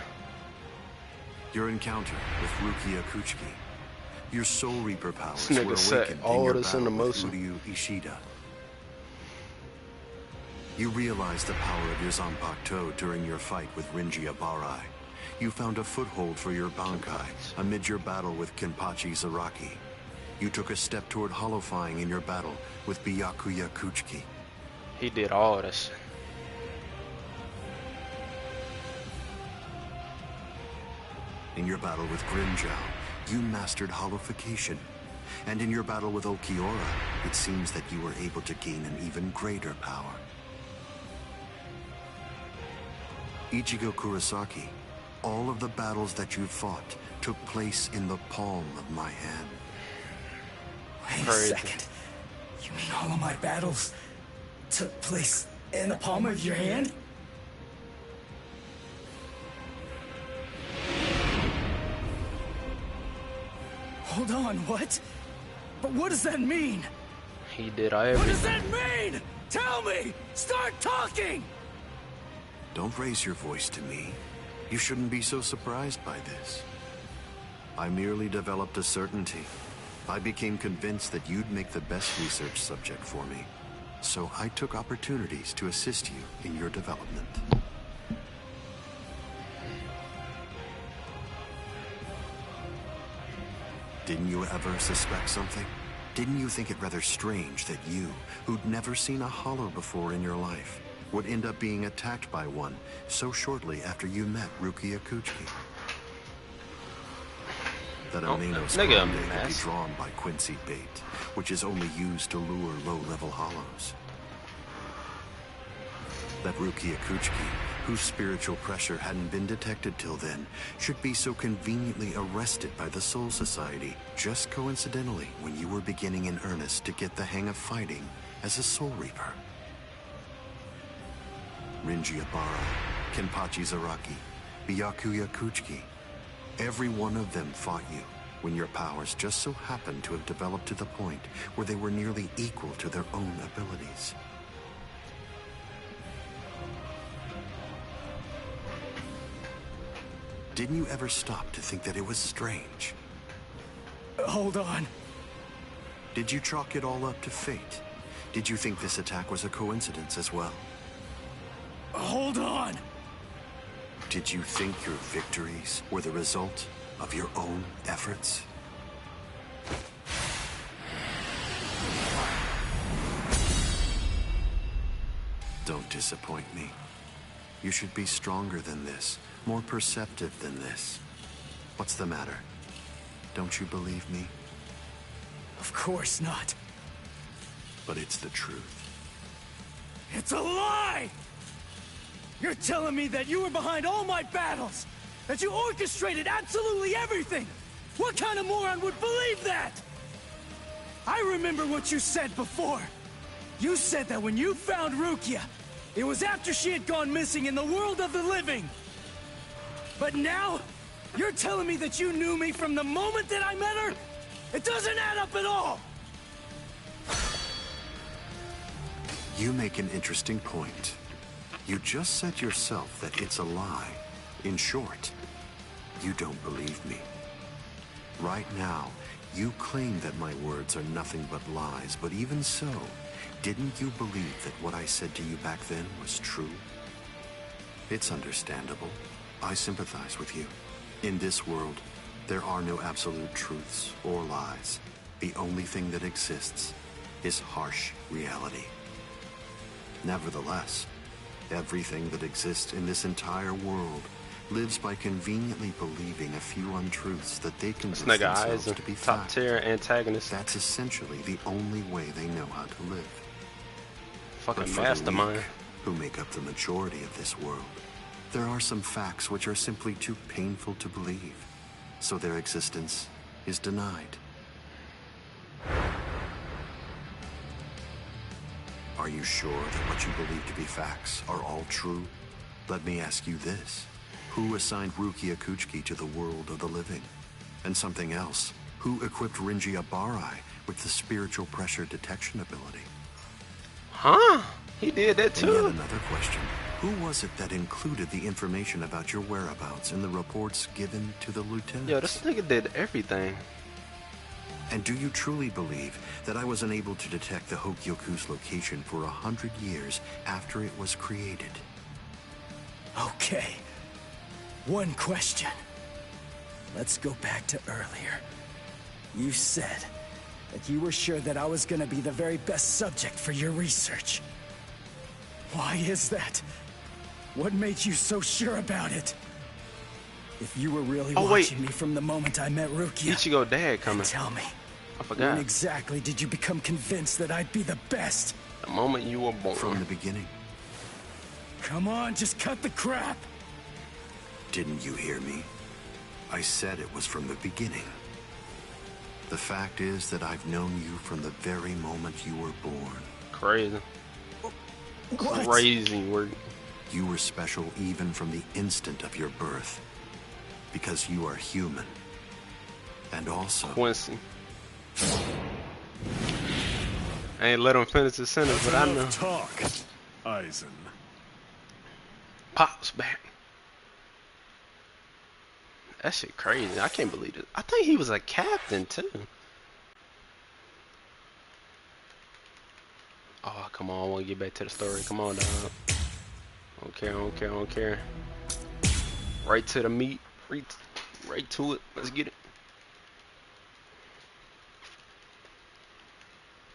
Your encounter with Rukia Kuchiki. Your Soul Reaper powers This nigga were set awakened all in your this into battle with motion. Uryu Ishida. You realized the power of your Zanpakuto during your fight with Rinji Abarai. You found a foothold for your Bankai amid your battle with Kenpachi Zaraki. You took a step toward holofying in your battle with Byakuya Kuchiki. He did all this. In your battle with Grimjow, you mastered holification. And in your battle with Okiora, it seems that you were able to gain an even greater power. Ichigo Kurosaki, all of the battles that you fought took place in the palm of my hand. Wait a second. You mean all of my battles took place in the palm of your hand? Hold on, what? But what does that mean? He did everything. What does that mean? Tell me! Start talking! Don't raise your voice to me. You shouldn't be so surprised by this. I merely developed a certainty. I became convinced that you'd make the best research subject for me. So I took opportunities to assist you in your development. Didn't you ever suspect something? Didn't you think it rather strange that you, who'd never seen a hollow before in your life, would end up being attacked by one so shortly after you met Rukia Kuchiki? That Ameno's Grande could be drawn by Quincy bait, which is only used to lure low-level hollows. That Rukia Kuchiki, whose spiritual pressure hadn't been detected till then, should be so conveniently arrested by the Soul Society, just coincidentally when you were beginning in earnest to get the hang of fighting as a Soul Reaper. Rinji Abarai, Kenpachi Zaraki, Byakuya Kuchiki, every one of them fought you when your powers just so happened to have developed to the point where they were nearly equal to their own abilities. Didn't you ever stop to think that it was strange? Hold on. Did you chalk it all up to fate? Did you think this attack was a coincidence as well? Hold on! Did you think your victories were the result of your own efforts? Don't disappoint me. You should be stronger than this, more perceptive than this. What's the matter? Don't you believe me? Of course not. But it's the truth. It's a lie! You're telling me that you were behind all my battles! That you orchestrated absolutely everything! What kind of moron would believe that? I remember what you said before. You said that when you found Rukia, it was after she had gone missing in the world of the living. But now, you're telling me that you knew me from the moment that I met her? It doesn't add up at all! You make an interesting point. You just said yourself that it's a lie. In short, you don't believe me. Right now, you claim that my words are nothing but lies, but even so, didn't you believe that what I said to you back then was true? It's understandable. I sympathize with you. In this world, there are no absolute truths or lies. The only thing that exists is harsh reality. Nevertheless, Everything that exists in this entire world lives by conveniently believing a few untruths that they convince themselves to be top tier antagonist. That's essentially the only way they know how to live. Fucking mastermind. Who make up the majority of this world, there are some facts which are simply too painful to believe, so their existence is denied. Are you sure that what you believe to be facts are all true? Let me ask you this. Who assigned Rukia Kuchiki to the world of the living? And something else. Who equipped Rinji Abarai with the spiritual pressure detection ability? Huh? He did that too? And yet another question. Who was it that included the information about your whereabouts in the reports given to the lieutenant? Yo, this nigga did everything. And do you truly believe that I was unable to detect the Hokyoku's location for 100 years after it was created? Okay. One question. Let's go back to earlier. You said that you were sure that I was gonna be the very best subject for your research. Why is that? What made you so sure about it? If you were really watching me from the moment I met Rukia, Ichigo dad coming. Tell me. I forgot. When exactly did you become convinced that I'd be the best? The moment you were born. From the beginning. Come on, just cut the crap. Didn't you hear me? I said it was from the beginning. The fact is that I've known you from the very moment you were born. Crazy. What? Crazy word. You were special even from the instant of your birth. Because you are human. And also... Quincy. I ain't let him finish the sentence, but I know. Talk, Eisen. Pops back. That shit crazy. I can't believe it. I think he was a captain too. Oh, come on. I want to get back to the story. Come on, dog. I don't care. Right to the meat. Right to it. Let's get it.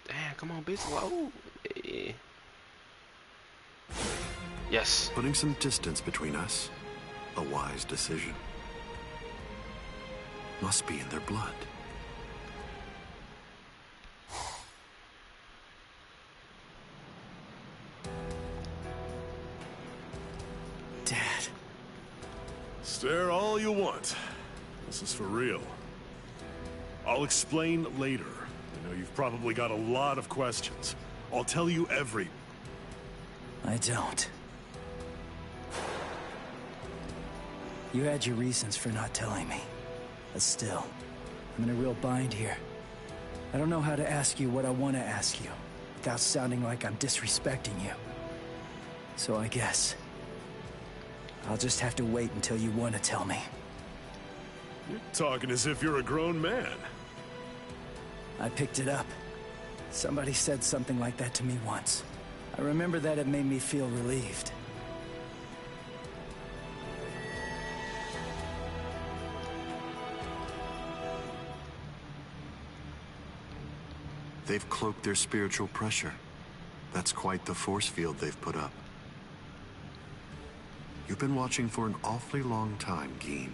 Damn, come on, bitch. Whoa. Yeah. Yes. Putting some distance between us. A wise decision. Must be in their blood. Dad. Stare all you want. This is for real. I'll explain later. I know you've probably got a lot of questions. I'll tell you every... I don't. You had your reasons for not telling me. But still, I'm in a real bind here. I don't know how to ask you what I want to ask you, without sounding like I'm disrespecting you. So I guess... I'll just have to wait until you want to tell me. You're talking as if you're a grown man. I picked it up. Somebody said something like that to me once. I remember that it made me feel relieved. They've cloaked their spiritual pressure. That's quite the force field they've put up. You've been watching for an awfully long time, Geen.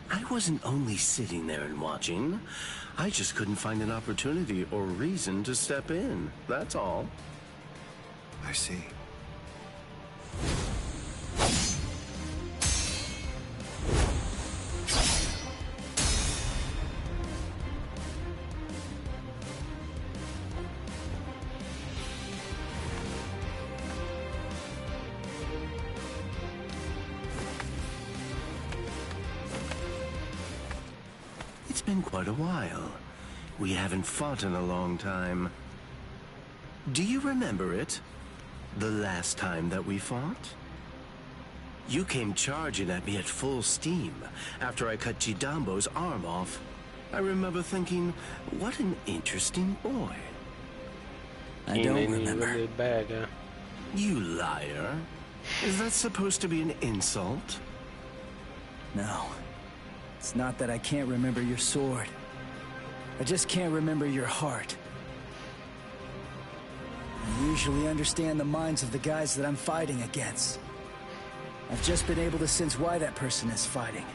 I wasn't only sitting there and watching. I just couldn't find an opportunity or reason to step in. That's all. I see. It's been quite a while. We haven't fought in a long time. Do you remember it? The last time that we fought? You came charging at me at full steam after I cut Chidambo's arm off. I remember thinking, what an interesting boy. I don't remember. Really bad, huh? You liar. Is that supposed to be an insult? No. It's not that I can't remember your sword. I just can't remember your heart. I usually understand the minds of the guys that I'm fighting against. I've just been able to sense why that person is fighting.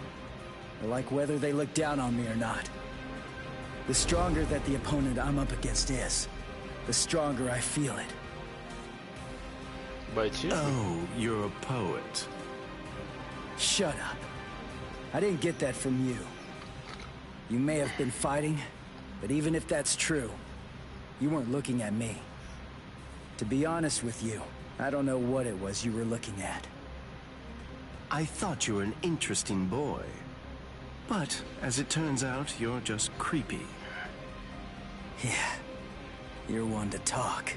I like whether they look down on me or not. The stronger that the opponent I'm up against is, the stronger I feel it. But you... Oh, you're a poet. Shut up. I didn't get that from you. You may have been fighting, but even if that's true, you weren't looking at me. To be honest with you, I don't know what it was you were looking at. I thought you were an interesting boy. But, as it turns out, you're just creepy. Yeah, you're one to talk.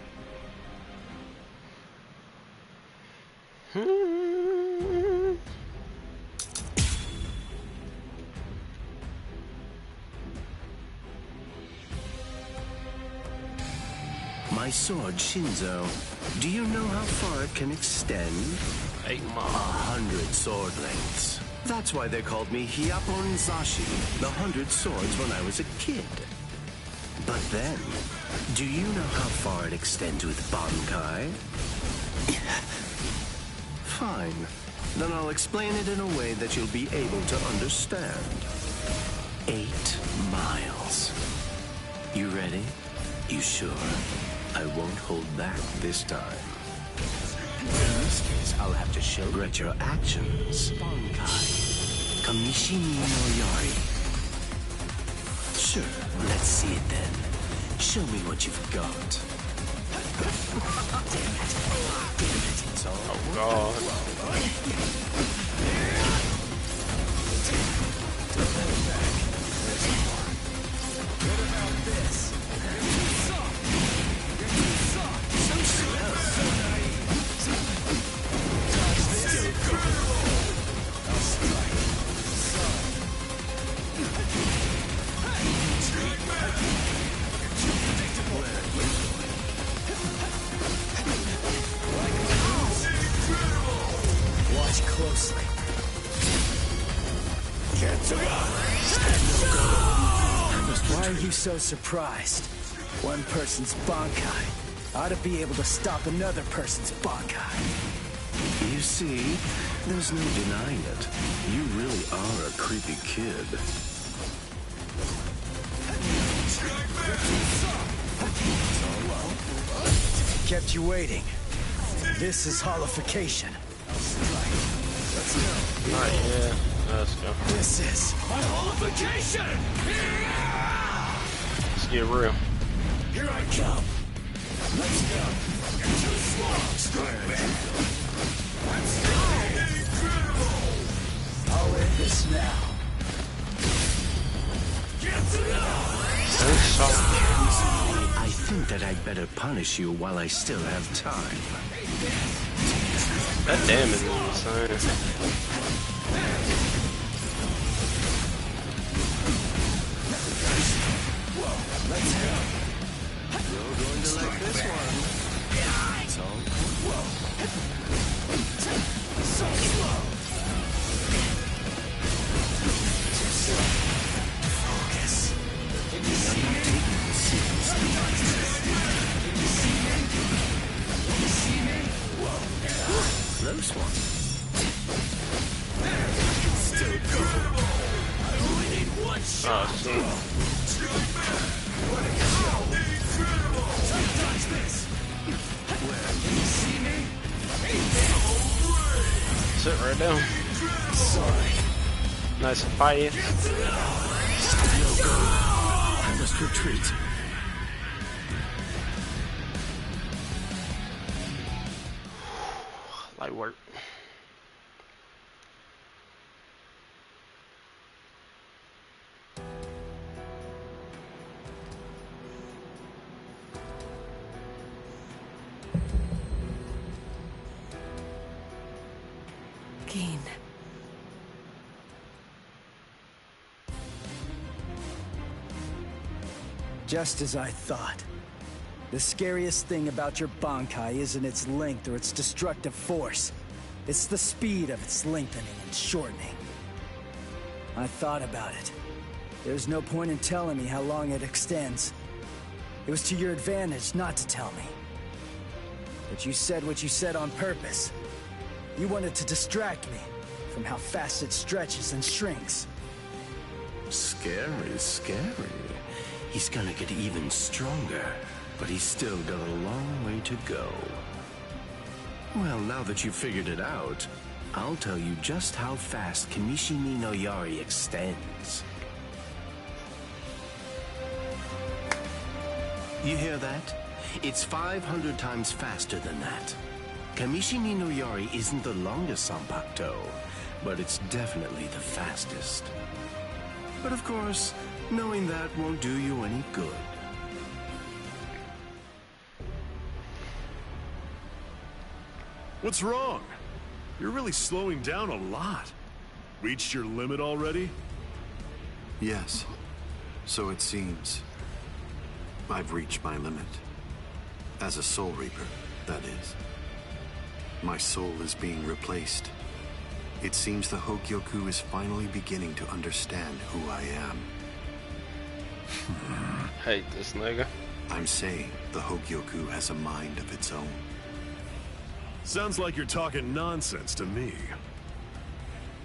My sword, Shinzo, do you know how far it can extend? 8 miles. 100 sword lengths. That's why they called me Hyapon Zashi, the 100 swords, when I was a kid. But then, do you know how far it extends with Bankai? Fine. Then I'll explain it in a way that you'll be able to understand. 8 miles. You ready? You sure? I won't hold back this time. In this case, I'll have to show your actions. Bankai. Kamishimi no Yari. Sure, let's see it then. Show me what you've got. Damn it. Damn it. It's all God. What about this? Watch closely. Why are you so surprised? One person's Bankai ought to be able to stop another person's Bankai. You see, there's no denying it. You really are a creepy kid. Kept you waiting. This is holification. Let's go. Alright, yeah. Let's go. This is my holification! Let's get real. Here I come. Let's go. You're too slow. Strike back. Let's go. I'll end this now. Get to I think that I'd better punish you while I still have time. That damage is insane. Let's go. You're going to like this one. It's all. So slow. Focus. Can you see me? Close one. Still go. I only need one shot. Oh, shit. Touch this. Where? Can you see me? Sit right down. Sorry. Nice and fight. No go. I must retreat. Light work. Keen. Just as I thought. The scariest thing about your Bankai isn't its length or its destructive force. It's the speed of its lengthening and shortening. I thought about it. There's no point in telling me how long it extends. It was to your advantage not to tell me. But you said what you said on purpose. You wanted to distract me from how fast it stretches and shrinks. Scary, scary. He's gonna get even stronger, but he's still got a long way to go. Well, now that you've figured it out, I'll tell you just how fast Kamishimi no Yari extends. You hear that? It's 500 times faster than that. Kamishimi no Yari isn't the longest Zanpakuto, but it's definitely the fastest. But of course, knowing that won't do you any good. What's wrong? You're really slowing down a lot. Reached your limit already? Yes. So it seems. I've reached my limit. As a Soul Reaper, that is. My soul is being replaced. It seems the Hogyoku is finally beginning to understand who I am. Hate this nigga. I'm saying the Hogyoku has a mind of its own. Sounds like you're talking nonsense to me.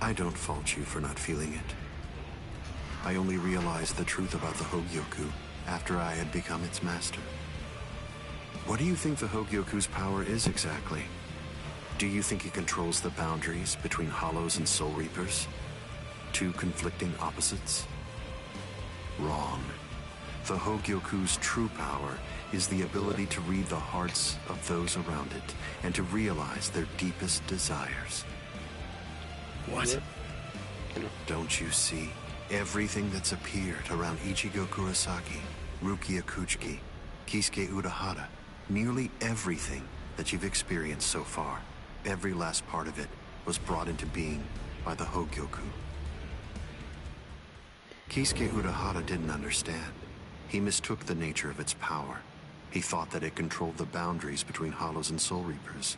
I don't fault you for not feeling it. I only realized the truth about the Hogyoku after I had become its master. What do you think the Hogyoku's power is exactly? Do you think it controls the boundaries between Hollows and Soul Reapers? Two conflicting opposites? Wrong. The Hogyoku's true power is the ability to read the hearts of those around it and to realize their deepest desires. What? Don't you see? Everything that's appeared around Ichigo Kurosaki, Rukia Kuchiki, Kisuke Urahara, nearly everything that you've experienced so far, every last part of it was brought into being by the Hogyoku. Kisuke Urahara didn't understand. He mistook the nature of its power. He thought that it controlled the boundaries between Hollows and Soul Reapers,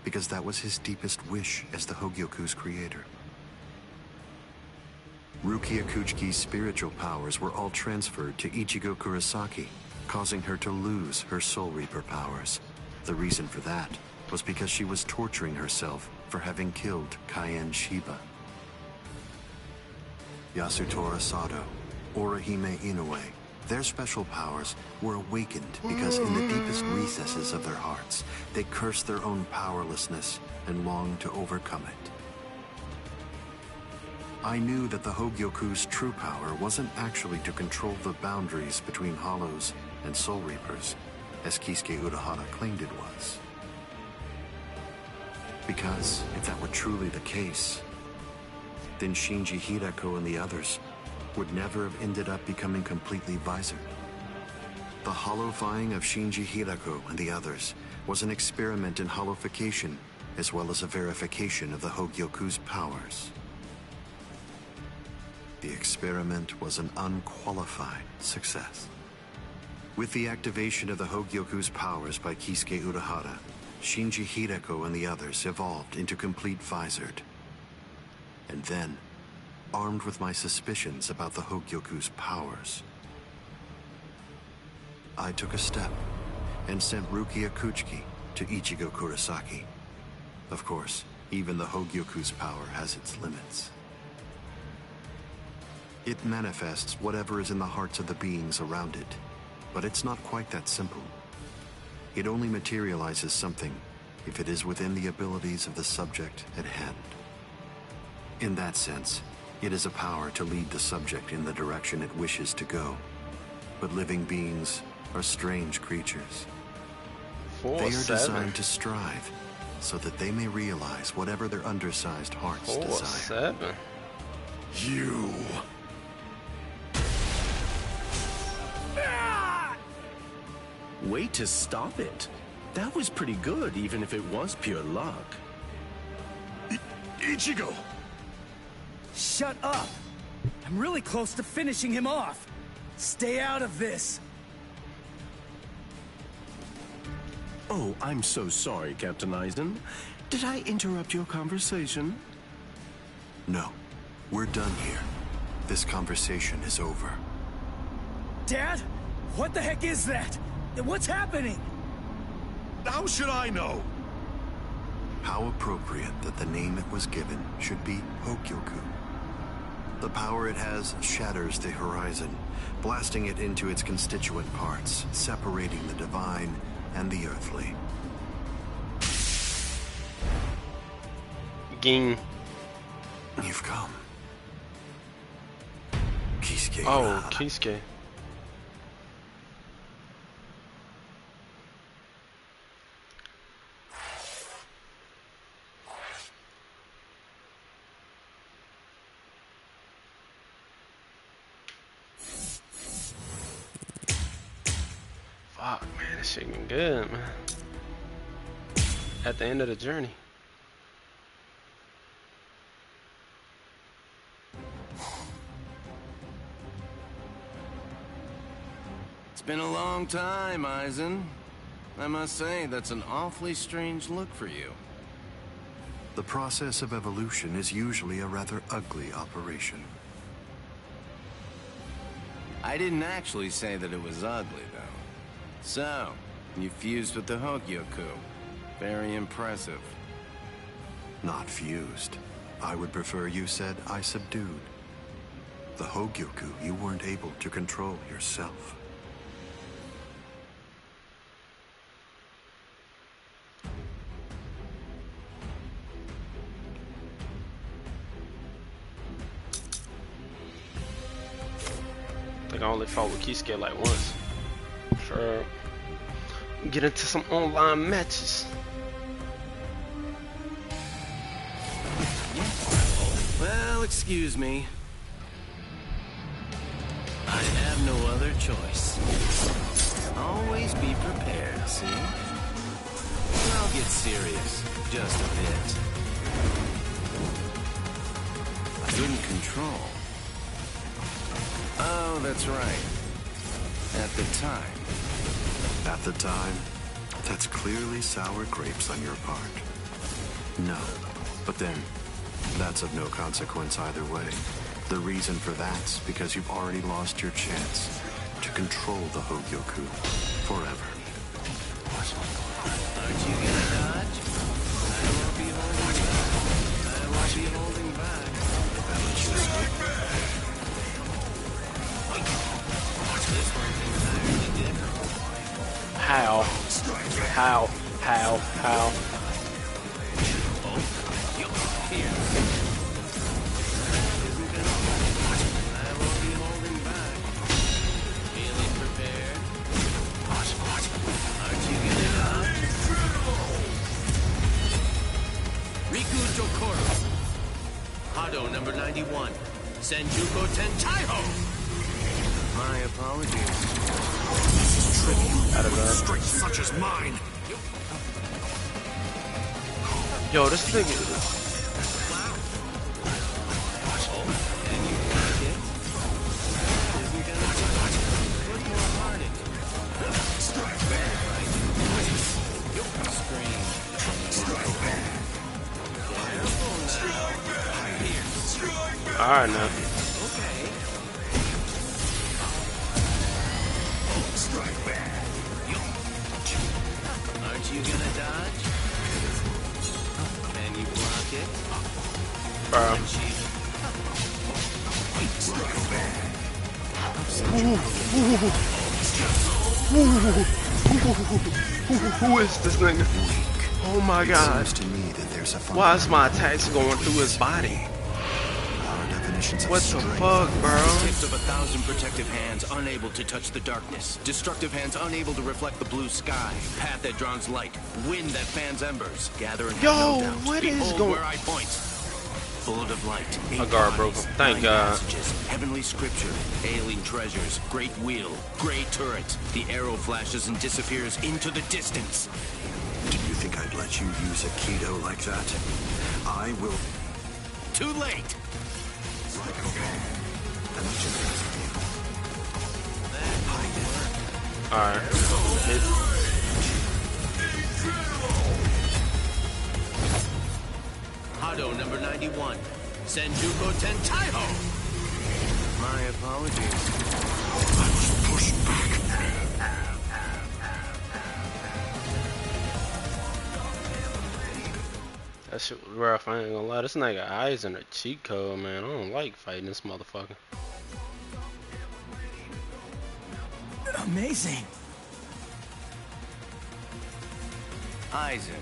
because that was his deepest wish as the Hogyoku's creator. Rukia Kuchiki's spiritual powers were all transferred to Ichigo Kurosaki, causing her to lose her Soul Reaper powers. The reason for that was because she was torturing herself for having killed Kaien Shiba. Yasutora Sado, Orihime Inoue, their special powers were awakened because in the deepest recesses of their hearts, they cursed their own powerlessness and longed to overcome it. I knew that the Hogyoku's true power wasn't actually to control the boundaries between Hollows and Soul Reapers, as Kisuke Urahara claimed it was. Because if that were truly the case, then Shinji Hideko and the others would never have ended up becoming completely visored. The hollowifying of Shinji Hideko and the others was an experiment in hollowification, as well as a verification of the Hogyoku's powers. The experiment was an unqualified success. With the activation of the Hogyoku's powers by Kisuke Urahara, Shinji Hideko and the others evolved into complete visored. And then, armed with my suspicions about the Hogyoku's powers, I took a step and sent Rukia Kuchiki to Ichigo Kurosaki. Of course, even the Hogyoku's power has its limits. It manifests whatever is in the hearts of the beings around it, but it's not quite that simple. It only materializes something if it is within the abilities of the subject at hand. In that sense, it is a power to lead the subject in the direction it wishes to go. But living beings are strange creatures. They are designed to strive so that they may realize whatever their undersized hearts desire. You... Way to stop it. That was pretty good, even if it was pure luck. Ichigo! Shut up! I'm really close to finishing him off. Stay out of this. Oh, I'm so sorry, Captain Eisen. Did I interrupt your conversation? No. We're done here. This conversation is over. Dad? What the heck is that? What's happening? How should I know? How appropriate that the name it was given should be Hogyoku. The power it has shatters the horizon, blasting it into its constituent parts, separating the divine and the earthly. Ging. You've come. Kisuke. Oh, Kisuke. Fuck, man, this shit getting good, man. At the end of the journey. It's been a long time, Aizen. I must say, that's an awfully strange look for you. The process of evolution is usually a rather ugly operation. I didn't actually say that it was ugly, though. So, you fused with the Hogyoku. Very impressive. Not fused. I would prefer you said I subdued. The Hogyoku you weren't able to control yourself. I think I only fought with Kisuke like once. Sure. Get into some online matches. Well, excuse me. I have no other choice. Always be prepared, see? I'll get serious, just a bit. I didn't control. Oh, that's right. At the time. At the time, that's clearly sour grapes on your part. No, but then, that's of no consequence either way. The reason for that's because you've already lost your chance to control the Hogyoku forever. Aren't you gonna dodge? I won't be holding back. I won't be holding back. This one's entirely different. How? How? Here. I won't be holding back. Feeling prepared? Aren't you gonna dodge? Riku Dokoro. Hado number 91. Senjuko Tenchaiho. My apologies. This is tribute with strength such as mine. Yo, this thing. Alright now. Aren't you gonna dodge? Can you block it? Bro. Who is this nigga? Oh my god. Why is my attacks going through his body? What the fuck, bro? Tips of 1,000 protective hands unable to touch the darkness. Destructive hands unable to reflect the blue sky. Path that draws light. Wind that fans embers. Gather and Yo, have no doubt. what is Behold going- where I point. Bullet of light. My guard broke. Thank God. Passages, heavenly scripture. Alien treasures. Great wheel. Great turret. The arrow flashes and disappears into the distance. Did you think I'd let you use a Kido like that? I will... Too late! Alright. Hado number 91. Senjuko Tenchaiho. My apologies. I was pushed back. That shit was rough, I ain't gonna lie. This nigga eyes in a cheat code, man. I don't like fighting this motherfucker. Amazing. Eisen,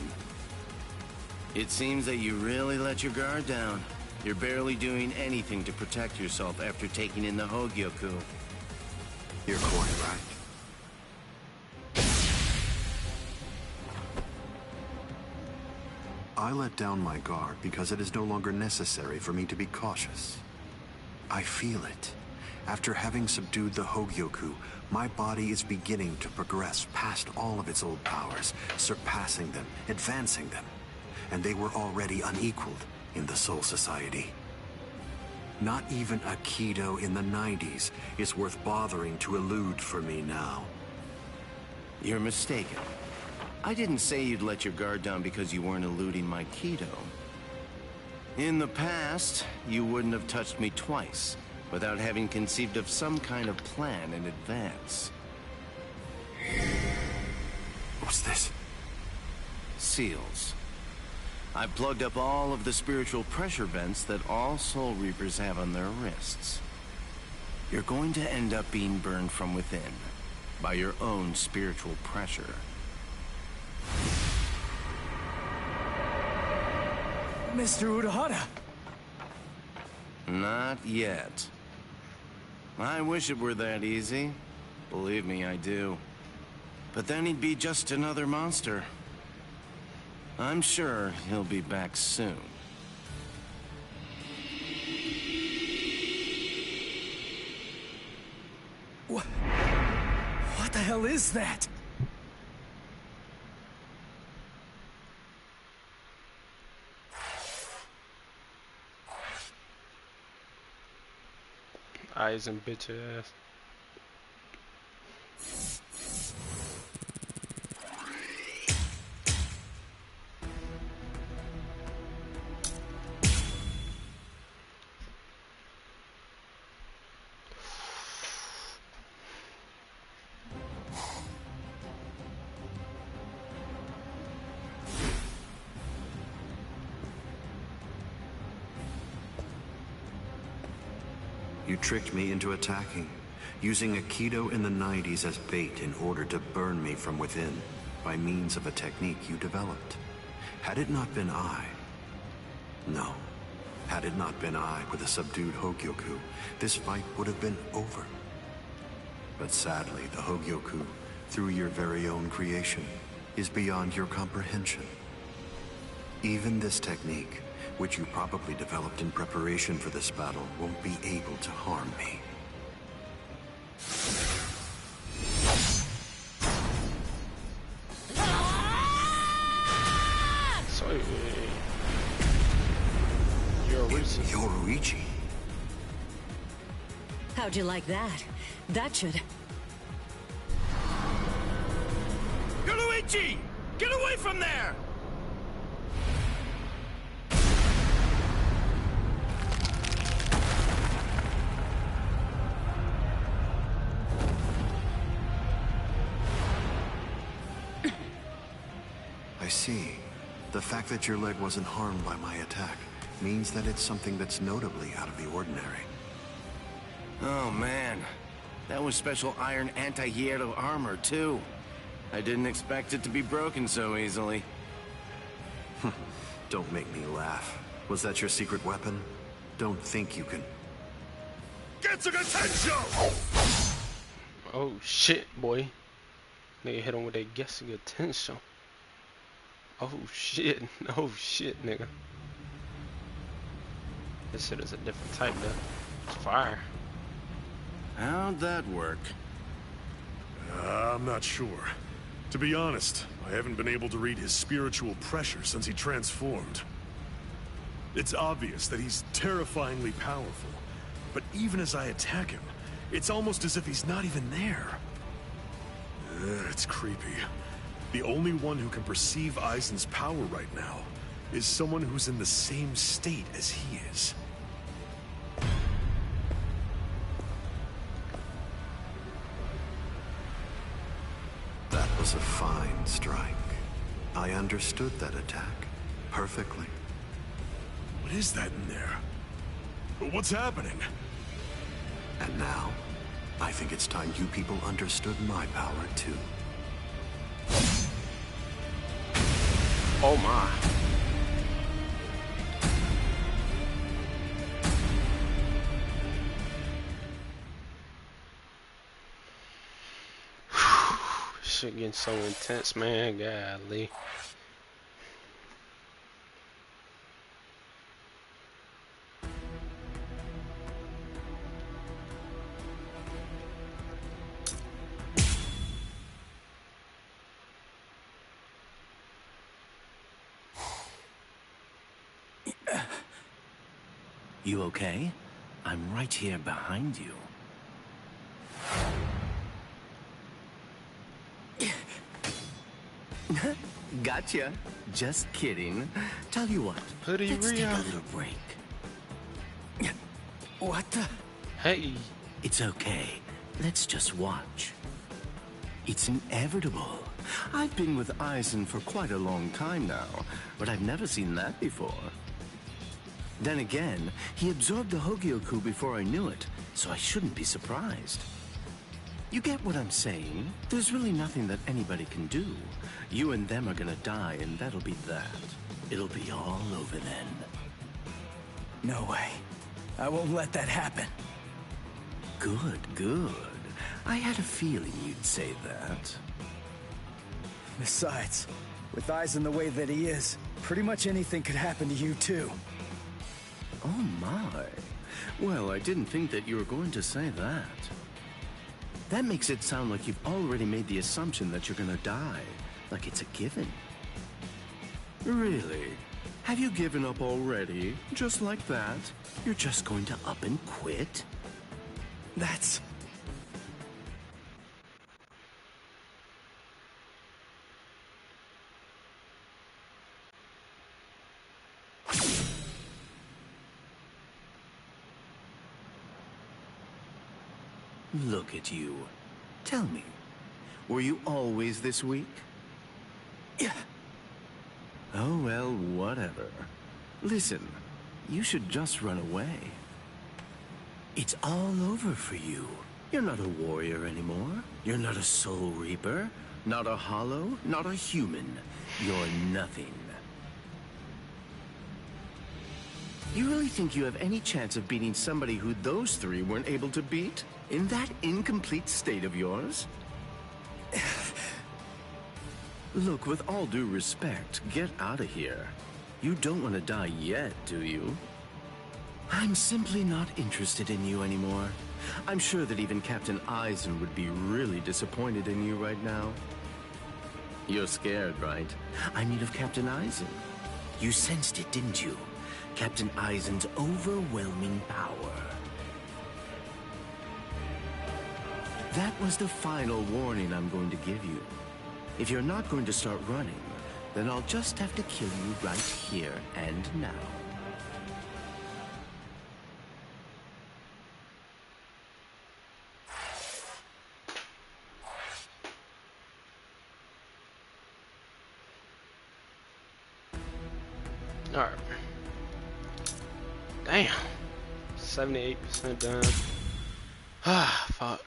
it seems that you really let your guard down. You're barely doing anything to protect yourself after taking in the Hogyoku. You're quite right. I let down my guard because it is no longer necessary for me to be cautious. I feel it. After having subdued the Hogyoku, my body is beginning to progress past all of its old powers, surpassing them, advancing them. And they were already unequaled in the Soul Society. Not even a Kido in the 90s is worth bothering to elude for me now. You're mistaken. I didn't say you'd let your guard down because you weren't eluding my Kido. In the past, you wouldn't have touched me twice without having conceived of some kind of plan in advance. What's this? Seals. I plugged up all of the spiritual pressure vents that all Soul Reapers have on their wrists. You're going to end up being burned from within by your own spiritual pressure. Mr. Urahara! Not yet. I wish it were that easy. Believe me, I do. But then he'd be just another monster. I'm sure he'll be back soon. What the hell is that? Eyes and bitch ass. You tricked me into attacking, using a Kido in the 90s as bait in order to burn me from within, by means of a technique you developed. Had it not been I... No. Had it not been I with a subdued Hogyoku, this fight would have been over. But sadly, the Hogyoku, through your very own creation, is beyond your comprehension. Even this technique, which you probably developed in preparation for this battle, won't be able to harm me. So, Yoruichi. How'd you like that? That should... Yoruichi! Get away from there! I see. The fact that your leg wasn't harmed by my attack means that it's something that's notably out of the ordinary. Oh man, that was special iron anti-hierro armor too. I didn't expect it to be broken so easily. Don't make me laugh. Was that your secret weapon? Don't think you can... Get some attention! Oh shit, boy. Nigga hit him with that guessing attention. Oh shit, nigga. This shit is a different type though. It's fire. How'd that work? I'm not sure. To be honest, I haven't been able to read his spiritual pressure since he transformed. It's obvious that he's terrifyingly powerful, but even as I attack him, it's almost as if he's not even there. It's creepy. The only one who can perceive Aizen's power right now is someone who's in the same state as he is. That was a fine strike. I understood that attack perfectly. is that in there? What's happening? And now, I think it's time you people understood my power too. Oh my. Shit getting so intense, man. Golly. You okay? I'm right here behind you. Gotcha. Just kidding. Tell you what, let's take a little break. What the? Hey. It's okay. Let's just watch. It's inevitable. I've been with Aizen for quite a long time now, but I've never seen that before. Then again, he absorbed the Hogyoku before I knew it, so I shouldn't be surprised. You get what I'm saying? There's really nothing that anybody can do. You and them are gonna die, and that'll be that. It'll be all over then. No way. I won't let that happen. Good, good. I had a feeling you'd say that. Besides, with Aizen the way that he is, pretty much anything could happen to you too. Oh my. Well, I didn't think that you were going to say that. That makes it sound like you've already made the assumption that you're gonna die. Like it's a given. Really? Have you given up already? Just like that? You're just going to up and quit? That's... Look at you. Tell me, were you always this weak? Yeah. Oh, well, whatever. Listen, you should just run away. It's all over for you. You're not a warrior anymore. You're not a soul reaper. Not a hollow. Not a human. You're nothing. You really think you have any chance of beating somebody who those three weren't able to beat? In that incomplete state of yours? Look, with all due respect, get out of here. You don't want to die yet, do you? I'm simply not interested in you anymore. I'm sure that even Captain Aizen would be really disappointed in you right now. You're scared, right? I mean of Captain Aizen. You sensed it, didn't you? Captain Aizen's overwhelming power. That was the final warning I'm going to give you. If you're not going to start running, then I'll just have to kill you right here and now. Alright. Damn. 78% done. Ah, fuck.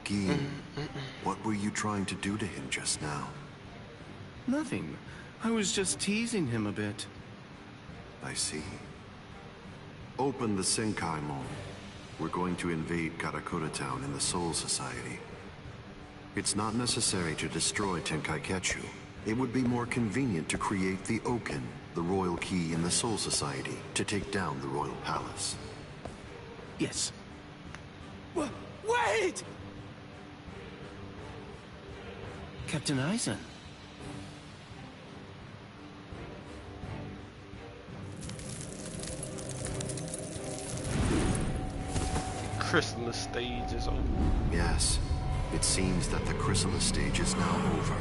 Gin, what were you trying to do to him just now? Nothing. I was just teasing him a bit. I see. Open the Senkai Mall. We're going to invade Karakura Town in the Soul Society. It's not necessary to destroy Tenkaiketsu. It would be more convenient to create the Oken, the royal key in the Soul Society, to take down the royal palace. Yes. Wait! Captain Aizen. chrysalis stage is over. Yes, it seems that the chrysalis stage is now over.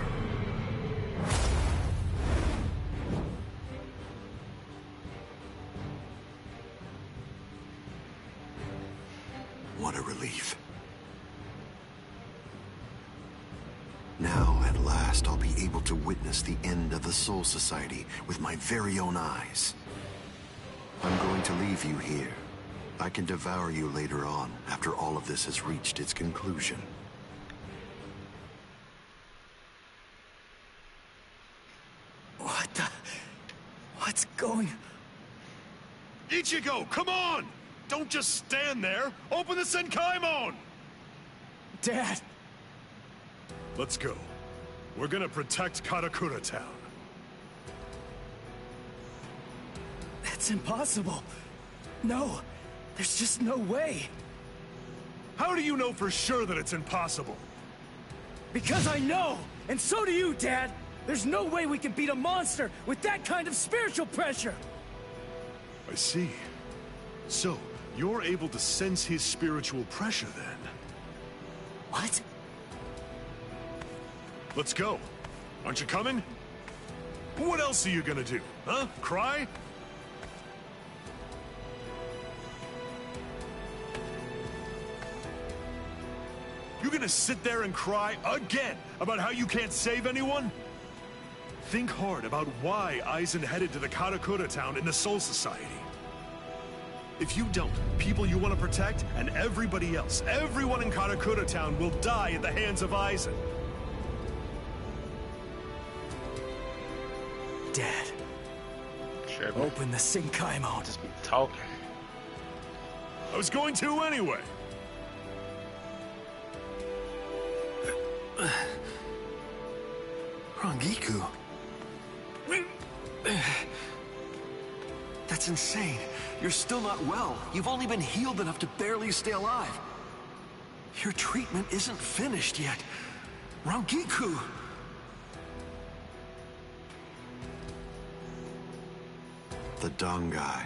What a relief. Now, at last, I'll be able to witness the end of the Soul Society with my very own eyes. I'm going to leave you here. I can devour you later on, after all of this has reached its conclusion. What the... What's going... Ichigo, come on! Don't just stand there! Open the Senkaimon! Dad! Let's go. We're gonna protect Karakura Town. That's impossible. No, there's just no way. How do you know for sure that it's impossible? Because I know! And so do you, Dad! There's no way we can beat a monster with that kind of spiritual pressure! I see. So, you're able to sense his spiritual pressure then? What? Let's go. Aren't you coming? What else are you gonna do, huh? Cry? You gonna sit there and cry again about how you can't save anyone? Think hard about why Aizen headed to the Karakura town in the Soul Society. If you don't, people you want to protect and everybody else, everyone in Karakura town will die at the hands of Aizen. Dad. Sure. Open the Senkaimon. Just be talking. I was going to anyway. Rangiku. That's insane. You're still not well. You've only been healed enough to barely stay alive. Your treatment isn't finished yet. Rangiku! The Dongai.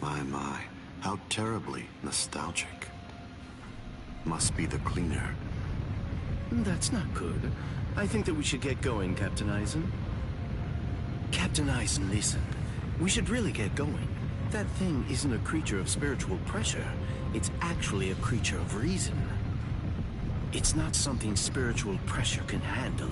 My. How terribly nostalgic. Must be the cleaner. That's not good. I think that we should get going, Captain Aizen. Captain Aizen, listen. We should really get going. That thing isn't a creature of spiritual pressure. It's actually a creature of reason. It's not something spiritual pressure can handle.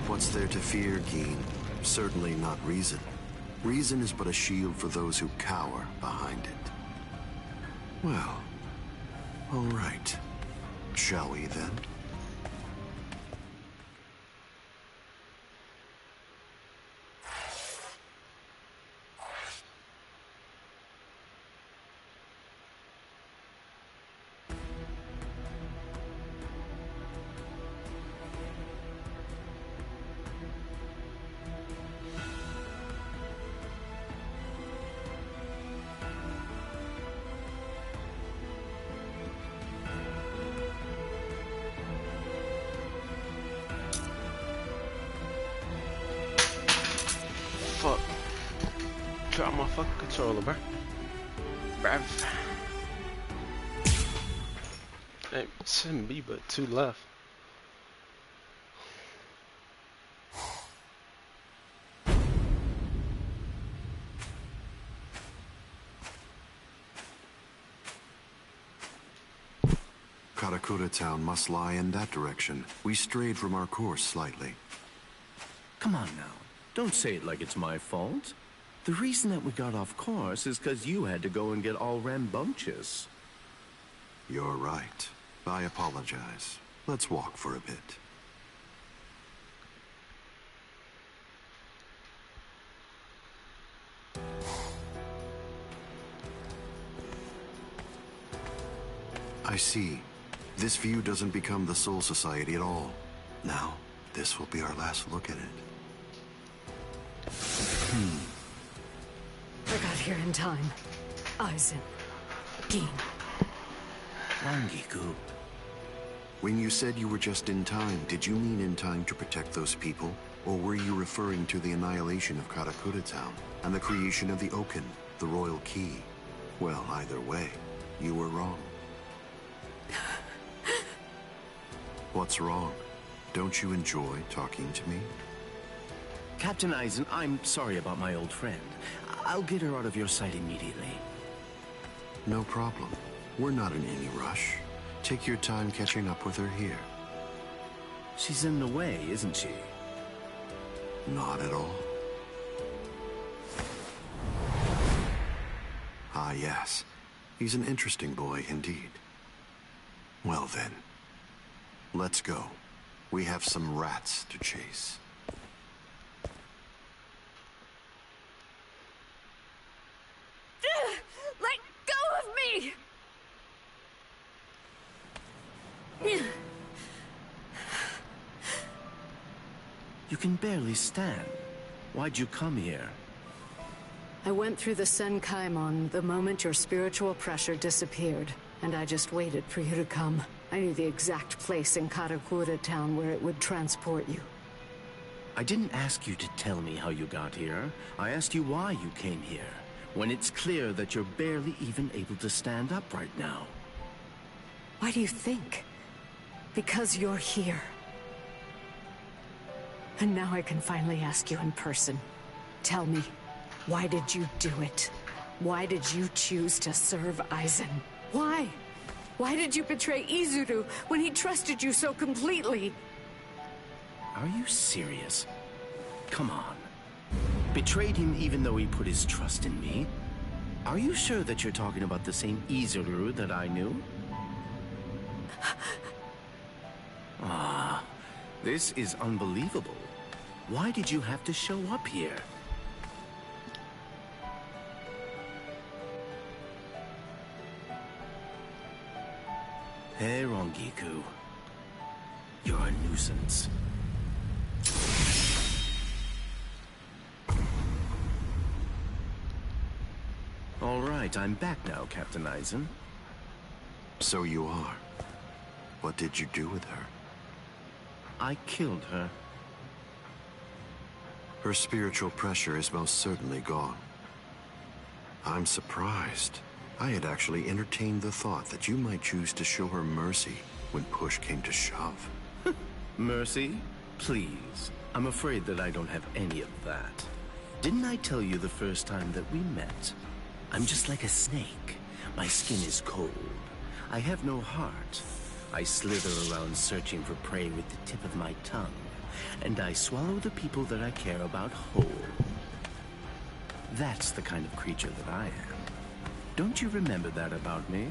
What's there to fear, Geen? Certainly not reason. Reason is but a shield for those who cower behind it. Well, all right. Shall we then? Fuck. Drop my fucking controller, bruh. It shouldn't be but 2 left. Karakura town must lie in that direction. We strayed from our course slightly. Come on now. Don't say it like it's my fault. The reason that we got off course is because you had to go and get all rambunctious. You're right. I apologize. Let's walk for a bit. I see. This view doesn't become the Soul Society at all. Now, this will be our last look at it. I got here in time. Aizen. Geen. Rangiku. When you said you were just in time, did you mean in time to protect those people? Or were you referring to the annihilation of Karakura Town and the creation of the Oaken, the royal key? Well, either way, you were wrong. What's wrong? Don't you enjoy talking to me? Captain Eisen, I'm sorry about my old friend. I'll get her out of your sight immediately. No problem. We're not in any rush. Take your time catching up with her here. She's in the way, isn't she? Not at all. Ah, yes. He's an interesting boy indeed. Well then, let's go. We have some rats to chase. Let go of me! You can barely stand. Why'd you come here? I went through the Senkaimon the moment your spiritual pressure disappeared, and I just waited for you to come. I knew the exact place in Karakura Town where it would transport you. I didn't ask you to tell me how you got here. I asked you why you came here, when it's clear that you're barely even able to stand up right now. Why do you think? Because you're here. And now I can finally ask you in person. Tell me, why did you do it? Why did you choose to serve Eisen? Why? Why did you betray Izuru when he trusted you so completely? Are you serious? Come on. Betrayed him even though he put his trust in me? Are you sure that you're talking about the same Izuru that I knew? Ah, this is unbelievable. Why did you have to show up here? Hey, Rongiku. You're a nuisance. All right, I'm back now, Captain Eisen. So you are. What did you do with her? I killed her. Her spiritual pressure is most certainly gone. I'm surprised. I had actually entertained the thought that you might choose to show her mercy when push came to shove. Mercy? Please. I'm afraid that I don't have any of that. Didn't I tell you the first time that we met? I'm just like a snake. My skin is cold. I have no heart. I slither around searching for prey with the tip of my tongue. And I swallow the people that I care about whole. That's the kind of creature that I am. Don't you remember that about me?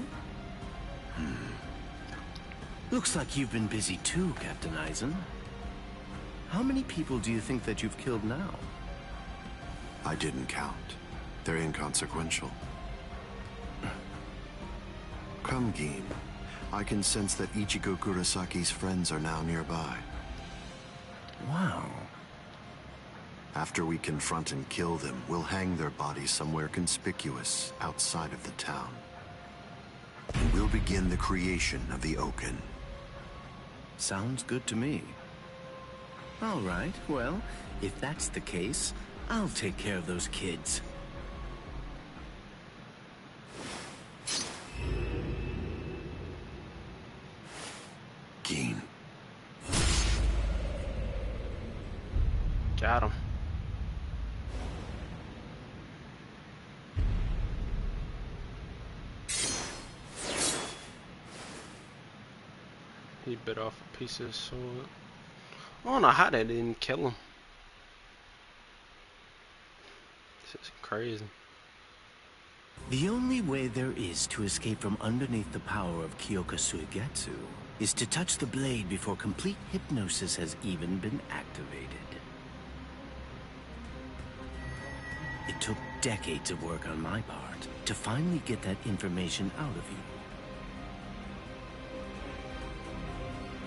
Looks like you've been busy too, Captain Eisen. How many people do you think that you've killed now? I didn't count. They're inconsequential. Come, Gin. I can sense that Ichigo Kurosaki's friends are now nearby. Wow. After we confront and kill them, we'll hang their bodies somewhere conspicuous outside of the town. And we'll begin the creation of the Oaken. Sounds good to me. All right, well, if that's the case, I'll take care of those kids. Gin. Got him. He bit off a piece of his sword. I don't know how that didn't kill him. This is crazy. The only way there is to escape from underneath the power of Kyoka Suigetsu is to touch the blade before complete hypnosis has even been activated. It took decades of work on my part to finally get that information out of you.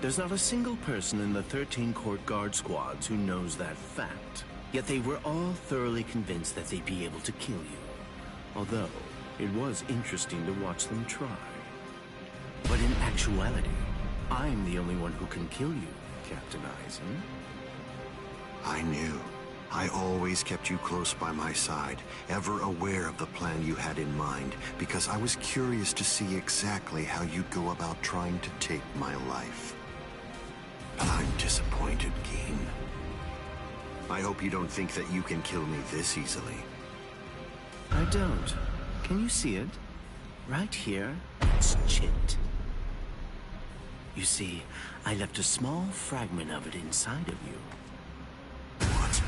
There's not a single person in the 13 court guard squads who knows that fact. Yet they were all thoroughly convinced that they'd be able to kill you. Although, it was interesting to watch them try. But in actuality, I'm the only one who can kill you, Captain Eisen. I knew. I always kept you close by my side, ever aware of the plan you had in mind, because I was curious to see exactly how you'd go about trying to take my life. But I'm disappointed, Geen. I hope you don't think that you can kill me this easily. I don't. Can you see it? Right here, it's Chit. You see, I left a small fragment of it inside of you. What?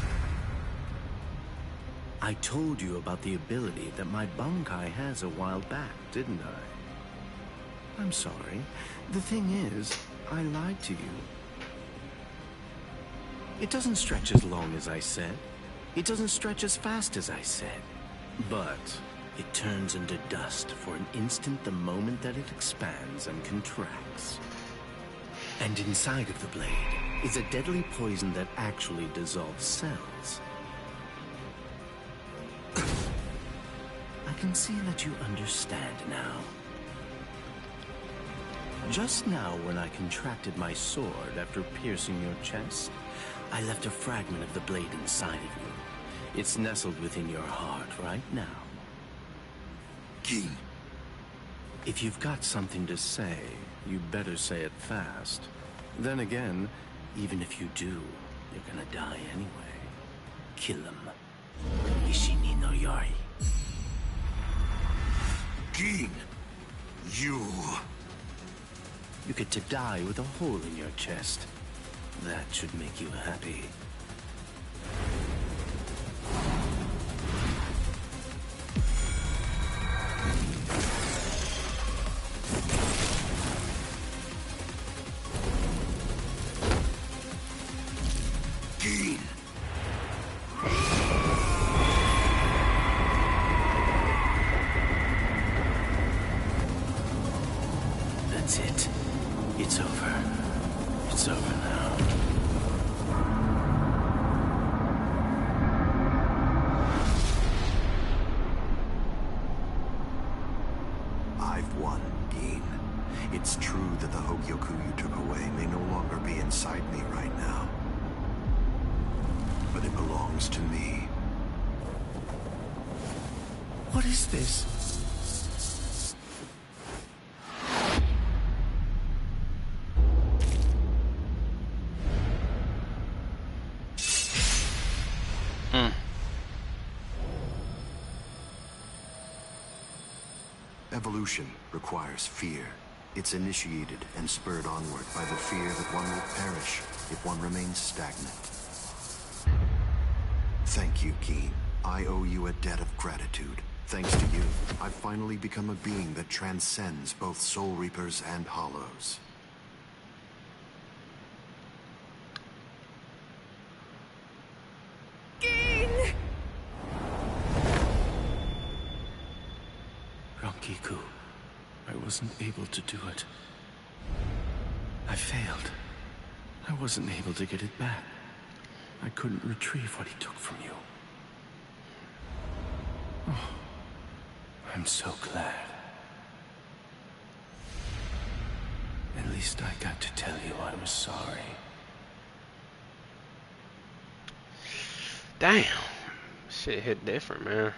I told you about the ability that my Bankai has a while back, didn't I? I'm sorry. The thing is, I lied to you. It doesn't stretch as long as I said. It doesn't stretch as fast as I said. But it turns into dust for an instant the moment that it expands and contracts. And inside of the blade is a deadly poison that actually dissolves cells. I can see that you understand now. Just now, when I contracted my sword after piercing your chest, I left a fragment of the blade inside of you. It's nestled within your heart right now. Geen. If you've got something to say, you better say it fast. Then again, even if you do, you're gonna die anyway. Kill him. Ishini no Yori. Geen! You get to die with a hole in your chest. That should make you happy. Geen! That's it. It's over. It's over now. I've won, Geen. It's true that the Hogyoku you took away may no longer be inside me right now. But it belongs to me. What is this? Evolution requires fear. It's initiated and spurred onward by the fear that one will perish if one remains stagnant. Thank you, Geen. I owe you a debt of gratitude. Thanks to you, I've finally become a being that transcends both Soul Reapers and Hollows. Rankiku, I wasn't able to do it. I failed. I wasn't able to get it back. I couldn't retrieve what he took from you. Oh, I'm so glad. At least I got to tell you I was sorry. Damn. Shit hit different, man.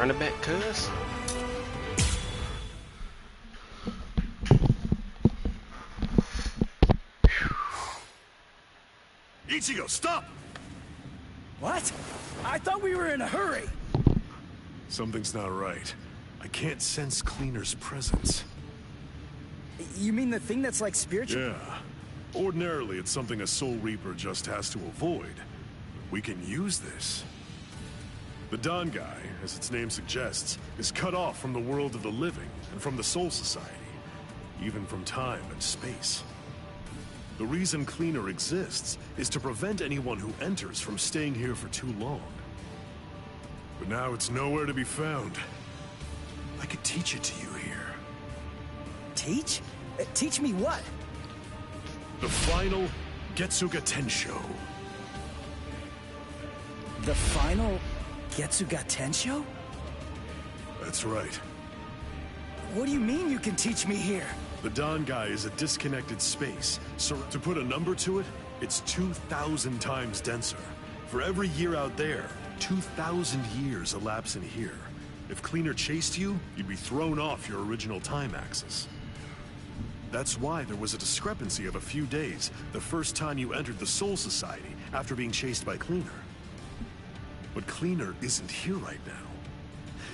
Run it back, cuz. Ichigo, stop! What? I thought we were in a hurry. Something's not right. I can't sense Cleaner's presence. You mean the thing that's like spiritual? Yeah. Ordinarily, it's something a Soul Reaper just has to avoid. We can use this. The Dangai, as its name suggests, is cut off from the world of the living and from the Soul Society, even from time and space. The reason Cleaner exists is to prevent anyone who enters from staying here for too long. But now it's nowhere to be found. I could teach it to you here. Teach? Teach me what? The final Getsuga Tensho. The final Getsuga Tensho? That's right. What do you mean you can teach me here? The Dangai is a disconnected space, so to put a number to it, it's 2,000 times denser. For every year out there, 2,000 years elapse in here. If Cleaner chased you, you'd be thrown off your original time axis. That's why there was a discrepancy of a few days the first time you entered the Soul Society after being chased by Cleaner. But Cleaner isn't here right now.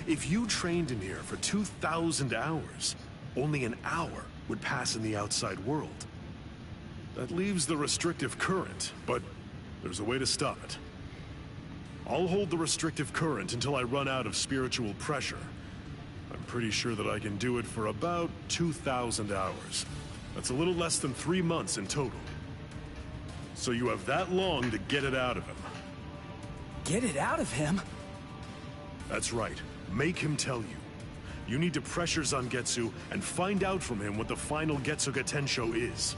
If you trained in here for 2,000 hours, only an hour would pass in the outside world. That leaves the restrictive current, but there's a way to stop it. I'll hold the restrictive current until I run out of spiritual pressure. I'm pretty sure that I can do it for about 2,000 hours. That's a little less than 3 months in total. So you have that long to get it out of him. Get it out of him? That's right. Make him tell you. You need to pressure Zangetsu and find out from him what the final Getsuga Tensho is.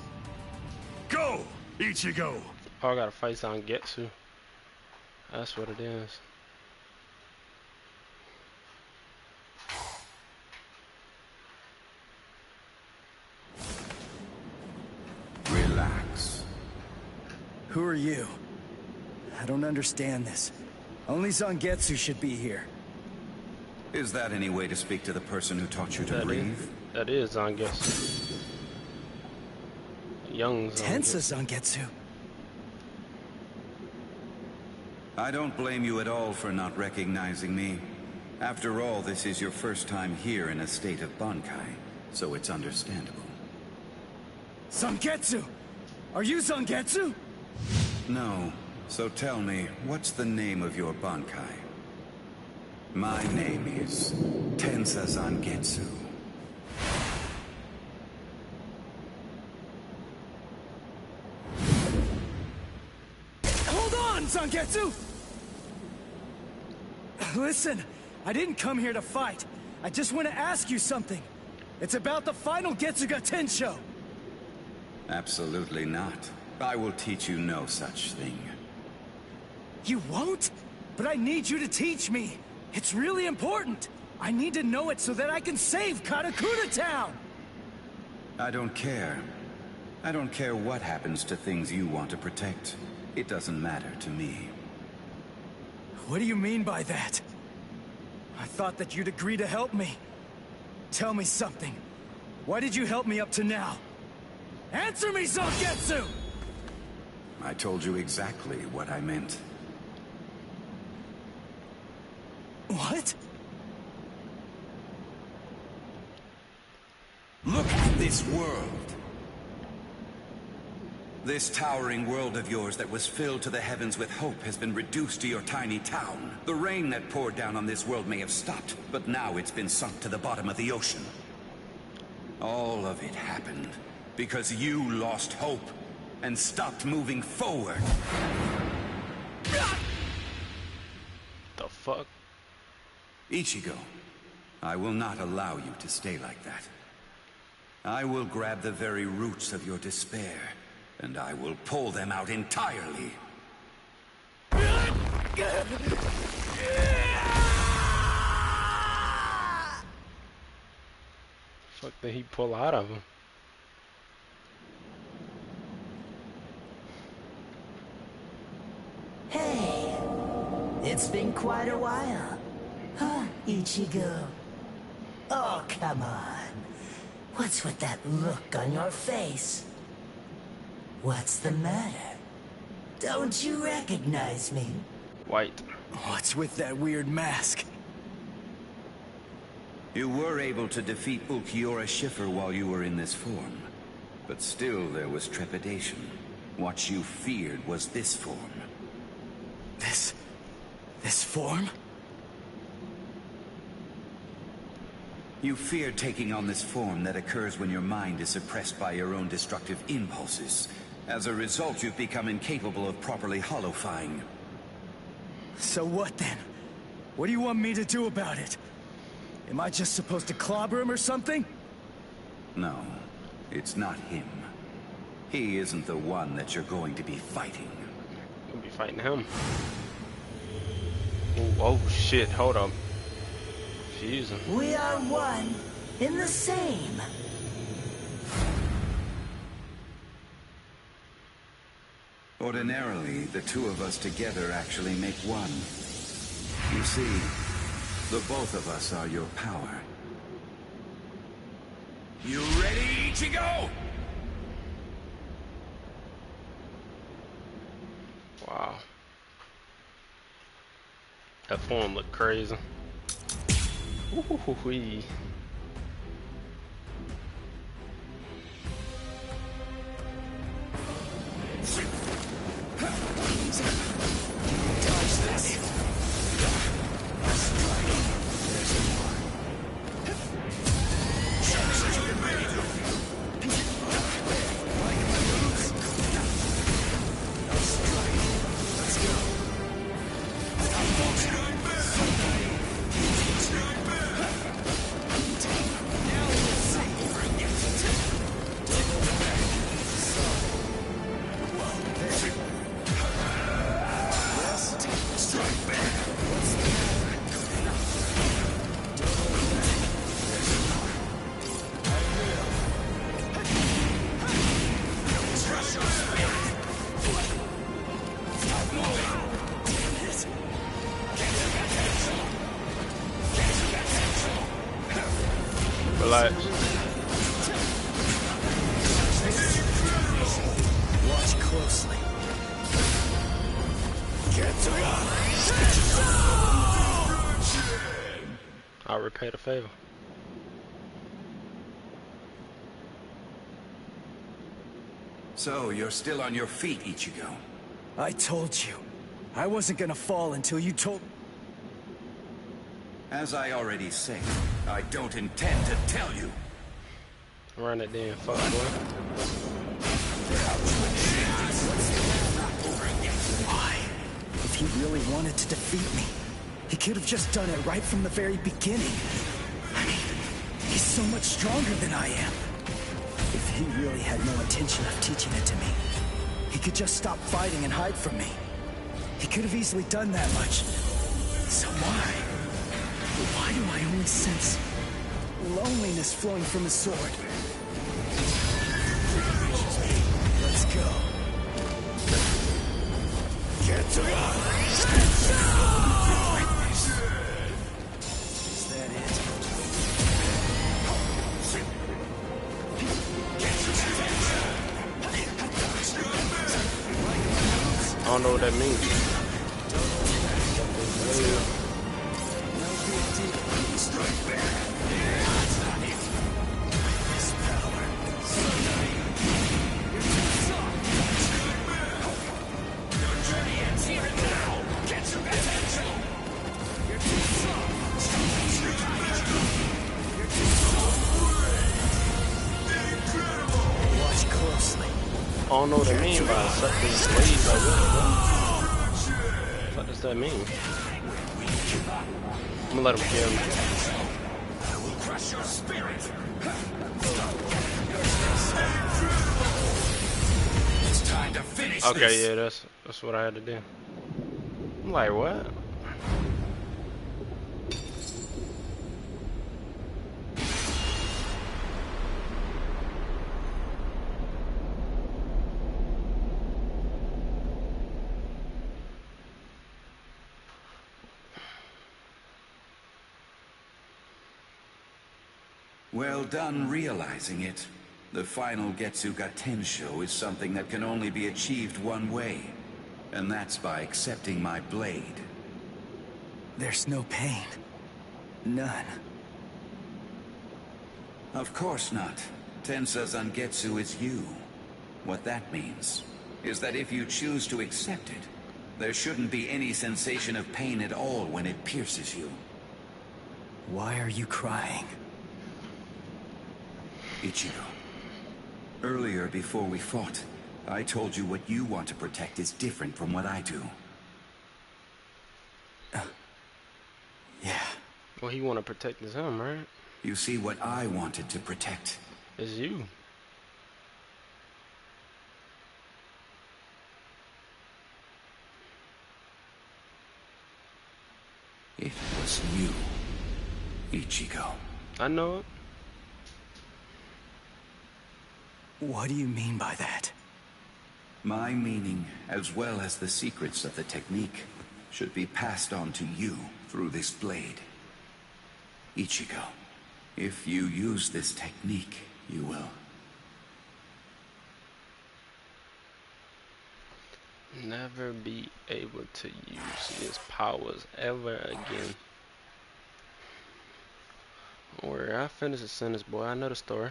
Go, Ichigo! Oh, I gotta fight Zangetsu. That's what it is. Relax. Who are you? I don't understand this. Only Zangetsu should be here. Is that any way to speak to the person who taught you to breathe? That is Zangetsu. Young Zangetsu. Tensa Zangetsu. I don't blame you at all for not recognizing me. After all, this is your first time here in a state of Bankai, so it's understandable. Zangetsu! Are you Zangetsu? No. So tell me, what's the name of your Bankai? My name is Tensa Zangetsu. Hold on, Zangetsu! Listen, I didn't come here to fight. I just want to ask you something. It's about the final Getsuga Tensho. Absolutely not. I will teach you no such thing. You won't? But I need you to teach me. It's really important. I need to know it so that I can save Karakura Town! I don't care. I don't care what happens to things you want to protect. It doesn't matter to me. What do you mean by that? I thought that you'd agree to help me. Tell me something. Why did you help me up to now? Answer me, Zangetsu! I told you exactly what I meant. What? Look at this world. This towering world of yours that was filled to the heavens with hope has been reduced to your tiny town. The rain that poured down on this world may have stopped, but now it's been sunk to the bottom of the ocean. All of it happened because you lost hope and stopped moving forward. The fuck? Ichigo, I will not allow you to stay like that. I will grab the very roots of your despair, and I will pull them out entirely. Fuck did he pull out of him? Hey, it's been quite a while. Huh? Ichigo? Oh, come on. What's with that look on your face? What's the matter? Don't you recognize me? White. What's with that weird mask? You were able to defeat Ulquiorra Schiffer while you were in this form. But still there was trepidation. What you feared was this form. This form? You feared taking on this form that occurs when your mind is suppressed by your own destructive impulses. As a result, you've become incapable of properly holofying. So what then? What do you want me to do about it? Am I just supposed to clobber him or something? No, it's not him. He isn't the one that you're going to be fighting. We'll be fighting him. Ooh, oh shit, hold on. Fusing. We are one in the same. Ordinarily, the two of us together actually make one. You see, the both of us are your power. You ready, Ichigo? Wow. That form looked crazy. Ooh-hoo-hoo-wee. Relax. Watch closely. I'll repay the favor. So, you're still on your feet, Ichigo. I told you. I wasn't gonna fall until you told... As I already said, I don't intend to tell you. Run it then, fuck boy. Why? If he really wanted to defeat me, he could have just done it right from the very beginning. I mean, he's so much stronger than I am. If he really had no intention of teaching it to me, he could just stop fighting and hide from me. He could have easily done that much. So why? Why do I only sense loneliness flowing from his sword? Let's go. Get to Is that it? I don't know what that means. Watch closely. I don't know what it means by something blade like this. What does that mean? I'm gonna let him kill me. I will crush your spirit. It's time to finish Okay, this. yeah, that's what I had to do. I'm like, what? Well done realizing it. The final Getsuga Tensho is something that can only be achieved one way. And that's by accepting my blade. There's no pain. None. Of course not. Tensa Zangetsu is you. What that means is that if you choose to accept it, there shouldn't be any sensation of pain at all when it pierces you. Why are you crying? Ichigo, earlier before we fought, I told you what you want to protect is different from what I do. Yeah. Well, he want to protect his him, right? You see, what I wanted to protect is you. It was you, Ichigo. I know it. What do you mean by that? My meaning, as well as the secrets of the technique, should be passed on to you through this blade. Ichigo, if you use this technique, you will never be able to use his powers ever again. Where I finish the sentence, boy, I know the story.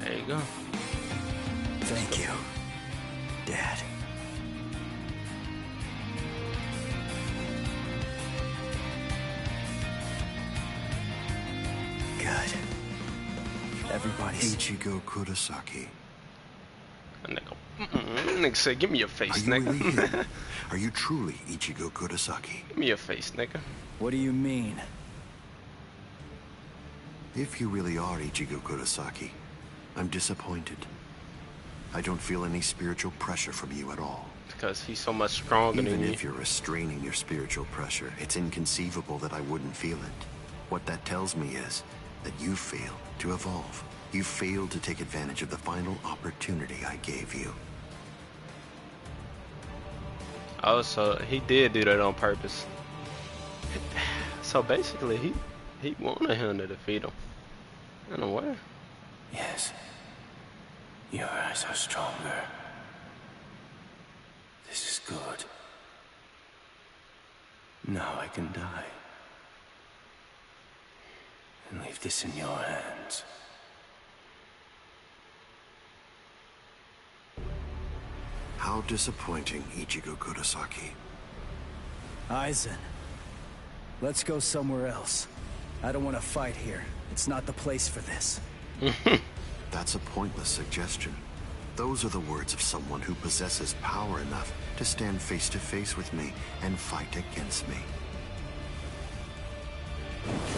There you go. Thank you, Dad. Good. Everybody's... Ichigo Kurosaki. Nigga said, give me your face, nigga. Really here? Are you truly Ichigo Kurosaki? Give me your face, nigga. What do you mean? If you really are Ichigo Kurosaki, I'm disappointed. I don't feel any spiritual pressure from you at all. Because he's so much stronger than you. Even if you're restraining your spiritual pressure, it's inconceivable that I wouldn't feel it. What that tells me is that you failed to evolve. You failed to take advantage of the final opportunity I gave you. Oh, so he did do that on purpose. So basically, he wanted him to defeat him. In a way. Yes. Your eyes are stronger. This is good. Now I can die. And leave this in your hands. How disappointing, Ichigo Kurosaki. Aizen, let's go somewhere else. I don't want to fight here. It's not the place for this. That's a pointless suggestion. Those are the words of someone who possesses power enough to stand face to face with me and fight against me.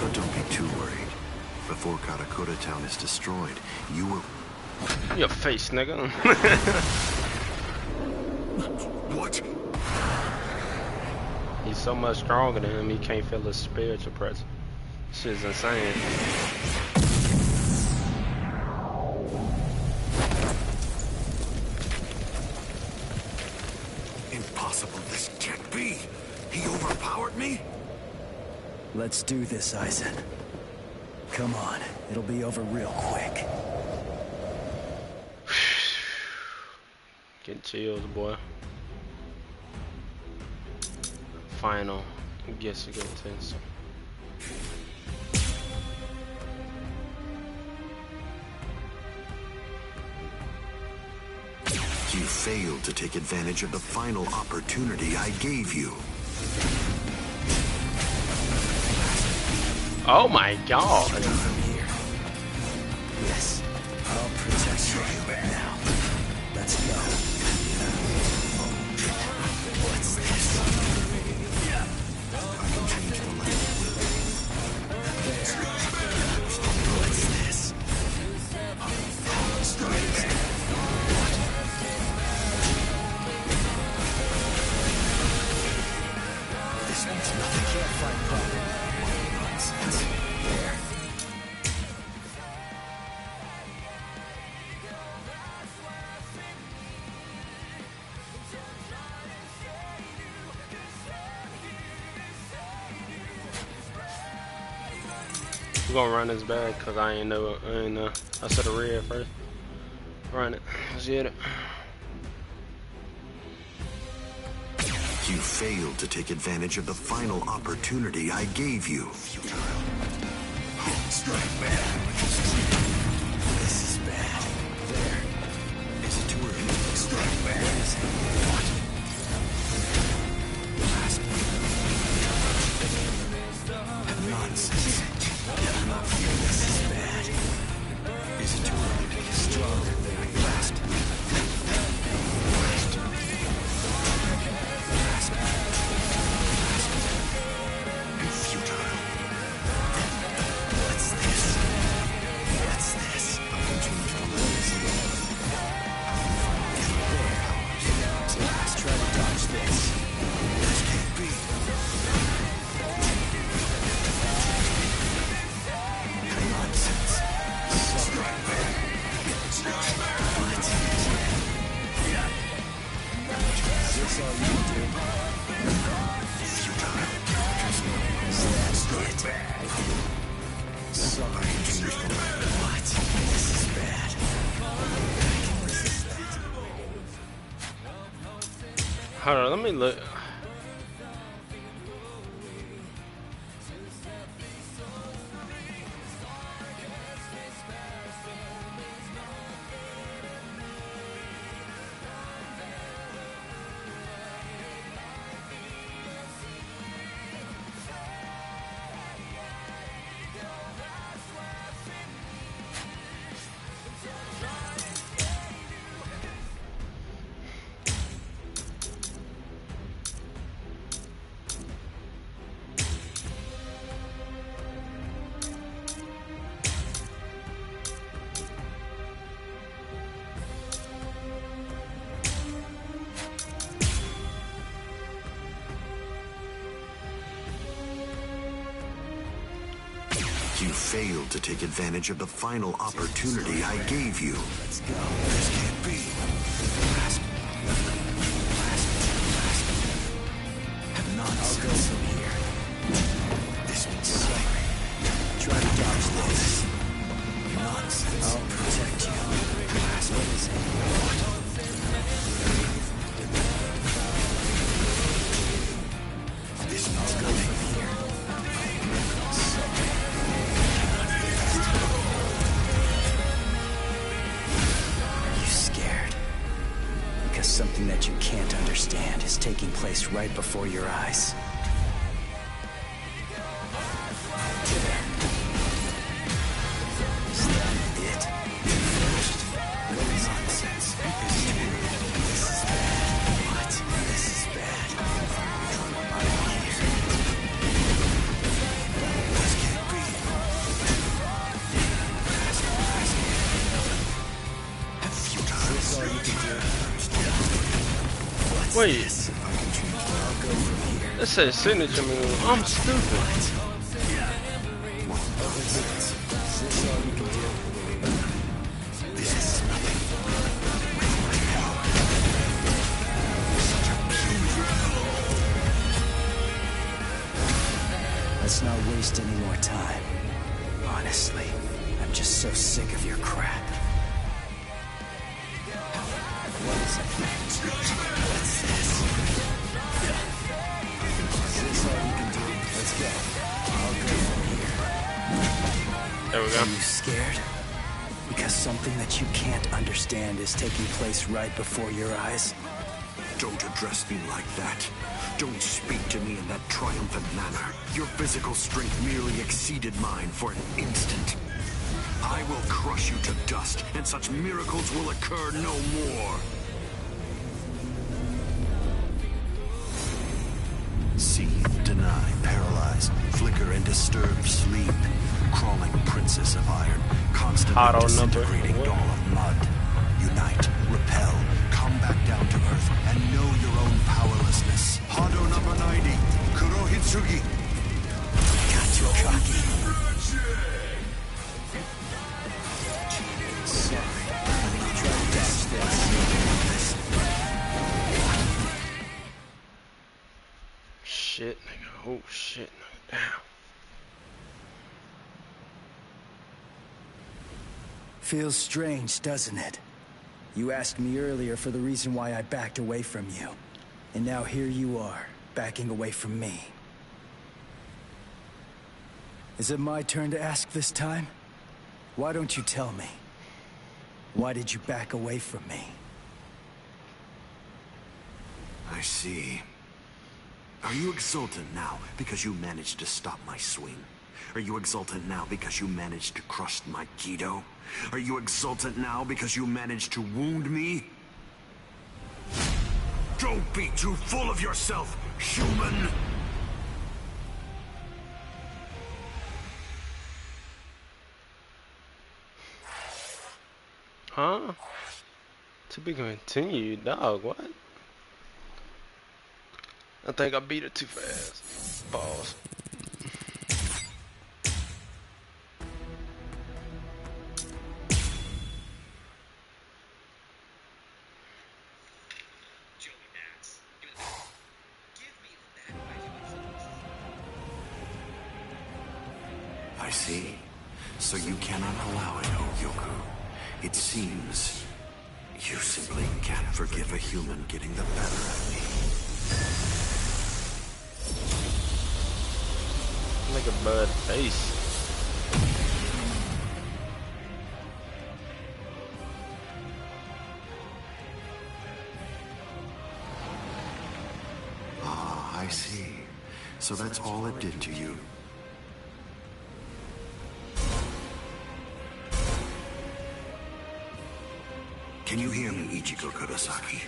But don't be too worried. Before Karakura Town is destroyed, you will... Your face, nigga. What? He's so much stronger than him, he can't feel his spiritual presence. Shit's insane. Impossible, this can't be. He overpowered me? Let's do this, Aizen. Come on, it'll be over real quick. Getting chills, boy. Final. I guess you get tense. failed to take advantage of the final opportunity I gave you. Oh my god. Yes, I'll protect you now. Let's go. What's this? I can change the light. There. What's this? This means nothing. Can't fight properly. Nonsense. There. We're gonna run this back because I ain't know. I said a red first. Run it. Let's get it. You failed to take advantage of the final opportunity I gave you. Strike back. This is bad. There. Is it too early? Strike back. What is it? What? Nonsense. This is bad. Is it too early to get stronger? Blast. Futile. What's this? What's this? I can change the lens. There. Let's try to dodge this. This can't be. Nonsense. Strike back. Strike back. What? Is this all you can do? Futile. Strike back. Sorry. What? This is bad. I can resist that. Hold on, let me look. You failed to take advantage of the final opportunity I gave you. Let's go. This can't be. Blast. Nonsense. I'll go from here. This means slavery. Try to dodge this. Nonsense. I'll protect you. Blast. What is it? What? This means go from here. Something that you can't understand is taking place right before your eyes. There. Is that it? Nonsense. This is bad. What? This is bad. This can't be. Futile. Is this all you can do? Wait. That says signature move. I'm stupid. Let's not waste any more time. Honestly, I'm just so sick of your crap. What is it? What's this? Is this all you can do? Let's go. I'll go from here. There we go. Are you scared? because something that you can't understand is taking place right before your eyes? Don't address me like that. Don't speak to me in that triumphant manner. Your physical strength merely exceeded mine for an instant. I will crush you to dust, and such miracles will occur no more. Seethe, deny, paralyze, flicker and disturb sleep. Crawling princess of iron, constantly disintegrating doll of mud. Unite, repel, come back down to earth, and know your own powerlessness. Hado number 90, Kurohitsugi. Got too cocky. Sorry. Try to dodge this. Shit, nigga. Oh, shit. Damn. Feels strange, doesn't it? You asked me earlier for the reason why I backed away from you. And now here you are, backing away from me. Is it my turn to ask this time? Why don't you tell me? Why did you back away from me? I see. Are you exultant now because you managed to stop my swing? Are you exultant now because you managed to crush my Kido? Are you exultant now because you managed to wound me? Don't be too full of yourself, human! Huh? To be continued, dog, what? I think I beat it too fast. Pause. I see. So you cannot allow it, Yoku. It seems you simply can't forgive a human getting the better of me. Like a bud face. Ah, I see. So that's all it did to you. Can you hear me, Ichigo Kurosaki?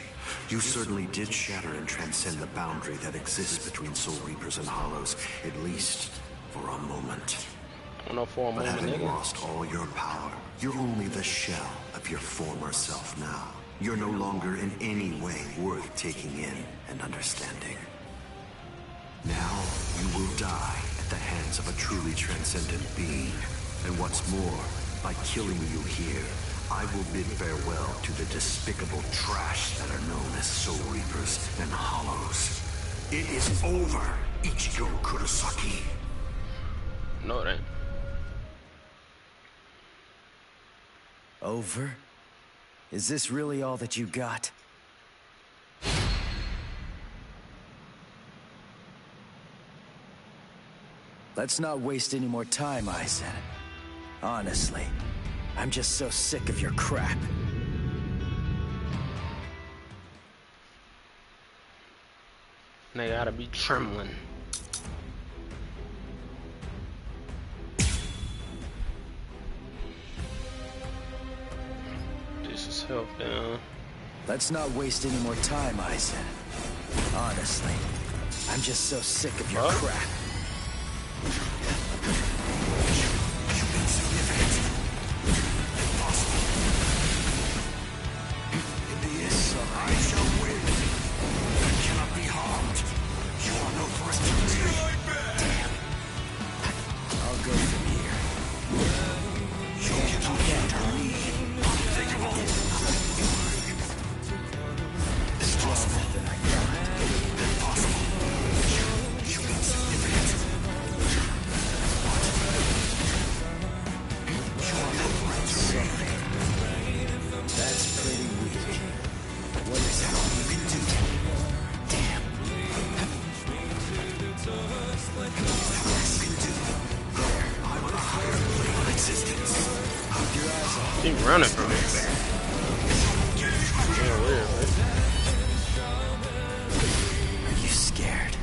You certainly did shatter and transcend the boundary that exists between Soul Reapers and Hollows, at least for a moment. But having lost all your power, you're only the shell of your former self now. You're no longer in any way worth taking in and understanding. Now, you will die at the hands of a truly transcendent being. And what's more, by killing you here, I will bid farewell to the despicable trash that are known as Soul Reapers and Hollows. It is over, Ichigo Kurosaki. No, it ain't. Over? Is this really all that you got? Let's not waste any more time, Aizen. Honestly, I'm just so sick of your crap. They gotta be trembling. This is help down. Let's not waste any more time, Aizen. Honestly, I'm just so sick of your crap. I shall win. I cannot be harmed. You are no threat to me. Damn. I'll go from here. You cannot hinder me. Unthinkable. Impossible. Impossible. You insignificant. Why Keep running from me. Yeah, weird, right? Are you scared?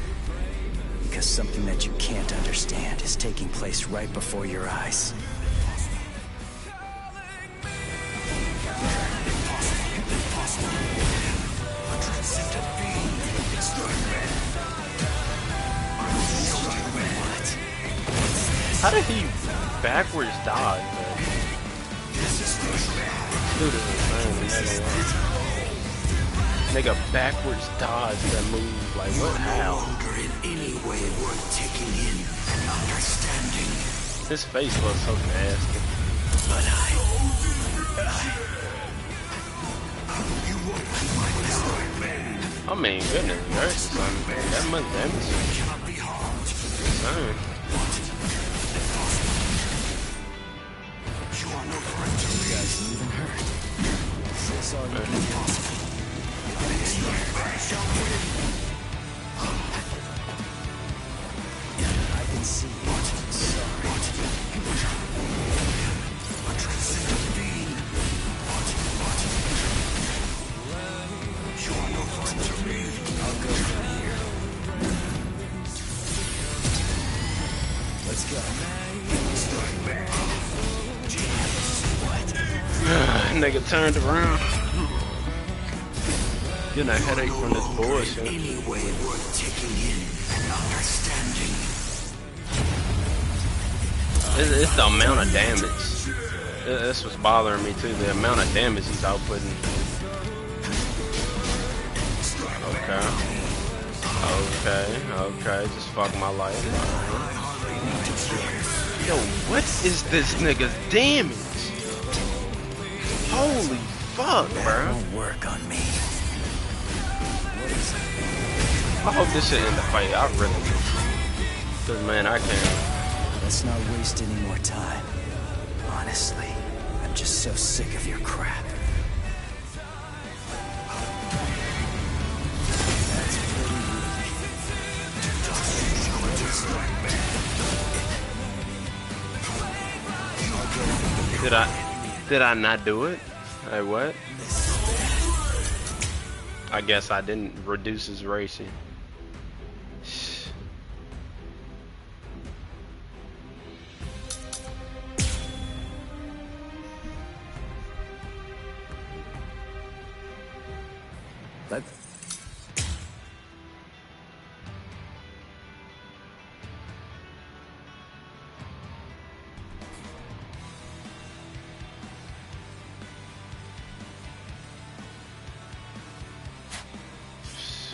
Because something that you can't understand is taking place right before your eyes. How did he backwards dodge, man? Dude is insane. Nigga backwards dodge that move. Like, what? How? In any way worth taking in and understanding. His face was so nasty. But I mean, goodness gracious, son. That much damage. Insane. You guys even hurt. That's all you can do. I can see it. Sorry. I'll go from here. Let's go. Nigga turned around. Getting a headache from this bullshit. any way worth taking in and understanding. It's the amount of damage. This was bothering me too. The amount of damage he's outputting. Okay. Just fuck my life. Yo, what is this nigga's damage? Holy fuck, bro. Won't work on me. I hope this shit in the fight. I really do. Cause man, I can't. Let's not waste any more time. Honestly, I'm just so sick of your crap. That's pretty rude. Did I not do it? Hey, what? I guess I didn't reduce his racing. Let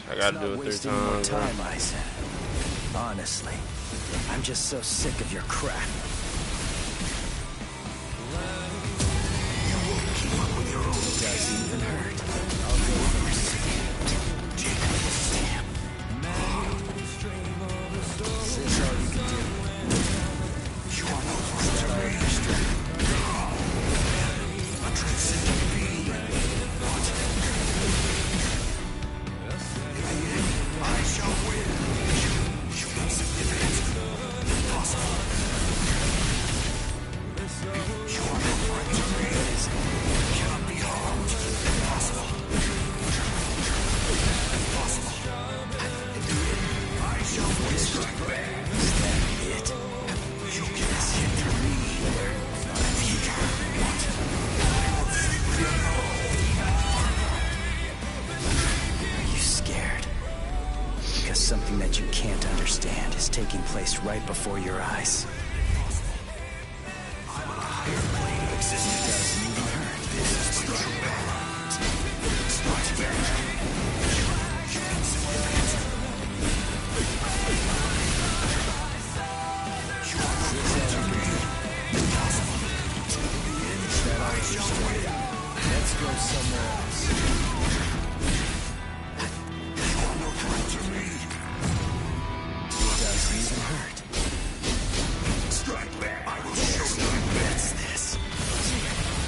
I gotta do it 3 times. Time, Eisen. Honestly, I'm just so sick of your crap. Doesn't even hurt. I'll go first. Is this all you can do? You are no a transcendent being. I shall win. You insignificant. Impossible. You are no threat to me. Cannot be harmed. Impossible. Impossible. In the end, I shall win. Strike back. Is that it? You cannot hinder me. Are you scared? Because something that you can't understand is taking place right before your eyes. I'm on a higher plane of existence. Doesn't even hurt. This is strike back. Strike back. You insignificant. You are no threat to me. Impossible. In the end, I shall win. Let's go somewhere else. You are no threat to me. Doesn't even hurt. Strike back. I will show you what's this.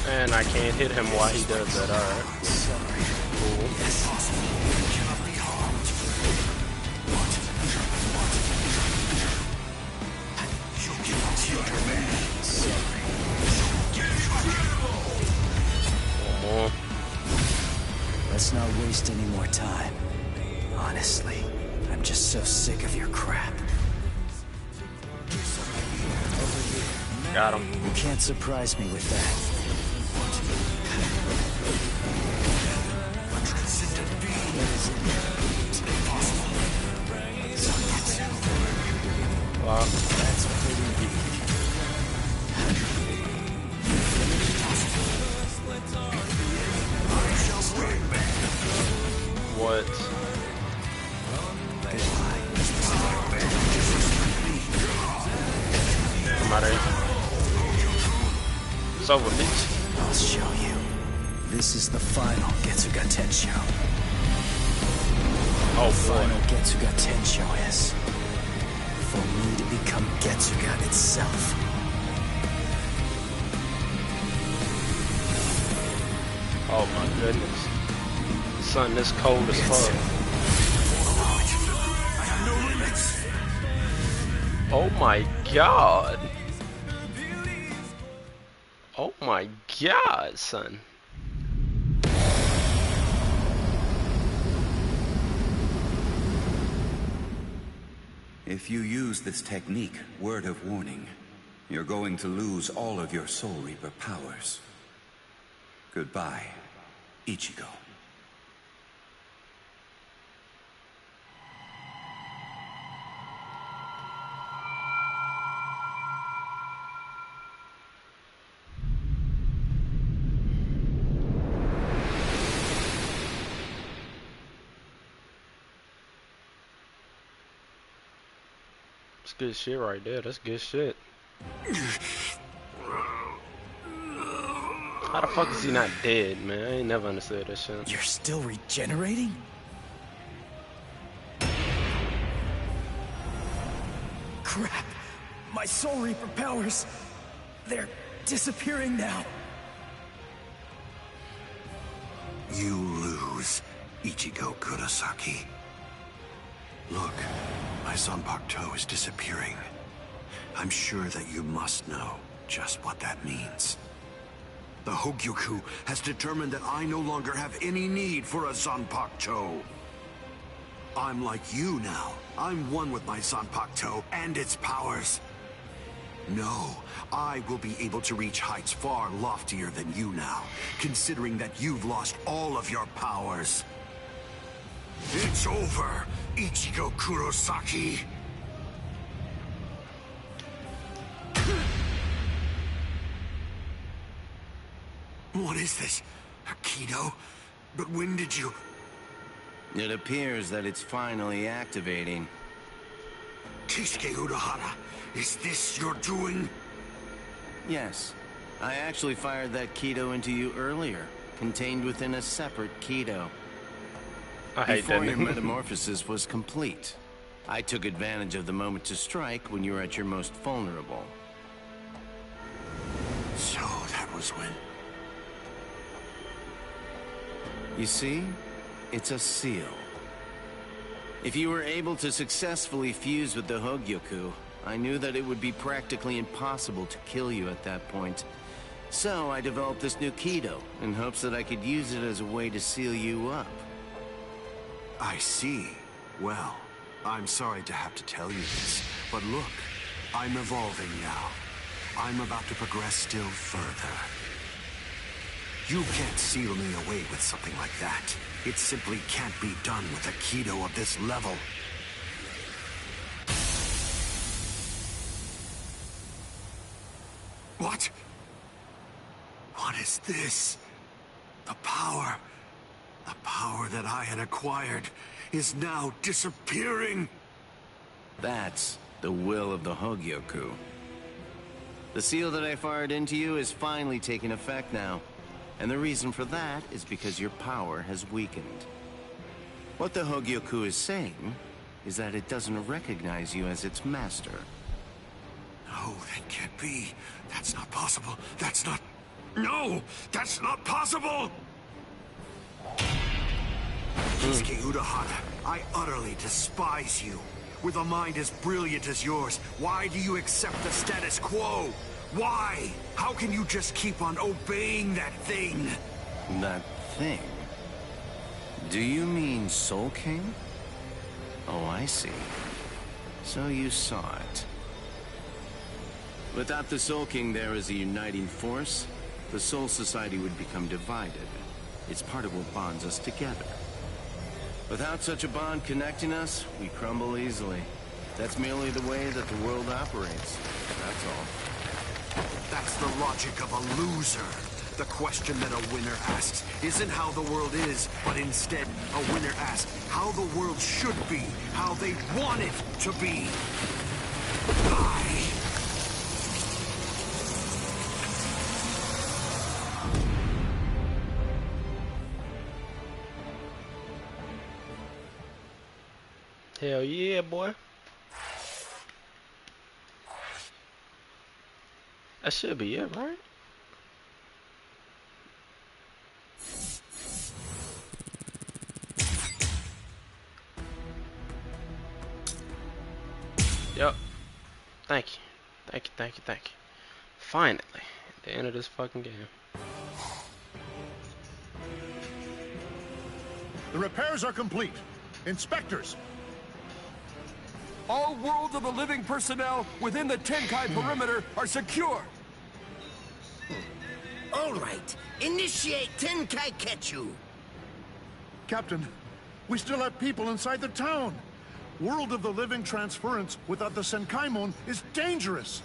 And I can't hit him while he does that. Alright. Sorry. Cool. Yes. Cannot be harmed. You cannot hinder me. Sorry. not waste any more time. Honestly, I'm just so sick of your crap. Got him. You can't surprise me with that. Wow. That's pretty weak. What? I'm out of here. It's over, bitch. I'll show you. This is the final Getsuga Tensho. Oh, final Getsuga Tensho is for me to become Getsuga itself. Oh my goodness. Son, this cold as fuck. Oh my god. Oh my god, son. If you use this technique, word of warning, you're going to lose all of your Soul Reaper powers. Goodbye, Ichigo. That's good shit right there. That's good shit. How the fuck is he not dead, man? I ain't never understood that shit. You're still regenerating? Crap! My Soul Reaper powers, they're disappearing now. You lose, Ichigo Kurosaki. Look, my Zanpakuto is disappearing. I'm sure that you must know just what that means. The Hogyoku has determined that I no longer have any need for a Zanpakuto. I'm like you now. I'm one with my Zanpakuto and its powers. No, I will be able to reach heights far loftier than you now, considering that you've lost all of your powers. It's over, Ichigo Kurosaki. What is this? A Kido? But when did you... It appears that it's finally activating. Kisuke Urahara, is this your doing? Yes. I actually fired that Kido into you earlier, contained within a separate Kido. I hate Before that your name. metamorphosis was complete, I took advantage of the moment to strike when you were at your most vulnerable. So that was when... You see? It's a seal. If you were able to successfully fuse with the Hogyoku, I knew that it would be practically impossible to kill you at that point. So I developed this new Kido, in hopes that I could use it as a way to seal you up. I see. Well, I'm sorry to have to tell you this, but look, I'm evolving now. I'm about to progress still further. You can't seal me away with something like that. It simply can't be done with a Kido of this level. What? What is this? The power that I had acquired is now disappearing. That's the will of the Hogyoku. The seal that I fired into you is finally taking effect now. And the reason for that is because your power has weakened. What the Hogyoku is saying is that it doesn't recognize you as its master. No, that can't be. That's not possible. That's not... No! That's not possible! Kisuke Urahara, I utterly despise you. With a mind as brilliant as yours, why do you accept the status quo? Why? How can you just keep on obeying that thing? That thing? Do you mean Soul King? Oh, I see. So you saw it. Without the Soul King there as a uniting force, the Soul Society would become divided. It's part of what bonds us together. Without such a bond connecting us, we crumble easily. That's merely the way that the world operates. That's all. That's the logic of a loser. The question that a winner asks isn't how the world is, but instead, a winner asks how the world should be, how they want it to be. Hell yeah, boy. That should be it, right? Yep. Thank you. Thank you, thank you, thank you. Finally, at the end of this fucking game. The repairs are complete. Inspectors, all World of the Living personnel within the Tenkai perimeter are secure. All right. Initiate Tenkai Ketchu. Captain, we still have people inside the town. World of the Living transference without the Senkaimon is dangerous.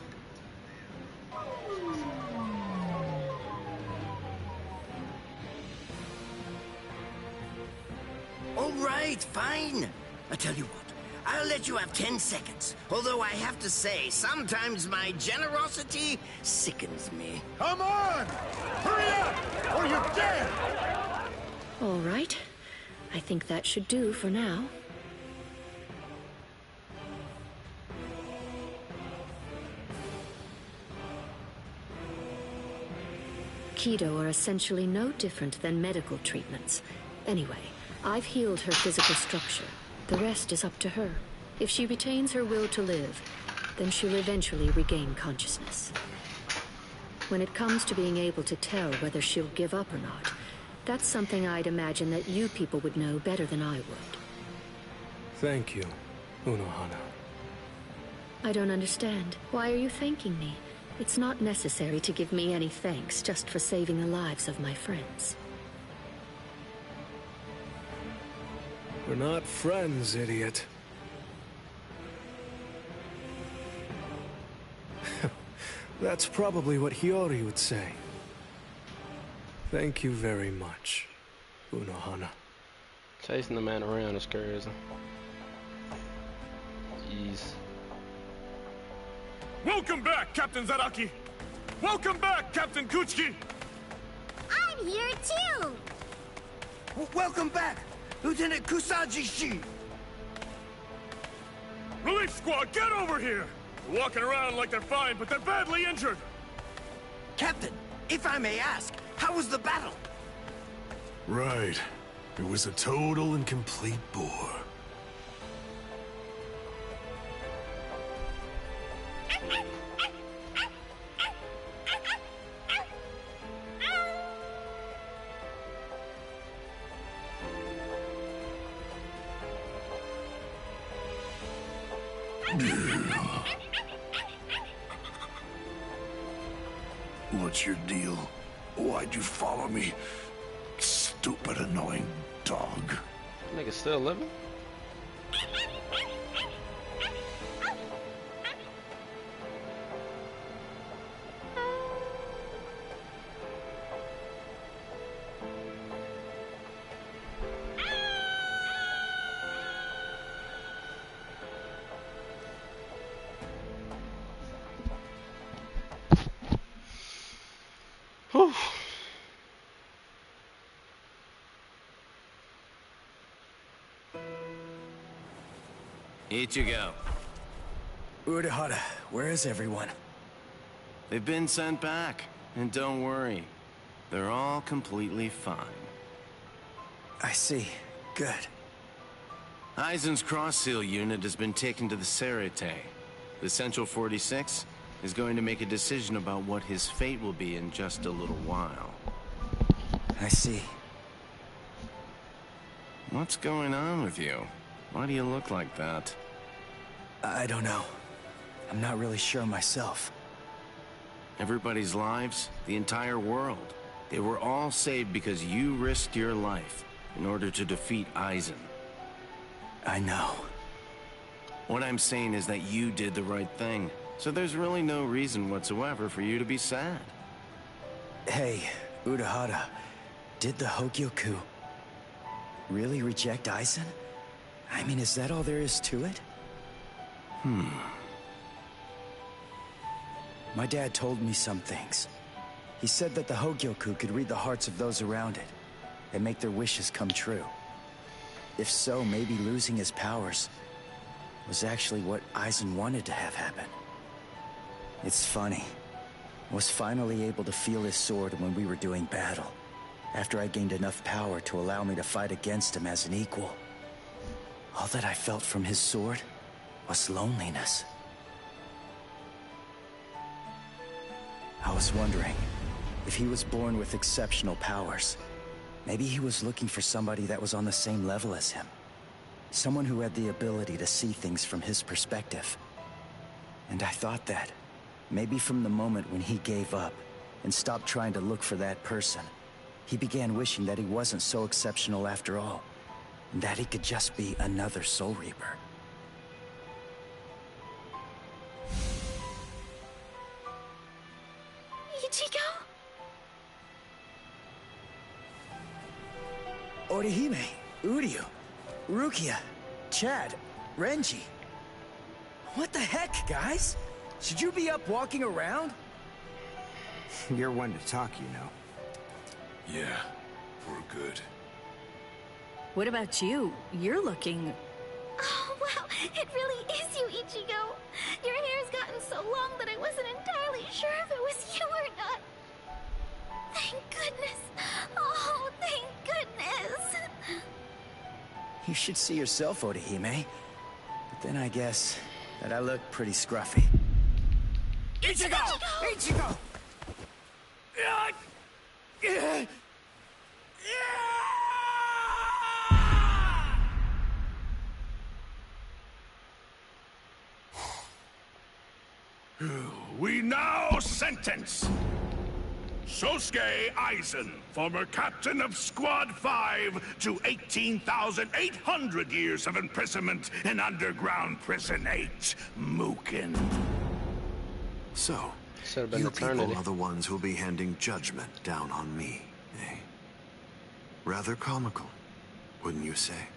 All right, fine. I tell you what, I'll let you have 10 seconds. Although I have to say, sometimes my generosity sickens me. Come on! Hurry up, or you're dead! All right. I think that should do for now. Keto are essentially no different than medical treatments. Anyway, I've healed her physical structure. The rest is up to her. If she retains her will to live, then she'll eventually regain consciousness. When it comes to being able to tell whether she'll give up or not, that's something I'd imagine that you people would know better than I would. Thank you, Unohana. I don't understand. Why are you thanking me? It's not necessary to give me any thanks just for saving the lives of my friends. We're not friends, idiot. That's probably what Hiyori would say. Thank you very much, Unohana. Chasing the man around is crazy. Jeez. Welcome back, Captain Zaraki! Welcome back, Captain Kuchiki! I'm here too! Welcome back, Lieutenant Kusaji-shi! Relief squad, get over here! They're walking around like they're fine, but they're badly injured! Captain, if I may ask, how was the battle? Right. It was a total and complete bore. What's your deal? Why'd you follow me? Stupid, annoying dog. Nigga still living? Whew. Ichigo. Urahara, where is everyone? They've been sent back. And don't worry, they're all completely fine. I see. Good. Aizen's cross-seal unit has been taken to the Serite. The Central 46 is going to make a decision about what his fate will be in just a little while. I see. What's going on with you? Why do you look like that? I don't know. I'm not really sure myself. Everybody's lives, the entire world, they were all saved because you risked your life in order to defeat Eisen. I know. What I'm saying is that you did the right thing, so there's really no reason whatsoever for you to be sad. Hey, Urahara, did the Hogyoku really reject Eisen? I mean, is that all there is to it? My dad told me some things. He said that the Hogyoku could read the hearts of those around it and make their wishes come true. If so, maybe losing his powers was actually what Eisen wanted to have happen. It's funny. I was finally able to feel his sword when we were doing battle, after I gained enough power to allow me to fight against him as an equal. All that I felt from his sword was loneliness. I was wondering if he was born with exceptional powers. Maybe he was looking for somebody that was on the same level as him. Someone who had the ability to see things from his perspective. And I thought that, maybe from the moment when he gave up and stopped trying to look for that person, he began wishing that he wasn't so exceptional after all, and that he could just be another Soul Reaper. Ichigo? Orihime, Uryu, Rukia, Chad, Renji. What the heck, guys? Should you be up walking around? You're one to talk, you know. Yeah, we're good. What about you? You're looking... Oh, wow, it really is you, Ichigo. Your hair's gotten so long that I wasn't entirely sure if it was you or not. Thank goodness. Oh, thank goodness. You should see yourself, Orihime. But then I guess that I look pretty scruffy. Ichigo! Ichigo! We now sentence Sosuke Eisen, former captain of Squad 5, to 18,800 years of imprisonment in underground prison 8, Mukin. So, Should've been you eternity. people are the ones who'll be handing judgment down on me, eh? Rather comical, wouldn't you say?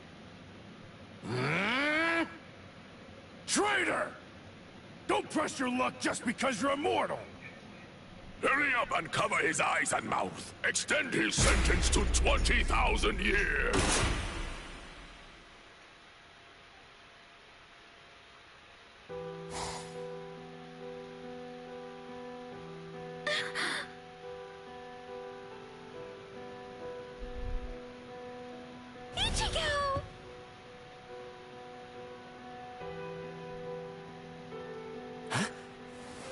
Traitor! Don't press your luck just because you're immortal! Hurry up and cover his eyes and mouth. Extend his sentence to 20,000 years. Ichigo!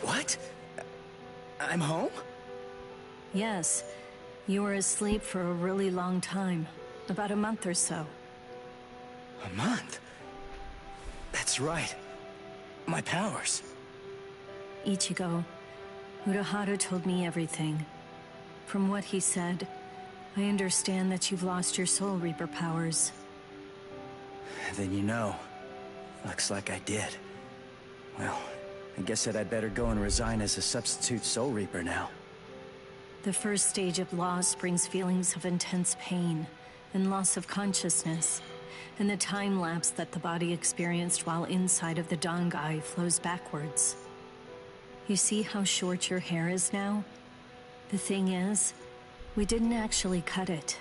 What? I'm home? Yes. You were asleep for a really long time. About a month or so. A month? That's right. My powers. Ichigo, Urahara told me everything. From what he said, I understand that you've lost your Soul Reaper powers. Then you know. Looks like I did. Well, I guess that I'd better go and resign as a substitute Soul Reaper now. The first stage of loss brings feelings of intense pain and loss of consciousness, and the time lapse that the body experienced while inside of the Dangai flows backwards. You see how short your hair is now? The thing is, we didn't actually cut it.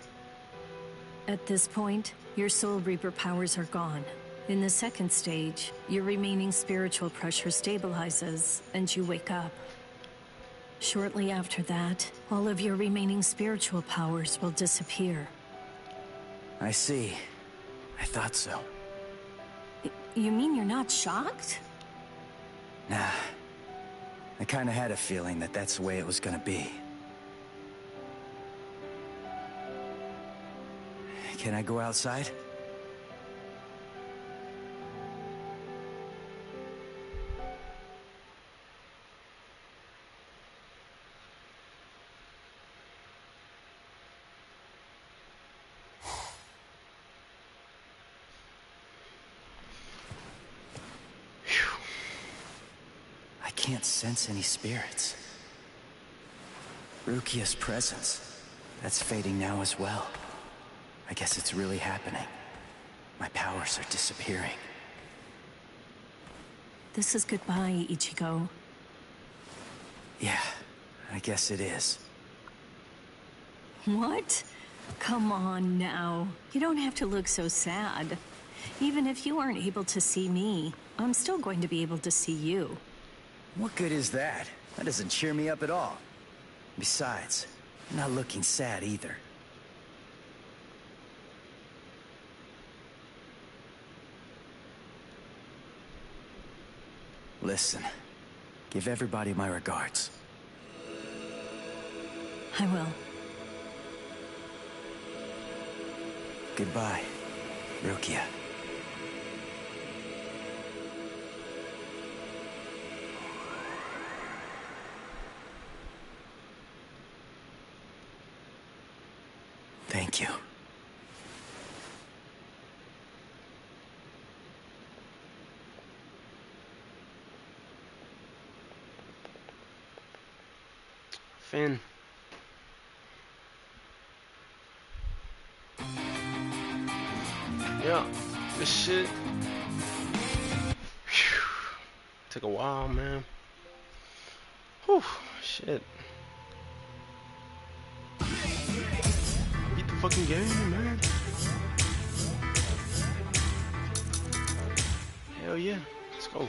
At this point, your Soul Reaper powers are gone. In the second stage, your remaining spiritual pressure stabilizes, and you wake up. Shortly after that, all of your remaining spiritual powers will disappear. I see. I thought so. You mean you're not shocked? Nah. I kinda had a feeling that that's the way it was gonna be. Can I go outside? can't sense any spirits. Rukia's presence, that's fading now as well. I guess it's really happening. My powers are disappearing. This is goodbye, Ichigo. Yeah, I guess it is. What? Come on now. You don't have to look so sad. Even if you aren't able to see me, I'm still going to be able to see you. What good is that? That doesn't cheer me up at all. Besides, I'm not looking sad either. Listen, give everybody my regards. I will. Goodbye, Rukia. Thank you. Finn. Yeah, this shit took a while, man. Whew, shit. Beat the fucking game, man. Hell yeah, let's go.